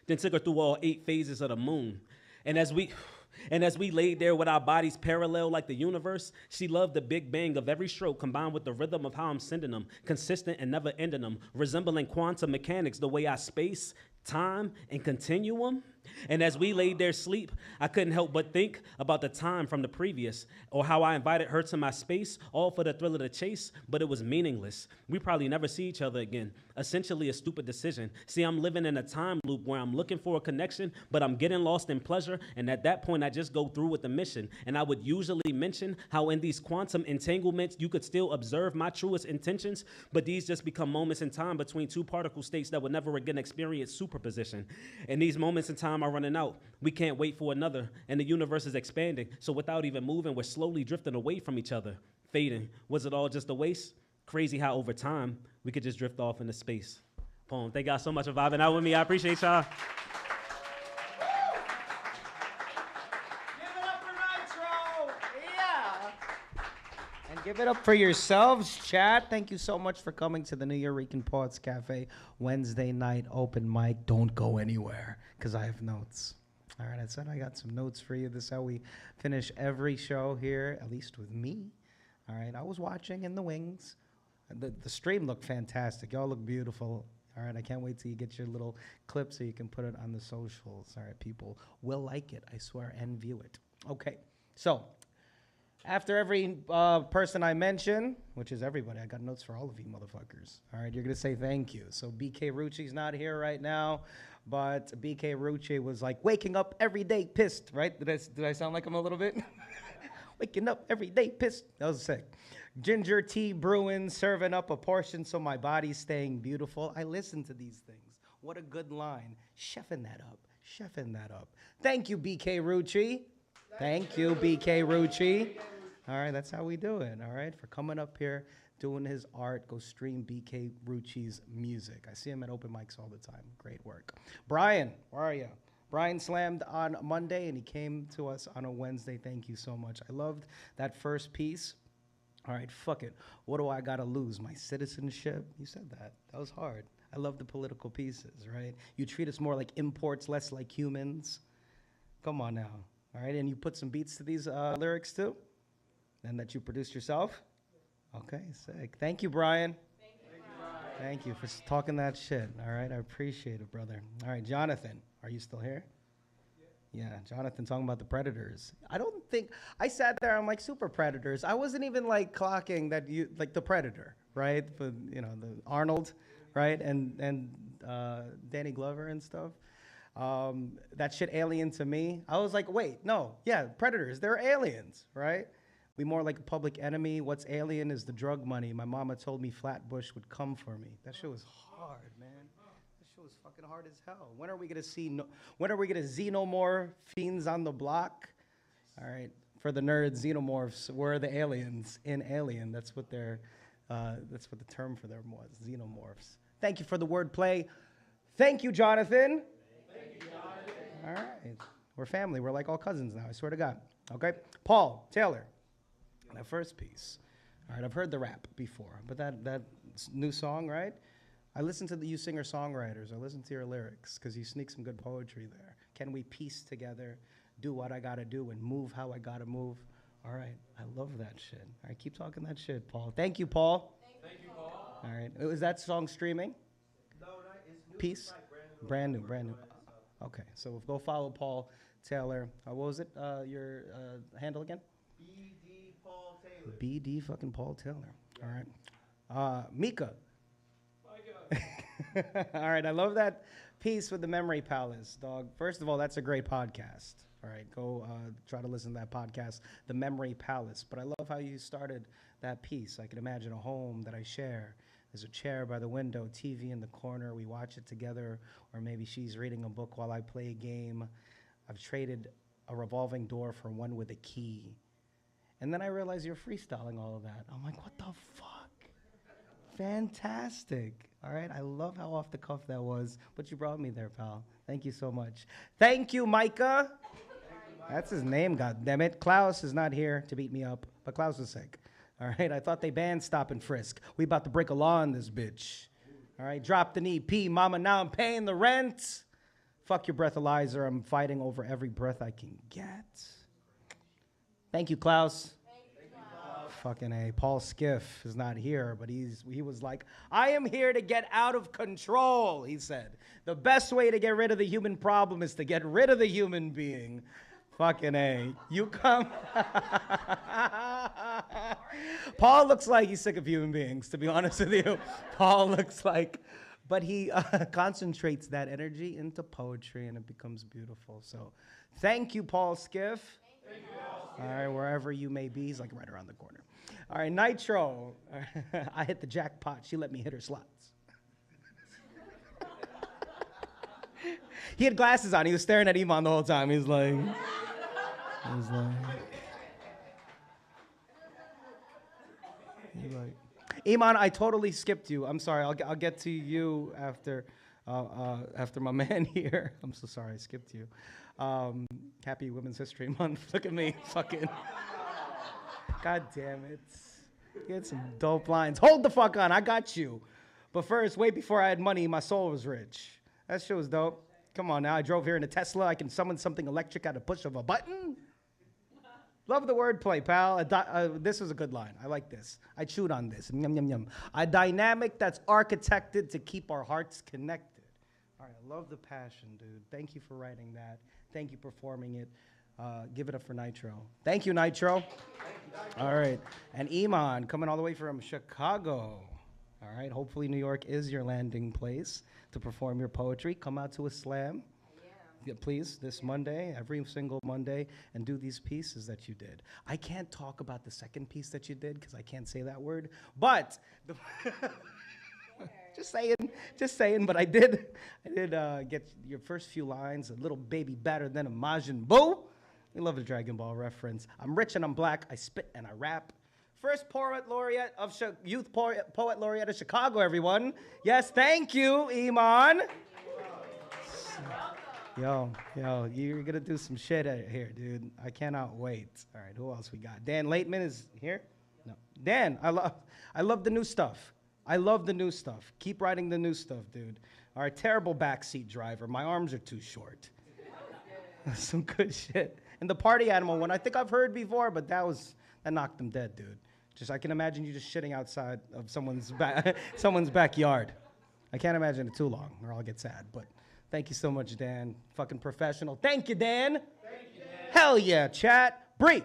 [SPEAKER 11] Then took her through all 8 phases of the moon. And as we laid there with our bodies parallel like the universe, she loved the big bang of every stroke combined with the rhythm of how I'm sending them, consistent and never ending them, resembling quantum mechanics, the way I space, time, and continuum. And as we laid there sleep, I couldn't help but think about the time from the previous, or how I invited her to my space, all for the thrill of the chase, but it was meaningless. We probably never see each other again. Essentially a stupid decision. See, I'm living in a time loop where I'm looking for a connection, but I'm getting lost in pleasure, and at that point I just go through with the mission. And I would usually mention how in these quantum entanglements you could still observe my truest intentions, but these just become moments in time between 2 particle states that would never again experience superposition. And these moments in time are running out. We can't wait for another, and the universe is expanding. So without even moving, we're slowly drifting away from each other, fading. Was it all just a waste? Crazy how over time we could just drift off into space. Poem. Thank y'all so much for vibing out with me. I appreciate y'all.
[SPEAKER 1] And give it up for yourselves, chat. Thank you so much for coming to the Nuyorican Poets Cafe Wednesday night open mic. Don't go anywhere, because I have notes. All right, I said I got some notes for you. This is how we finish every show here, at least with me. All right, I was watching in the wings. The stream looked fantastic. Y'all look beautiful. All right, I can't wait till you get your little clip so you can put it on the socials. All right, people will like it, I swear, and view it. Okay, so after every person I mention, which is everybody, I got notes for all of you motherfuckers. All right, you're going to say thank you. So BK Rucci's not here right now, but BK Rucci was like waking up every day pissed, right? Did I sound like him a little bit? Waking up every day pissed. That was sick. Ginger tea brewing, serving up a portion so my body's staying beautiful. I listen to these things. What a good line. Chefing that up. Chefing that up. Thank you, BK Rucci. Thank you, BK Rucci. All right, that's how we do it, all right? For coming up here, doing his art, go stream BK Rucci's music. I see him at open mics all the time. Great work. Brian, where are you? Brian slammed on Monday, and he came to us on a Wednesday. Thank you so much. I loved that first piece. All right, fuck it. What do I got to lose? My citizenship? You said that. That was hard. I love the political pieces, right? You treat us more like imports, less like humans. Come on now. All right, and you put some beats to these lyrics too? And that you produced yourself? Okay, sick. Thank you, Brian. Thank you for talking that shit. All right, I appreciate it, brother. All right, Jonathan, are you still here? Yeah, Jonathan talking about the Predators. I don't think, I sat there, I'm like, super Predators. I wasn't even like clocking that you, like the Predator, right? But, you know, the Arnold, right? And Danny Glover and stuff. That shit alien to me. I was like, wait, no, yeah, Predators, they're aliens, right? We more like a Public Enemy. What's alien is the drug money. My mama told me Flatbush would come for me. That shit was hard, man. That shit was fucking hard as hell. When are we gonna see? When are we gonna see no more fiends on the block? All right, for the nerds, xenomorphs were the aliens in Alien. That's what they're. That's what the term for them was. Xenomorphs. Thank you for the wordplay. Thank you, Jonathan. Thank you, Jonathan. All right, we're family. We're like all cousins now. I swear to God. Okay, Paul Taylor. That first piece. All right, I've heard the rap before, but that new song, right? I listen to you singer-songwriters. I listen to your lyrics because you sneak some good poetry there. Can we piece together, do what I gotta do, and move how I gotta move? All right, I love that shit. All right, keep talking that shit, Paul. Thank you, Paul.
[SPEAKER 5] Thank you, Paul.
[SPEAKER 1] All right, is that song streaming?
[SPEAKER 5] No, it's new.
[SPEAKER 1] Peace?
[SPEAKER 5] It's like brand new.
[SPEAKER 1] Okay, so go follow Paul Taylor. What was it, your handle again?
[SPEAKER 5] BD Paul Taylor.
[SPEAKER 1] BD fucking Paul Taylor. All right. Mika. All right, I love that piece with the Memory Palace, dog. First of all, that's a great podcast. All right, go try to listen to that podcast, The Memory Palace. But I love how you started that piece. I can imagine a home that I share. There's a chair by the window, TV in the corner. We watch it together, or maybe she's reading a book while I play a game. I've traded a revolving door for one with a key. And then I realized you're freestyling all of that. I'm like, what the fuck? Fantastic. All right, I love how off the cuff that was, but you brought me there, pal. Thank you so much. Thank you, Micah. That's his name, goddammit. Klaus is not here to beat me up, but Klaus is sick. All right, I thought they banned stop and frisk. We about to break a law in this bitch. All right, drop the knee, pee, mama, now I'm paying the rent. Fuck your breathalyzer, I'm fighting over every breath I can get. Thank you, Klaus. Fucking A. Paul Skiff is not here, but he was like, I am here to get out of control, he said. The best way to get rid of the human problem is to get rid of the human being. Fucking A. You come. Paul looks like he's sick of human beings, to be honest with you. Paul looks like, but he concentrates that energy into poetry and it becomes beautiful. So thank you, Paul Skiff. Thank you, Paul Skiff. All right, wherever you may be, he's like right around the corner. All right, Nitro. I hit the jackpot. She let me hit her slots. He had glasses on. He was staring at Iman the whole time. He's like. Iman, I totally skipped you. I'm sorry. I'll get to you after my man here. I'm so sorry I skipped you. Happy Women's History Month. Look at me, fucking. God damn it. You had some dope lines. Hold the fuck on. I got you. But first, wait before I had money, my soul was rich. That shit was dope. Come on now. I drove here in a Tesla. I can summon something electric at a push of a button. Love the wordplay, pal. This was a good line. I like this. I chewed on this. Yum, yum, yum. A dynamic that's architected to keep our hearts connected. All right, I love the passion, dude. Thank you for writing that. Thank you for performing it. Give it up for Nitro. Thank you, Nitro. All right. And Iman, coming all the way from Chicago. All right. Hopefully New York is your landing place to perform your poetry. Come out to a slam. Yeah, please, this Monday, every single Monday, and do these pieces that you did. I can't talk about the second piece that you did because I can't say that word. But just saying, but I did get your first few lines, a little baby better than a Majin Buu. We love the Dragon Ball reference. I'm rich and I'm black, I spit and I rap. First poet laureate of Youth Poet Laureate of Chicago, everyone. Yes, thank you, Iman. Yo, you're gonna do some shit here, dude. I cannot wait. All right, who else we got? Dan Laitman is here? No. Dan, I love the new stuff. I love the new stuff. Keep writing the new stuff, dude. All right, terrible backseat driver. My arms are too short. Some good shit. And the party animal one, I think I've heard before, but that knocked them dead, dude. I can imagine you just shitting outside of someone's backyard. I can't imagine it too long, or I'll get sad. But thank you so much, Dan. Fucking professional. Thank you, Dan. Thank you, Dan. Hell yeah, chat. Bree.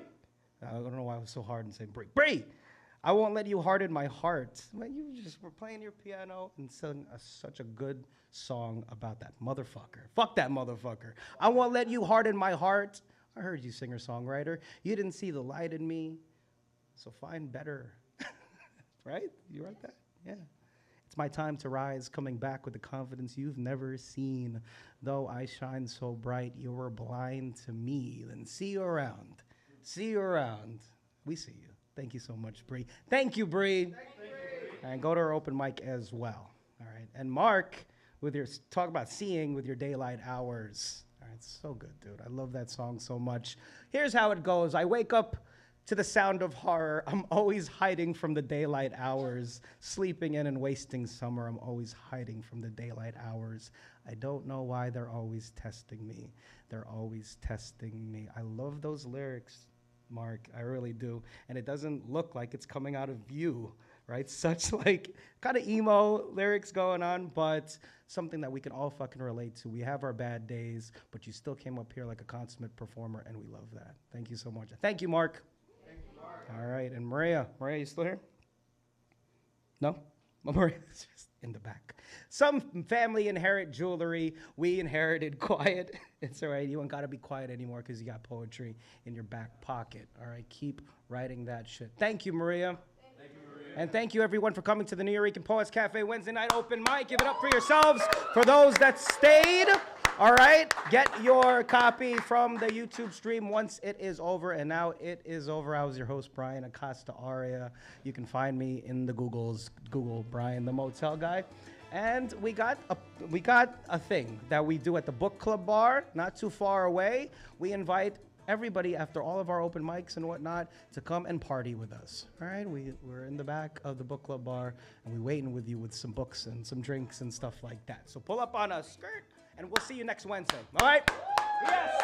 [SPEAKER 1] I don't know why it was so hard in saying Bree. Bree. I won't let you harden my heart. Well, you just were playing your piano and singing such a good song about that motherfucker. Fuck that motherfucker. I won't let you harden my heart. I heard you, singer-songwriter. You didn't see the light in me, so find better. Right? You wrote that? Yeah. It's my time to rise, coming back with the confidence you've never seen. Though I shine so bright, you were blind to me. Then see you around. See you around. We see you. Thank you so much, Bree. Thank you, Bree. And go to our open mic as well. All right. And Mark, talk about seeing with your daylight hours. All right, so good, dude. I love that song so much. Here's how it goes. I wake up To the sound of horror, I'm always hiding from the daylight hours. Sleeping in and wasting summer, I'm always hiding from the daylight hours. I don't know why they're always testing me. They're always testing me. I love those lyrics, Mark. I really do. And it doesn't look like it's coming out of you, right? Such like kind of emo lyrics going on, but something that we can all fucking relate to. We have our bad days, but you still came up here like a consummate performer, and we love that. Thank you so much. Thank you, Mark. All right, and Maria, you still here? No? Maria's just in the back. Some family inherit jewelry. We inherited quiet. It's all right. You don't got to be quiet anymore because you got poetry in your back pocket. All right, keep writing that shit. Thank you, Maria. Thank you, Maria. And thank you, everyone, for coming to the Nuyorican Poets Cafe Wednesday night open mic. Give it up for yourselves. For those that stayed. All right, get your copy from the YouTube stream once it is over. And now it is over. I was your host, Brian Acosta Aria. You can find me in the Googles. Google Brian the Motel Guy. And we got a thing that we do at the book club bar, not too far away. We invite everybody after all of our open mics and whatnot to come and party with us. All right, we're in the back of the book club bar, and we're waiting with you with some books and some drinks and stuff like that. So pull up on us, skirt. And we'll see you next Wednesday. All right? Yes.